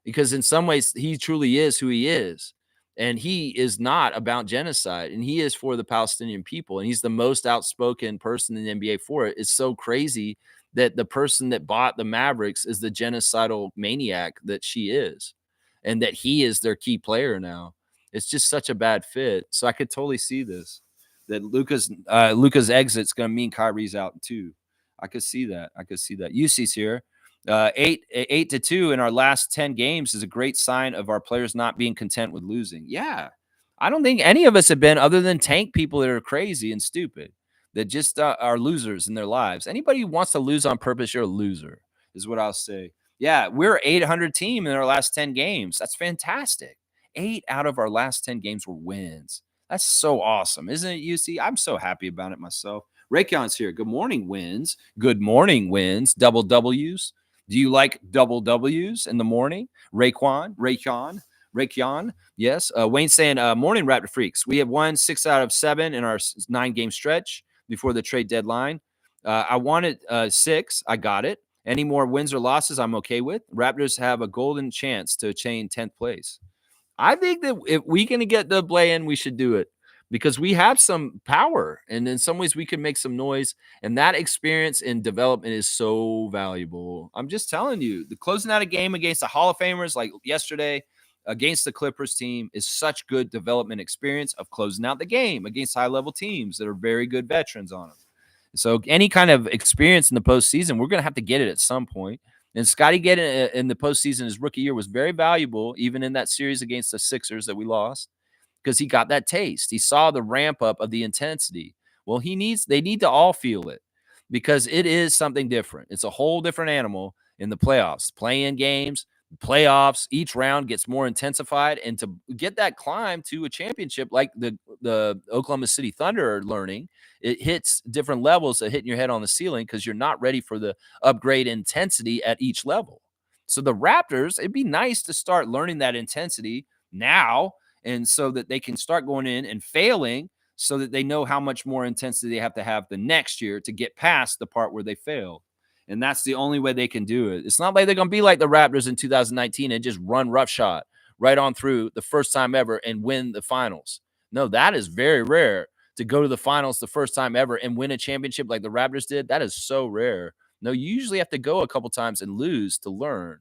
because in some ways he truly is who he is. And he is not about genocide, and he is for the Palestinian people. And he's the most outspoken person in the NBA for it. It's so crazy that the person that bought the Mavericks is the genocidal maniac that she is, and that he is their key player now. It's just such a bad fit. So I could totally see this, that Luka's exit's going to mean Kyrie's out too. I could see that. UC's here. 8-2 in our last 10 games is a great sign of our players not being content with losing. Yeah. I don't think any of us have been, other than tank people that are crazy and stupid, that just are losers in their lives. Anybody who wants to lose on purpose, you're a loser, is what I'll say. Yeah, we're 800 team in our last 10 games. That's fantastic. 8 out of our last 10 games were wins. That's so awesome, isn't it, UC? I'm so happy about it myself. Raycon's here. Good morning, wins. Good morning, wins. Double W's. Do you like double W's in the morning? Raycon. Yes. Wayne saying, morning, Raptor Freaks. We have won 6 out of 7 in our 9-game stretch before the trade deadline. I wanted 6. I got it. Any more wins or losses, I'm okay with. Raptors have a golden chance to attain 10th place. I think that if we can get the play in, we should do it. because we have some power, and in some ways we can make some noise, and that experience and development is so valuable. I'm just telling you, the closing out a game against the Hall of Famers like yesterday against the Clippers team is such good development experience of closing out the game against high level teams that are very good veterans on them. So any kind of experience in the postseason, we're going to have to get it at some point. And Scotty getting it in the postseason his rookie year was very valuable, even in that series against the Sixers that we lost, because he got that taste. He saw the ramp up of the intensity. Well, they need to all feel it, because it is something different. It's a whole different animal in the playoffs, play-in games, playoffs. Each round gets more intensified, and to get that climb to a championship like the Oklahoma City Thunder are learning, it hits different levels of hitting your head on the ceiling because you're not ready for the upgrade intensity at each level. So the Raptors, it'd be nice to start learning that intensity now, and so that they can start going in and failing, so that they know how much more intensity they have to have the next year to get past the part where they failed. And that's the only way they can do it. It's not like they're going to be like the Raptors in 2019 and just run roughshod right on through the first time ever and win the finals. No, that is very rare, to go to the finals the first time ever and win a championship like the Raptors did. That is so rare. No, you usually have to go a couple times and lose to learn.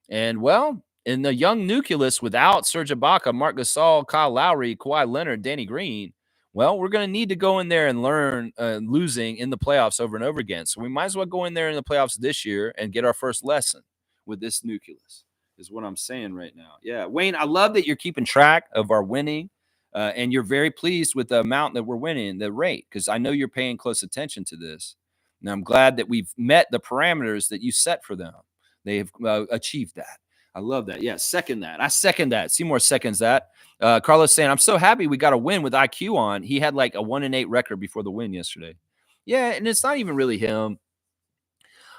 And well, in the young nucleus without Serge Ibaka, Marc Gasol, Kyle Lowry, Kawhi Leonard, Danny Green, well, we're going to need to go in there and learn losing in the playoffs over and over again. So we might as well go in there in the playoffs this year and get our first lesson with this nucleus, is what I'm saying right now. Yeah, Wayne, I love that you're keeping track of our winning, and you're very pleased with the amount that we're winning, the rate, because I know you're paying close attention to this. And I'm glad that we've met the parameters that you set for them. They have achieved that. I love that. Yeah, second that. I second that. Seymour seconds that. Carlos saying, I'm so happy we got a win with IQ on. He had like a 1-8 record before the win yesterday. Yeah, and it's not even really him.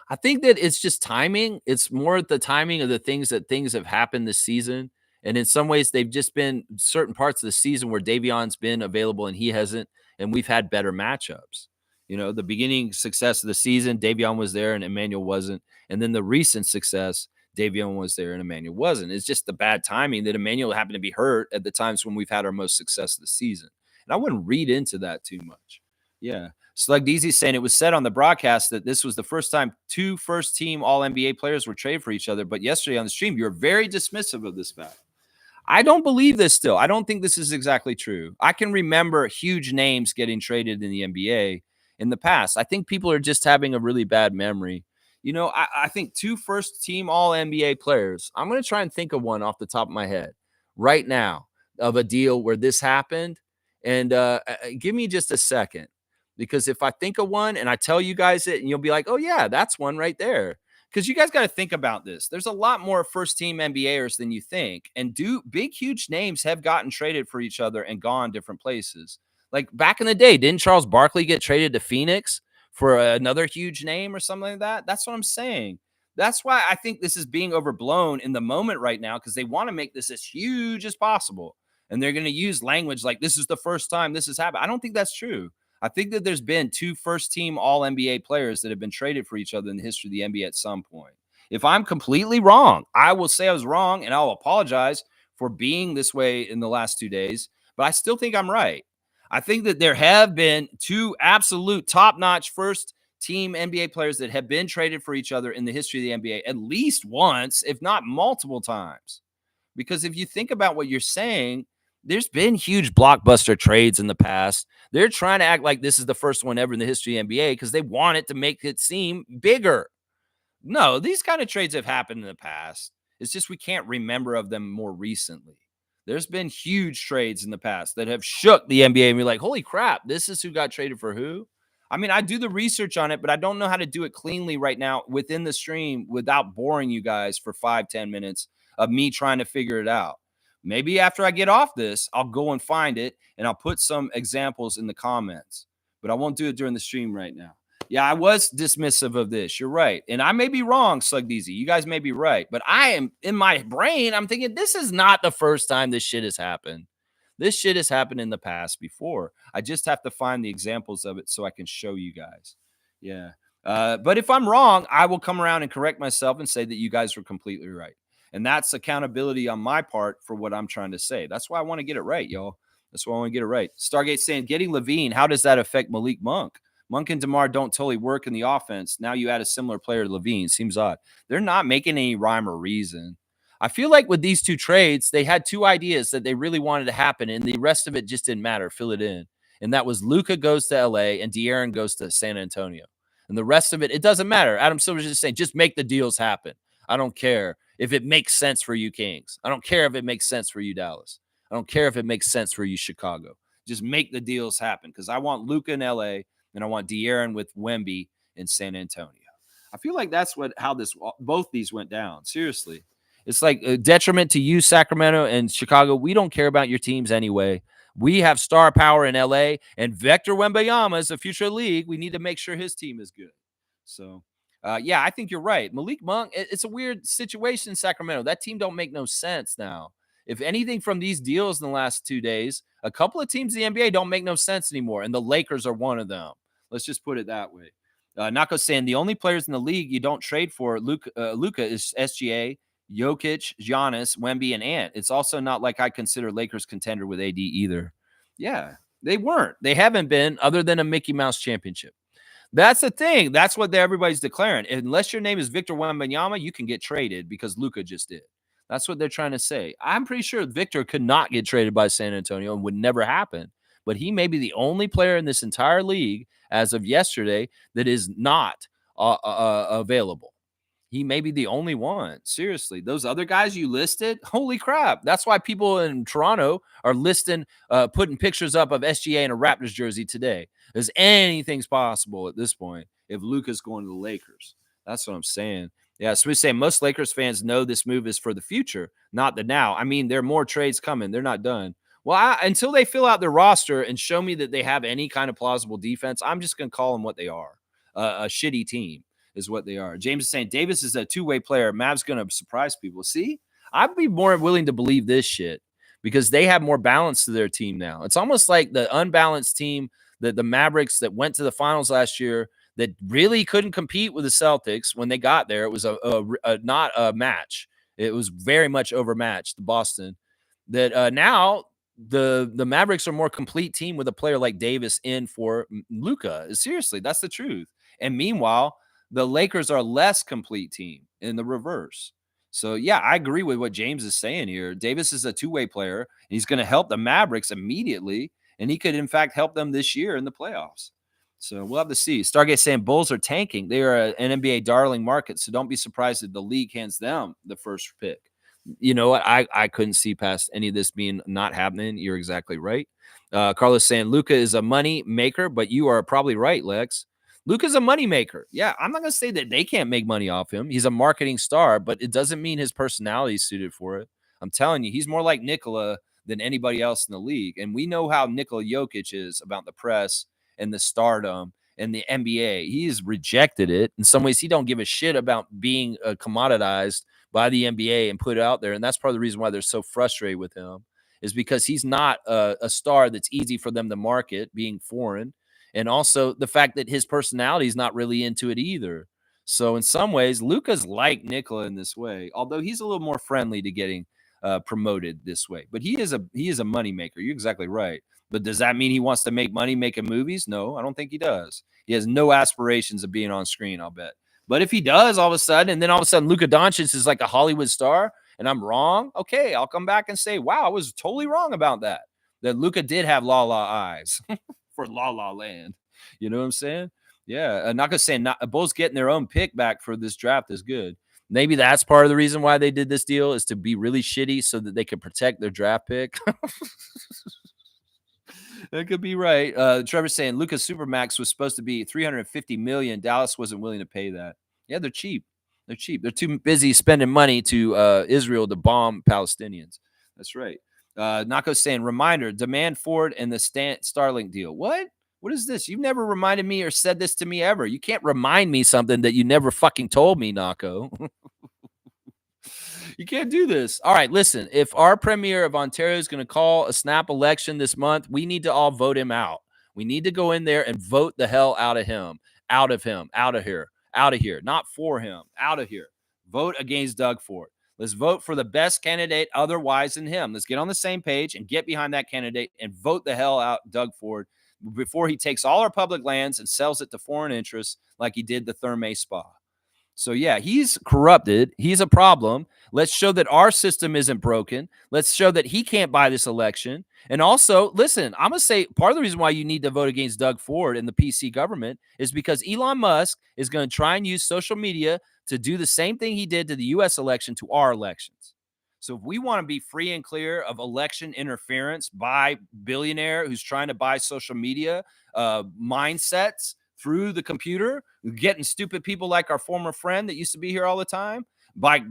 I think that it's just timing. It's more the timing of the things have happened this season. And in some ways, they've just been certain parts of the season where Davion's been available and he hasn't, and we've had better matchups. You know, the beginning success of the season, Davion was there and Emmanuel wasn't. And then the recent success, Davion was there and Emmanuel wasn't. It's just the bad timing that Emmanuel happened to be hurt at the times when we've had our most success of the season. And I wouldn't read into that too much. Yeah. Slug Deezy saying it was said on the broadcast that this was the first time two first-team All-NBA players were traded for each other. But yesterday on the stream, you were very dismissive of this fact. I don't believe this still. I don't think this is exactly true. I can remember huge names getting traded in the NBA in the past. I think people are just having a really bad memory. You know, I think two first-team All-NBA players. I'm going to try and think of one off the top of my head right now of a deal where this happened. And give me just a second. Because if I think of one and I tell you guys it, and you'll be like, oh, yeah, that's one right there. Because you guys got to think about this. There's a lot more first team NBAers than you think. And big, huge names have gotten traded for each other and gone different places. Like back in the day, didn't Charles Barkley get traded to Phoenix for another huge name or something like that? That's what I'm saying. That's why I think this is being overblown in the moment right now, because they want to make this as huge as possible. And they're going to use language like this is the first time this has happened. I don't think that's true. I think that there's been two first-team All-NBA players that have been traded for each other in the history of the NBA at some point. If I'm completely wrong, I will say I was wrong, and I'll apologize for being this way in the last 2 days, but I still think I'm right. I think that there have been two absolute top-notch first-team NBA players that have been traded for each other in the history of the NBA at least once, if not multiple times. Because if you think about what you're saying, there's been huge blockbuster trades in the past. They're trying to act like this is the first one ever in the history of the NBA because they want it to make it seem bigger. No, these kind of trades have happened in the past. It's just we can't remember of them more recently. There's been huge trades in the past that have shook the NBA and we're like, holy crap, this is who got traded for who? I mean, I do the research on it, but I don't know how to do it cleanly right now within the stream without boring you guys for 5-10 minutes of me trying to figure it out. Maybe after I get off this, I'll go and find it and I'll put some examples in the comments, but I won't do it during the stream right now. Yeah, I was dismissive of this. You're right. And I may be wrong, Slug DZ. You guys may be right, but I am in my brain. I'm thinking this is not the first time this shit has happened. This shit has happened in the past before. I just have to find the examples of it so I can show you guys. Yeah. But if I'm wrong, I will come around and correct myself and say that you guys were completely right. And that's accountability on my part for what I'm trying to say. That's why I want to get it right, y'all. That's why I want to get it right. Stargate saying, getting Levine, how does that affect Malik Monk? Monk and DeMar don't totally work in the offense. Now you add a similar player to Levine. Seems odd. They're not making any rhyme or reason. I feel like with these two trades, they had two ideas that they really wanted to happen, and the rest of it just didn't matter. Fill it in. And that was Luka goes to LA and De'Aaron goes to San Antonio. And the rest of it, it doesn't matter. Adam Silver's just saying, just make the deals happen. I don't care if it makes sense for you Kings. I don't care if it makes sense for you Dallas. I don't care if it makes sense for you Chicago. Just make the deals happen because I want Luka in LA and I want De'Aaron with Wemby in San Antonio. I feel like that's how both these went down. Seriously. It's like a detriment to you, Sacramento and Chicago. We don't care about your teams anyway. We have star power in LA, and Victor Wembanyama is the future of the league. We need to make sure his team is good. So, yeah, I think you're right. Malik Monk, it's a weird situation in Sacramento. That team don't make no sense now. If anything from these deals in the last 2 days, a couple of teams in the NBA don't make no sense anymore, and the Lakers are one of them. Let's just put it that way. Nako saying the only players in the league you don't trade for Luka is SGA, Jokic, Giannis, Wemby, and Ant. It's also not like I consider Lakers contender with AD either. Yeah, they weren't. They haven't been other than a Mickey Mouse championship. That's the thing. That's what everybody's declaring. Unless your name is Victor Wembanyama, you can get traded because Luka just did. That's what they're trying to say. I'm pretty sure Victor could not get traded by San Antonio and would never happen. But he may be the only player in this entire league as of yesterday that is not available. He may be the only one. Seriously, those other guys you listed, holy crap. That's why people in Toronto are listing, putting pictures up of SGA in a Raptors jersey today. Because anything's possible at this point if Luka's going to the Lakers. That's what I'm saying. Yeah, so we say most Lakers fans know this move is for the future, not the now. I mean, there are more trades coming. They're not done. Well, until they fill out their roster and show me that they have any kind of plausible defense, I'm just going to call them what they are, a shitty team. Is what they are. James is saying Davis is a two-way player. Mav's going to surprise people. See, I'd be more willing to believe this shit because they have more balance to their team now. It's almost like the unbalanced team that the Mavericks that went to the finals last year that really couldn't compete with the Celtics when they got there. It was not a match. It was very much overmatched, Boston. That now the Mavericks are a more complete team with a player like Davis in for Luka. Seriously, that's the truth. And meanwhile, the Lakers are a less complete team in the reverse. So, yeah, I agree with what James is saying here. Davis is a two-way player, and he's going to help the Mavericks immediately, and he could, in fact, help them this year in the playoffs. So we'll have to see. Stargate saying Bulls are tanking. They are an NBA darling market, so don't be surprised if the league hands them the first pick. You know what? I couldn't see past any of this being not happening. You're exactly right. Carlos saying Luka is a money maker, but you are probably right, Lex. Luka's a moneymaker. Yeah, I'm not going to say that they can't make money off him. He's a marketing star, but it doesn't mean his personality is suited for it. I'm telling you, he's more like Nikola than anybody else in the league. And we know how Nikola Jokic is about the press and the stardom and the NBA. He's rejected it. In some ways, he don't give a shit about being commoditized by the NBA and put out there. And that's part of the reason why they're so frustrated with him is because he's not a star that's easy for them to market, being foreign. And also the fact that his personality is not really into it either. So in some ways, Luka's like Nikola in this way, although he's a little more friendly to getting promoted this way. But he is a moneymaker. You're exactly right. But does that mean he wants to make money making movies? No, I don't think he does. He has no aspirations of being on screen, I'll bet. But if he does all of a sudden, and then all of a sudden Luka Doncic is like a Hollywood star, and I'm wrong, okay, I'll come back and say, wow, I was totally wrong about that. That Luka did have la la eyes. For La La Land. You know what I'm saying? Yeah. Not gonna say Bulls getting their own pick back for this draft is good. Maybe that's part of the reason why they did this deal is to be really shitty so that they could protect their draft pick. That could be right. Trevor's saying Lucas Supermax was supposed to be $350 million. Dallas wasn't willing to pay that. Yeah, they're cheap. They're cheap. They're too busy spending money to Israel to bomb Palestinians. That's right. Nako's saying, reminder, demand Ford and the Starlink deal. What? What is this? You've never reminded me or said this to me ever. You can't remind me something that you never fucking told me, Nako. You can't do this. All right, listen. If our premier of Ontario is going to call a snap election this month, we need to all vote him out. We need to go in there and vote the hell out of him, out of here, out of here. Not for him, out of here. Vote against Doug Ford. Let's vote for the best candidate otherwise than him. Let's get on the same page and get behind that candidate and vote the hell out Doug Ford before he takes all our public lands and sells it to foreign interests like he did the Therme Spa. So, yeah, he's corrupted. He's a problem. Let's show that our system isn't broken. Let's show that he can't buy this election. And also, listen, I'm going to say part of the reason why you need to vote against Doug Ford and the PC government is because Elon Musk is going to try and use social media to do the same thing he did to the U.S. election to our elections. So if we want to be free and clear of election interference by billionaire who's trying to buy social media mindsets through the computer, getting stupid people like our former friend that used to be here all the time, by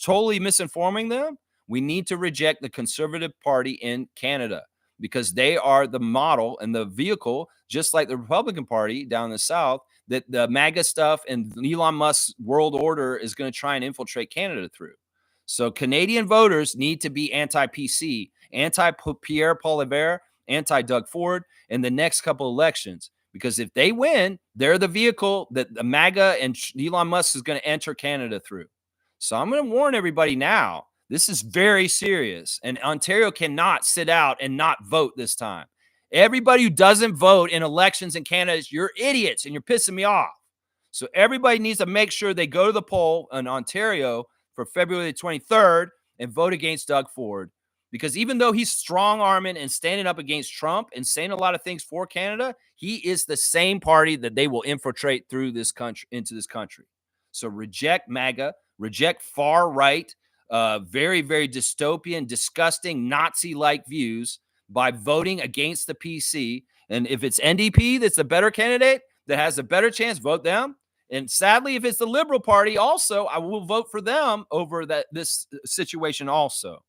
totally misinforming them, we need to reject the Conservative Party in Canada because they are the model and the vehicle, just like the Republican Party down in the South, that the MAGA stuff and Elon Musk's world order is going to try and infiltrate Canada through. So Canadian voters need to be anti-PC, anti-Pierre Poilievre, anti-Doug Ford in the next couple elections. Because if they win, they're the vehicle that the MAGA and Elon Musk is going to enter Canada through. So I'm going to warn everybody now. This is very serious. And Ontario cannot sit out and not vote this time. Everybody who doesn't vote in elections in Canada, you're idiots and you're pissing me off. So everybody needs to make sure they go to the poll in Ontario for February the 23rd and vote against Doug Ford. Because even though he's strong-arming and standing up against Trump and saying a lot of things for Canada, he is the same party that they will infiltrate through this country, into this country. So reject MAGA, reject far-right, very, very dystopian, disgusting, Nazi-like views by voting against the PC. And if it's NDP that's the better candidate, that has a better chance, vote them. And sadly, if it's the Liberal Party also, I will vote for them over this situation also.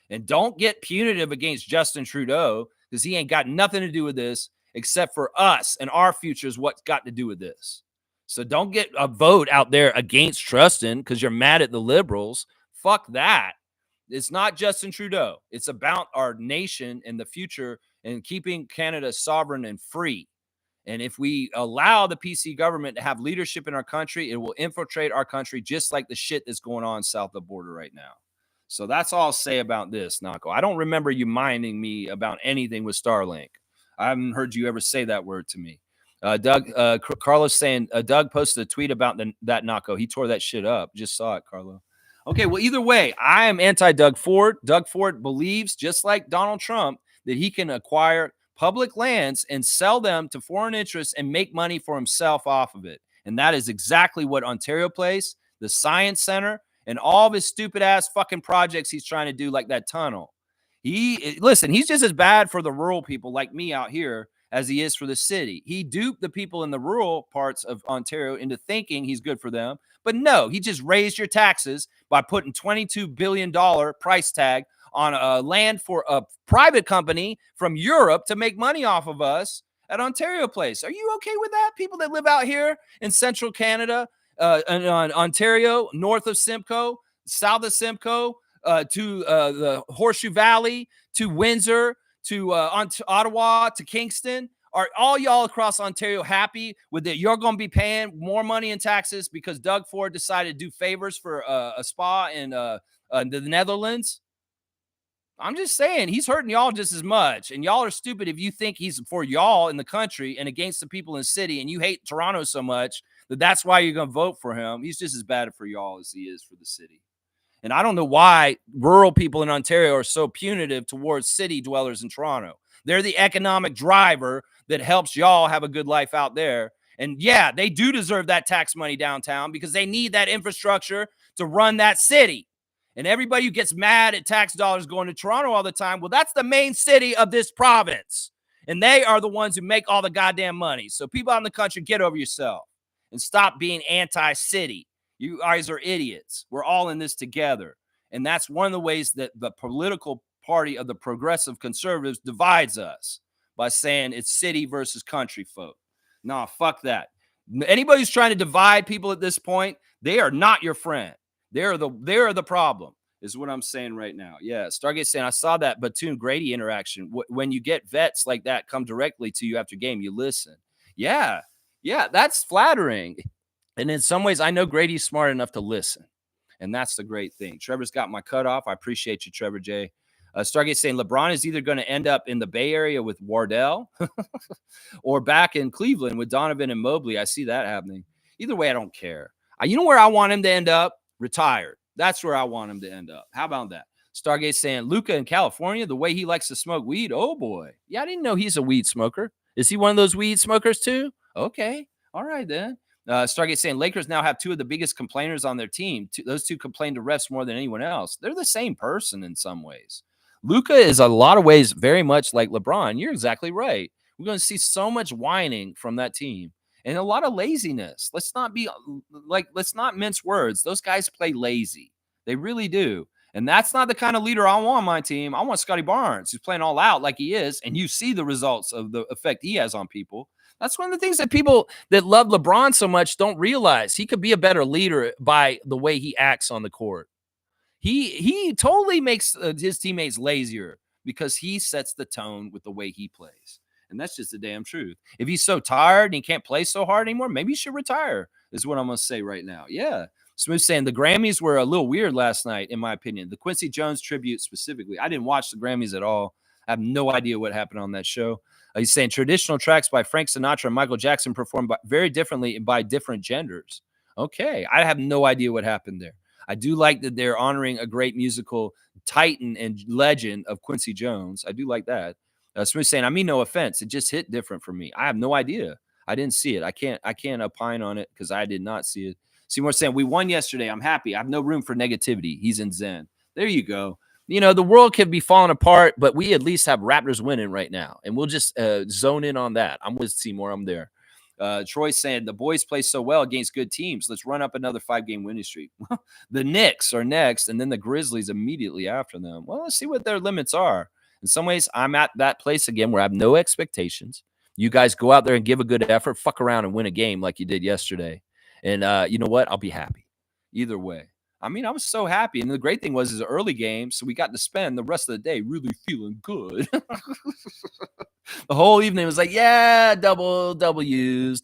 And don't get punitive against Justin Trudeau because he ain't got nothing to do with this except for us and our future is what's got to do with this. So don't get a vote out there against Justin because you're mad at the Liberals. Fuck that. It's not Justin Trudeau. It's about our nation and the future and keeping Canada sovereign and free. And if we allow the PC government to have leadership in our country, it will infiltrate our country just like the shit that's going on south of the border right now. So that's all I'll say about this, Nako. I don't remember you minding me about anything with Starlink. I haven't heard you ever say that word to me. Carlos saying, Doug posted a tweet about that Nako. He tore that shit up. Just saw it, Carlo. Okay, well, either way, I am anti-Doug Ford. Doug Ford believes, just like Donald Trump, that he can acquire public lands and sell them to foreign interests and make money for himself off of it. And that is exactly what Ontario Place, the Science Center, and all of his stupid ass fucking projects he's trying to do, like that tunnel. Listen, he's just as bad for the rural people like me out here as he is for the city. He duped the people in the rural parts of Ontario into thinking he's good for them. But no, he just raised your taxes by putting $22 billion price tag on a land for a private company from Europe to make money off of us at Ontario Place. Are you okay with that? People that live out here in central Canada, in Ontario, north of Simcoe, south of Simcoe, to the Horseshoe Valley, to Windsor, to Ottawa, to Kingston. Are all y'all across Ontario happy with it? You're going to be paying more money in taxes because Doug Ford decided to do favors for a spa in the Netherlands? I'm just saying he's hurting y'all just as much. And y'all are stupid if you think he's for y'all in the country and against the people in the city and you hate Toronto so much that's why you're going to vote for him. He's just as bad for y'all as he is for the city. And I don't know why rural people in Ontario are so punitive towards city dwellers in Toronto. They're the economic driver that helps y'all have a good life out there. And yeah, they do deserve that tax money downtown because they need that infrastructure to run that city. And everybody who gets mad at tax dollars going to Toronto all the time, well, that's the main city of this province. And they are the ones who make all the goddamn money. So people out in the country, get over yourself and stop being anti-city. You guys are idiots. We're all in this together. And that's one of the ways that the political party of the progressive conservatives divides us by saying it's city versus country folk. No, fuck that. Anybody who's trying to divide people at this point, they are not your friend. They're the problem, is what I'm saying right now. Yeah, Stargate saying, I saw that Batum Grady interaction. When you get vets like that come directly to you after game, you listen. Yeah, that's flattering. And in some ways, I know Grady's smart enough to listen. And that's the great thing. Trevor's got my cutoff. I appreciate you, Trevor J. Stargate saying LeBron is either going to end up in the Bay Area with Wardell or back in Cleveland with Donovan and Mobley. I see that happening. Either way, I don't care. You know where I want him to end up? Retired. That's where I want him to end up. How about that? Stargate saying Luca in California, the way he likes to smoke weed. Oh, boy. Yeah, I didn't know he's a weed smoker. Is he one of those weed smokers, too? Okay. All right, then. Stargate saying Lakers now have two of the biggest complainers on their team. Those two complain to refs more than anyone else. They're the same person in some ways. Luca is a lot of ways very much like LeBron. You're exactly right. We're going to see so much whining from that team and a lot of laziness. Let's not mince words. Those guys play lazy. They really do. And that's not the kind of leader I want on my team. I want Scotty Barnes, who's playing all out like he is. And you see the results of the effect he has on people. That's one of the things that people that love LeBron so much don't realize. He could be a better leader by the way he acts on the court. He totally makes his teammates lazier because he sets the tone with the way he plays. And that's just the damn truth. If he's so tired and he can't play so hard anymore, maybe he should retire, is what I'm going to say right now. Yeah. Smooth saying the Grammys were a little weird last night, in my opinion. The Quincy Jones tribute specifically. I didn't watch the Grammys at all. I have no idea what happened on that show. He's saying traditional tracks by Frank Sinatra and Michael Jackson performed very differently by different genders. Okay. I have no idea what happened there. I do like that they're honoring a great musical titan and legend of Quincy Jones. I do like that. Smith saying, I mean, no offense. It just hit different for me. I have no idea. I didn't see it. I can't opine on it because I did not see it. Seymour saying, we won yesterday. I'm happy. I have no room for negativity. He's in Zen. There you go. You know, the world can be falling apart, but we at least have Raptors winning right now. And we'll just zone in on that. I'm with Seymour. I'm there. Troy saying, the boys play so well against good teams. Let's run up another 5-game winning streak. The Knicks are next, and then the Grizzlies immediately after them. Well, let's see what their limits are. In some ways, I'm at that place again where I have no expectations. You guys go out there and give a good effort, fuck around and win a game like you did yesterday. And you know what? I'll be happy either way. I mean, I was so happy. And the great thing was, it's an early game, so we got to spend the rest of the day really feeling good. The whole evening was like, yeah, double W's.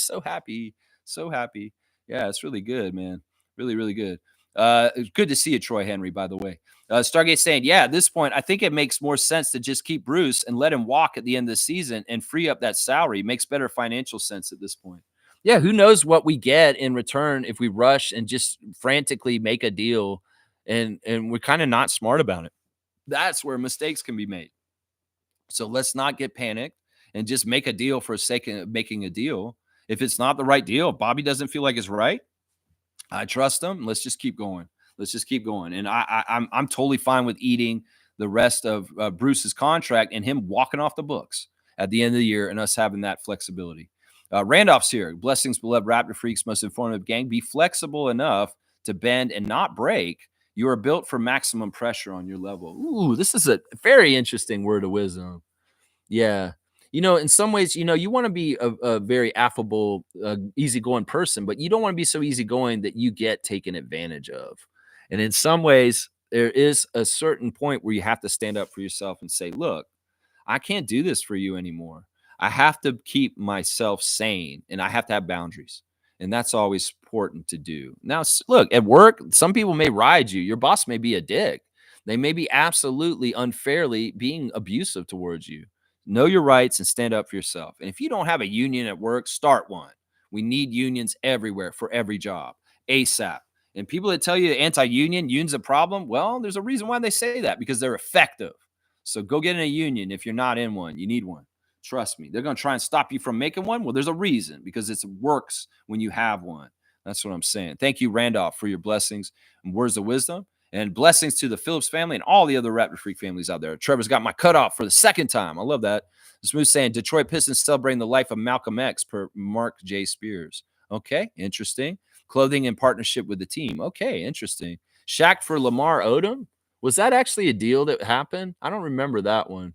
So happy. So happy. Yeah, it's really good, man. Really, really good. It's good to see you, Troy Henry, by the way. Stargate saying, yeah, at this point, I think it makes more sense to just keep Bruce and let him walk at the end of the season and free up that salary. It makes better financial sense at this point. Yeah, who knows what we get in return if we rush and just frantically make a deal and we're kind of not smart about it. That's where mistakes can be made. So let's not get panicked and just make a deal for the sake of making a deal. If it's not the right deal, if Bobby doesn't feel like it's right, I trust him. Let's just keep going. Let's just keep going. And I'm totally fine with eating the rest of Bruce's contract and him walking off the books at the end of the year and us having that flexibility. Randolph's here. Blessings, beloved Raptor freaks, most informative gang. Be flexible enough to bend and not break. You are built for maximum pressure on your level. Ooh, this is a very interesting word of wisdom. Yeah. You know, in some ways, you know, you want to be a very affable, easygoing person, but you don't want to be so easygoing that you get taken advantage of. And in some ways, there is a certain point where you have to stand up for yourself and say, look, I can't do this for you anymore. I have to keep myself sane and I have to have boundaries. And that's always important to do. Now, look, at work, some people may ride you. Your boss may be a dick. They may be absolutely unfairly being abusive towards you. Know your rights and stand up for yourself. And if you don't have a union at work, start one. We need unions everywhere for every job, ASAP. And people that tell you anti-union, union's a problem, well, there's a reason why they say that, because they're effective. So go get in a union if you're not in one. You need one. Trust me. They're going to try and stop you from making one. Well, there's a reason, because it works when you have one. That's what I'm saying. Thank you, Randolph, for your blessings and words of wisdom. And blessings to the Phillips family and all the other Raptor Freak families out there. Trevor's got my cutoff for the second time. I love that. Smooth saying, Detroit Pistons celebrating the life of Malcolm X per Mark J. Spears. Okay, interesting. Clothing in partnership with the team. Okay, interesting. Shaq for Lamar Odom? Was that actually a deal that happened? I don't remember that one.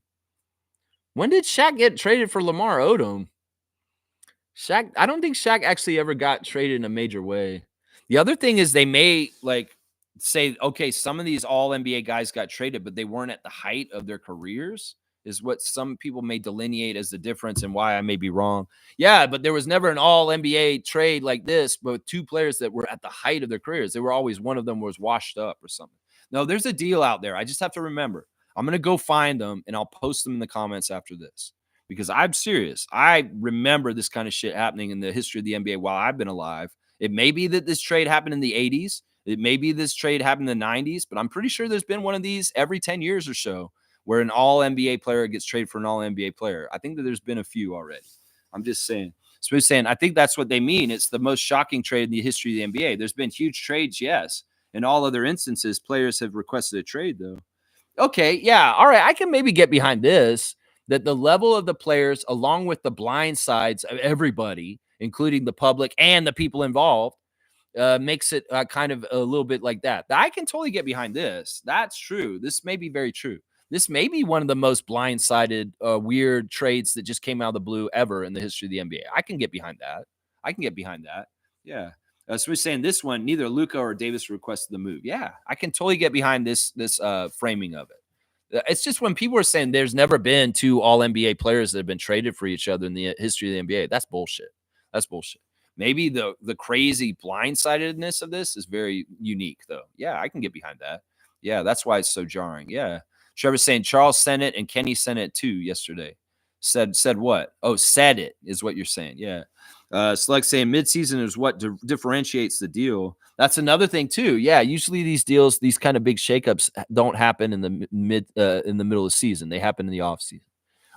When did Shaq get traded for Lamar Odom? Shaq, I don't think Shaq actually ever got traded in a major way. The other thing is they may say, okay, some of these all NBA guys got traded, but they weren't at the height of their careers. is what some people may delineate as the difference and why I may be wrong. Yeah, but there was never an all NBA trade like this, but with two players that were at the height of their careers. They were always, one of them was washed up or something. No, there's a deal out there. I just have to remember. I'm going to go find them and I'll post them in the comments after this because I'm serious. I remember this kind of shit happening in the history of the NBA while I've been alive. It may be that this trade happened in the 80s. It may be this trade happened in the 90s, but I'm pretty sure there's been one of these every 10 years or so where an all NBA player gets traded for an all NBA player. I think that there's been a few already. I'm just saying. Smooth saying, I think that's what they mean. It's the most shocking trade in the history of the NBA. There's been huge trades, yes. In all other instances, players have requested a trade, though. Okay, yeah, all right. I can maybe get behind this, that the level of the players, along with the blind sides of everybody, including the public and the people involved, makes it kind of a little bit like that. I can totally get behind this. That's true. This may be very true. This may be one of the most blindsided, weird trades that just came out of the blue ever in the history of the NBA. I can get behind that. I can get behind that. Yeah. So we're saying this one, neither Luka or Davis requested the move. Yeah, I can totally get behind this framing of it. It's just when people are saying there's never been two all NBA players that have been traded for each other in the history of the NBA. That's bullshit. That's bullshit. Maybe the crazy blindsidedness of this is very unique, though. Yeah, I can get behind that. Yeah, that's why it's so jarring. Yeah. Trevor's saying Charles sent it and Kenny sent it too yesterday. Said what? Oh, said it is what you're saying. Yeah. Select saying midseason is what differentiates the deal. That's another thing too. Yeah, usually these deals, these kind of big shakeups, don't happen in the in the middle of the season. They happen in the off season.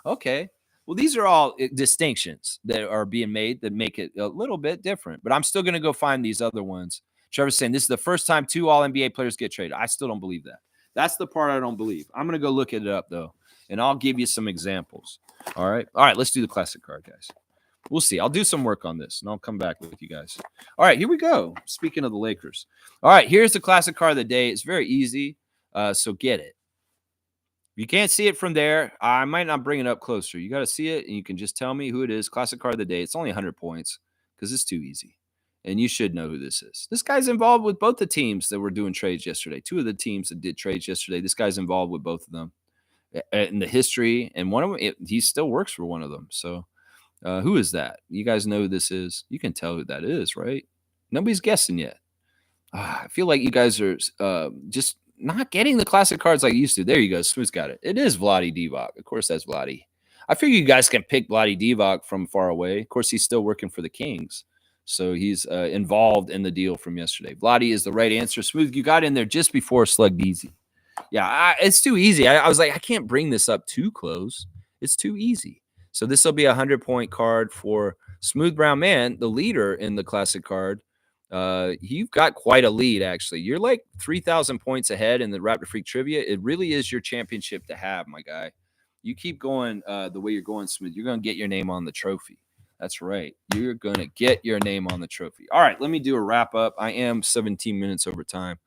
Okay. Well, these are all distinctions that are being made that make it a little bit different. But I'm still going to go find these other ones. Trevor's saying this is the first time two all NBA players get traded. I still don't believe that. That's the part I don't believe. I'm going to go look it up though, and I'll give you some examples. All right. Let's do the classic card, guys. We'll see. I'll do some work on this, and I'll come back with you guys. All right, here we go. Speaking of the Lakers. All right, here's the classic card of the day. It's very easy, so get it. If you can't see it from there, I might not bring it up closer. You got to see it, and you can just tell me who it is. Classic card of the day. It's only 100 points because it's too easy, and you should know who this is. This guy's involved with both the teams that were doing trades yesterday. Two of the teams that did trades yesterday. This guy's involved with both of them in the history, and one of them, he still works for one of them, so... who is that? You guys know who this is? You can tell who that is, right? Nobody's guessing yet. I feel like you guys are just not getting the classic cards like you used to. There you go. Smooth's got it. It is Vlade Divac. Of course, that's Vlade. I figure you guys can pick Vlade Divac from far away. Of course, he's still working for the Kings. So he's involved in the deal from yesterday. Vlade is the right answer. Smooth, you got in there just before Slugged Easy. Yeah, it's too easy. I was like, I can't bring this up too close. It's too easy. So this will be a 100-point card for Smooth Brown Man, the leader in the classic card. You've got quite a lead, actually. You're like 3,000 points ahead in the Raptor Freak Trivia. It really is your championship to have, my guy. You keep going the way you're going, Smooth. You're going to get your name on the trophy. That's right. You're going to get your name on the trophy. All right, let me do a wrap-up. I am 17 minutes over time.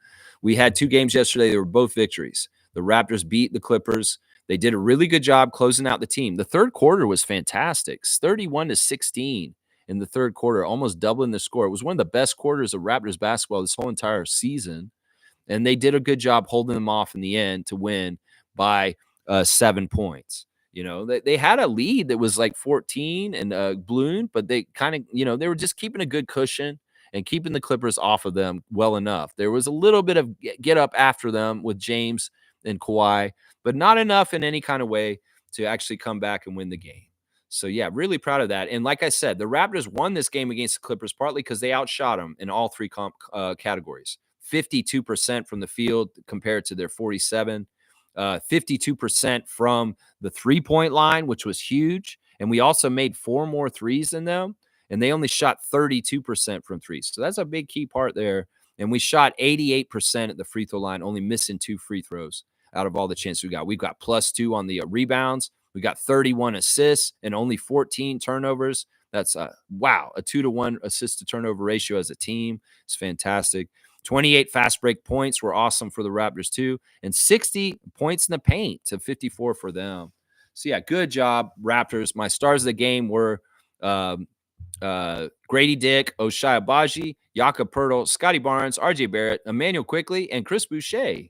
We had two games yesterday. They were both victories. The Raptors beat the Clippers. They did a really good job closing out the team. The third quarter was fantastic. 31-16 in the third quarter, almost doubling the score. It was one of the best quarters of Raptors basketball this whole entire season. And they did a good job holding them off in the end to win by 7 points. You know, they had a lead that was like 14 and ballooned, but they kind of, they were just keeping a good cushion and keeping the Clippers off of them well enough. There was a little bit of get up after them with James and Kawhi, but not enough in any kind of way to actually come back and win the game. So, yeah, really proud of that. And like I said, the Raptors won this game against the Clippers partly because they outshot them in all three categories. 52% from the field compared to their 47%. 52% from the three-point line, which was huge. And we also made 4 more threes than them. And they only shot 32% from threes. So that's a big key part there. And we shot 88% at the free throw line, only missing 2 free throws out of all the chances we got. We've got +2 on the rebounds. We got 31 assists and only 14 turnovers. That's a 2-to-1 assist to turnover ratio as a team. It's fantastic. 28 fast break points were awesome for the Raptors too. And 60 points in the paint to 54 for them. So yeah, good job, Raptors. My stars of the game were Grady Dick, Oshai Abaji, Jakob Pertl, Scotty Barnes, RJ Barrett, Emmanuel Quickly, and Chris Boucher.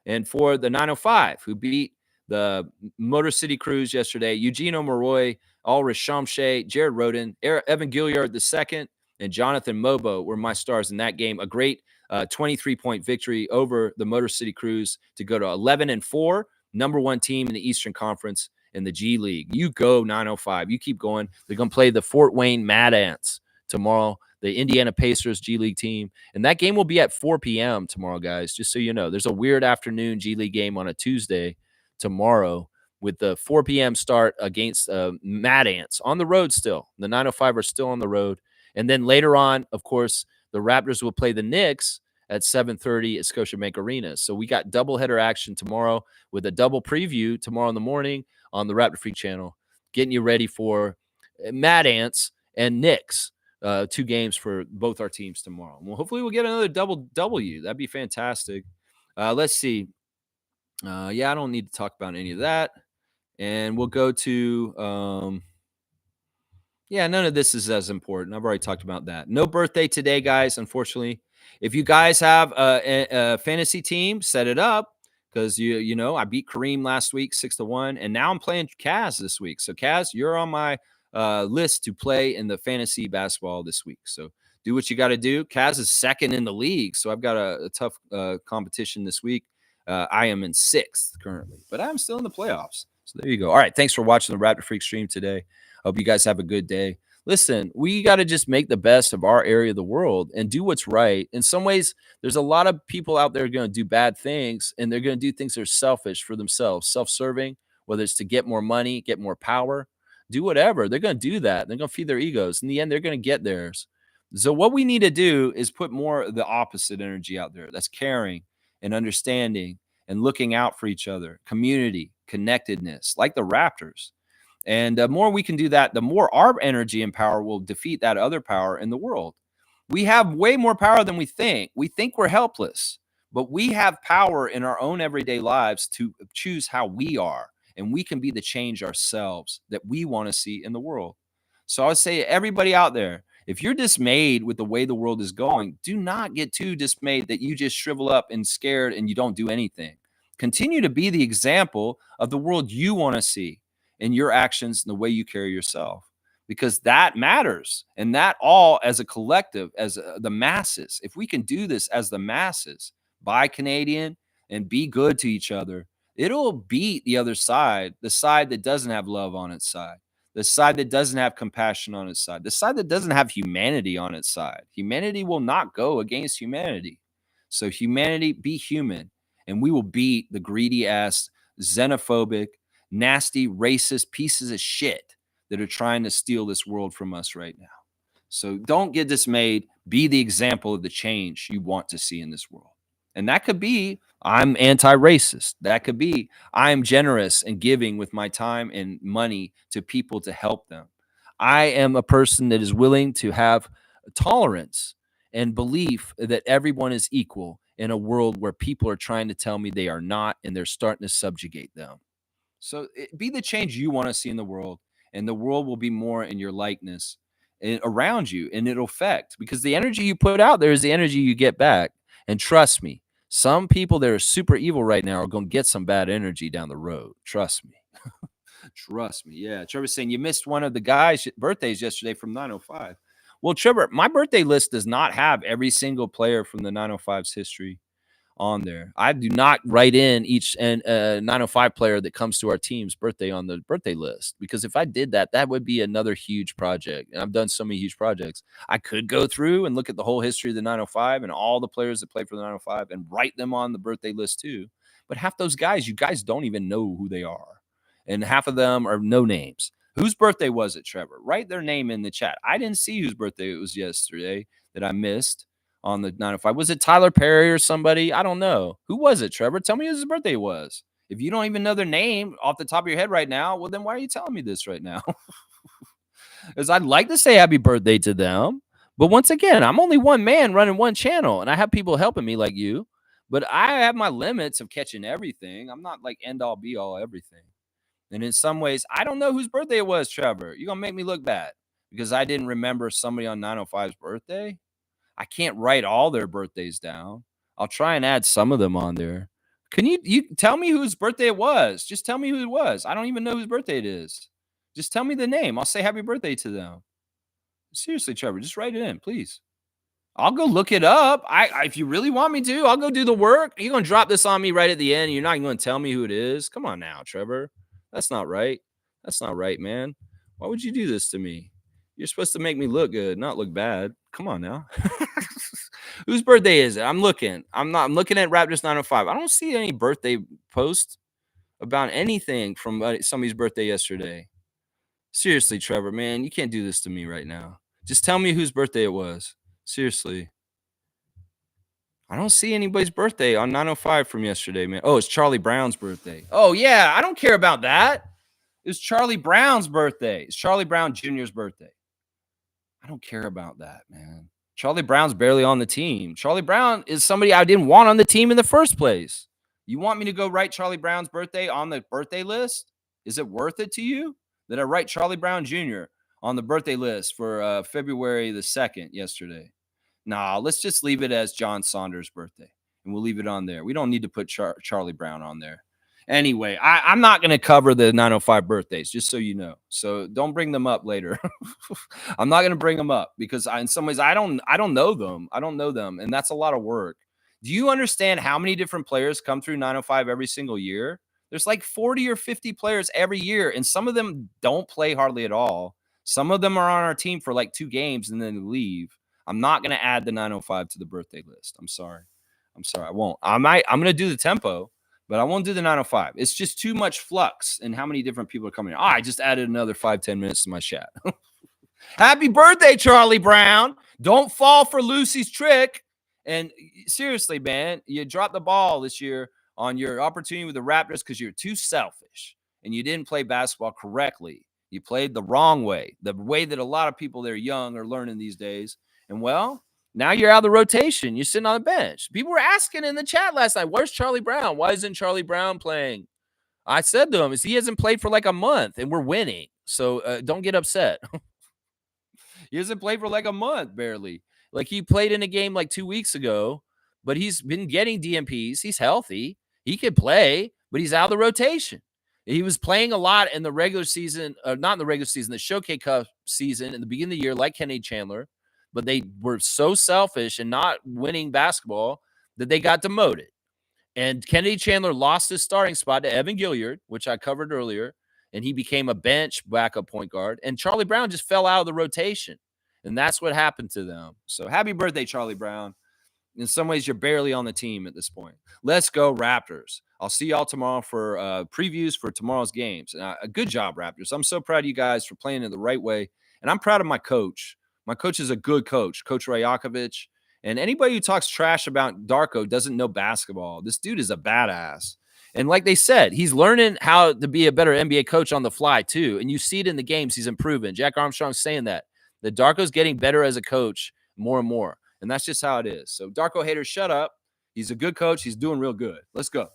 And for the 905, who beat the Motor City Cruise yesterday. Eugenio Moroy, Ulrich Shamshay, Jared Roden, Evan Gilliard II, and Jonathan Mobo were my stars in that game. A great 23-point victory over the Motor City Cruise to go to 11-4, number one team in the Eastern Conference in the G League. You go 905. You keep going. They're going to play the Fort Wayne Mad Ants tomorrow, the Indiana Pacers G League team. And that game will be at 4 p.m. tomorrow, guys, just so you know. There's a weird afternoon G League game on a Tuesday tomorrow with the 4 p.m. start against Mad Ants on the road still. The 905 are still on the road. And then later on, of course, the Raptors will play the Knicks at 7:30 at Scotiabank Arena. So we got doubleheader action tomorrow with a double preview tomorrow in the morning on the Raptor Freak channel, getting you ready for Mad Ants and Knicks. 2 games for both our teams tomorrow. Well, hopefully we'll get another double W. That'd be fantastic. Let's see. Yeah, I don't need to talk about any of that. And we'll go to yeah, none of this is as important. I've already talked about that. No birthday today, guys, unfortunately. If you guys have a fantasy team, set it up because you know I beat Kareem last week 6-1, and now I'm playing Kaz this week. So Kaz, you're on my list to play in the fantasy basketball this week. So do what you got to do. Kaz is second in the league, so I've got a tough competition this week. I am in 6th currently, but I'm still in the playoffs. So there you go. All right, thanks for watching the Raptor Freak stream today. Hope you guys have a good day. Listen, we got to just make the best of our area of the world and do what's right. In some ways, there's a lot of people out there going to do bad things, and they're going to do things that are selfish for themselves, self-serving, whether it's to get more money, get more power, do whatever. They're going to do that. They're going to feed their egos. In the end, they're going to get theirs. So what we need to do is put more of the opposite energy out there. That's caring and understanding and looking out for each other, community, connectedness, like the Raptors. And the more we can do that, the more our energy and power will defeat that other power in the world. We have way more power than we think. We think we're helpless, but we have power in our own everyday lives to choose how we are. And we can be the change ourselves that we want to see in the world. So I would say, everybody out there, if you're dismayed with the way the world is going, do not get too dismayed that you just shrivel up and scared and you don't do anything. Continue to be the example of the world you want to see in your actions and the way you carry yourself, because that matters. And that all as a collective, as the masses, if we can do this as the masses, buy Canadian and be good to each other, it'll beat the other side, the side that doesn't have love on its side, the side that doesn't have compassion on its side, the side that doesn't have humanity on its side. Humanity will not go against humanity. So humanity, be human, and we will beat the greedy ass, xenophobic, nasty, racist pieces of shit that are trying to steal this world from us right now. So don't get dismayed. Be the example of the change you want to see in this world. And that could be, I'm anti-racist. That could be, I'm generous and giving with my time and money to people to help them. I am a person that is willing to have tolerance and belief that everyone is equal in a world where people are trying to tell me they are not, and they're starting to subjugate them. So be the change you want to see in the world, and the world will be more in your likeness and around you, and it'll affect, because the energy you put out there is the energy you get back. And trust me, some people that are super evil right now are going to get some bad energy down the road. Trust me. Trust me. Yeah. Trevor's saying you missed one of the guys' birthdays yesterday from 905. Well, Trevor, my birthday list does not have every single player from the 905's history on there. I do not write in each 905 player that comes to our team's birthday on the birthday list, because if I did that, that would be another huge project. And I've done so many huge projects. I could go through and look at the whole history of the 905 and all the players that play for the 905 and write them on the birthday list too. But half those guys, you guys don't even know who they are. And half of them are no names. Whose birthday was it, Trevor? Write their name in the chat. I didn't see whose birthday it was yesterday that I missed on the 905. Was it Tyler Perry or somebody? I don't know. Who was it, Trevor? Tell me whose birthday was. If you don't even know their name off the top of your head right now, well, then why are you telling me this right now? Because I'd like to say happy birthday to them. But once again, I'm only one man running one channel, and I have people helping me like you. But I have my limits of catching everything. I'm not like end all be all everything. And in some ways, I don't know whose birthday it was, Trevor. You're going to make me look bad because I didn't remember somebody on 905's birthday. I can't write all their birthdays down. I'll try and add some of them on there Can you tell me whose birthday it was? Just tell me who it was. I don't even know whose birthday it is. Just tell me the name. I'll say happy birthday to them. Seriously, Trevor, just write it in, please. I'll go look it up. I if you really want me to, I'll go do the work. You're gonna drop this on me right at the end. You're not even gonna tell me who it is. Come on now, Trevor. That's not right. That's not right, man. Why would you do this to me? You're supposed to make me look good, not look bad. Come on now. Whose birthday is it? I'm looking. I'm looking at Raptors 905. I don't see any birthday post about anything from somebody's birthday yesterday. Seriously, Trevor, man, you can't do this to me right now. Just tell me whose birthday it was. Seriously. I don't see anybody's birthday on 905 from yesterday, man. Oh, it's Charlie Brown's birthday. Oh, yeah. I don't care about that. It's Charlie Brown's birthday. It's Charlie Brown Jr.'s birthday. I don't care about that, man. Charlie Brown's barely on the team. Charlie Brown is somebody I didn't want on the team in the first place. You want me to go write Charlie Brown's birthday on the birthday list? Is it worth it to you that I write Charlie Brown Jr. on the birthday list for February the 2nd yesterday? Nah, let's just leave it as John Saunders' birthday, and we'll leave it on there. We don't need to put Charlie Brown on there. Anyway, I'm not going to cover the 905 birthdays, just so you know. So don't bring them up later. I'm not going to bring them up because in some ways I don't know them. I don't know them, and that's a lot of work. Do you understand how many different players come through 905 every single year? There's like 40 or 50 players every year, and some of them don't play hardly at all. Some of them are on our team for like 2 games and then leave. I'm not going to add the 905 to the birthday list. I'm sorry. I won't. I'm going to do the tempo, but I won't do the 905. It's just too much flux and how many different people are coming in. I just added another 5-10 minutes to my chat. Happy birthday, Charlie Brown. Don't fall for Lucy's trick. And seriously, man, you dropped the ball this year on your opportunity with the Raptors because you're too selfish and you didn't play basketball correctly. You played the wrong way, the way that a lot of people that are young are learning these days. And well, now you're out of the rotation. You're sitting on the bench. People were asking in the chat last night, where's Charlie Brown? Why isn't Charlie Brown playing? I said to him, he hasn't played for like a month and we're winning. So don't get upset. He hasn't played for like a month, barely. Like he played in a game like 2 weeks ago, but he's been getting DMPs. He's healthy. He could play, but he's out of the rotation. He was playing a lot in the regular season, not in the regular season, the Showcase Cup season in the beginning of the year, like Kennedy Chandler. But they were so selfish and not winning basketball that they got demoted. And Kennedy Chandler lost his starting spot to Evan Gilliard, which I covered earlier, and he became a bench backup point guard. And Charlie Brown just fell out of the rotation, and that's what happened to them. So happy birthday, Charlie Brown. In some ways, you're barely on the team at this point. Let's go, Raptors. I'll see y'all tomorrow for previews for tomorrow's games. Good job, Raptors. I'm so proud of you guys for playing it the right way, and I'm proud of my coach. My coach is a good coach, Coach Rajakovic. And anybody who talks trash about Darko doesn't know basketball. This dude is a badass. And like they said, he's learning how to be a better NBA coach on the fly, too. And you see it in the games. He's improving. Jack Armstrong's saying that. That Darko's getting better as a coach more and more. And that's just how it is. So, Darko haters, shut up. He's a good coach. He's doing real good. Let's go.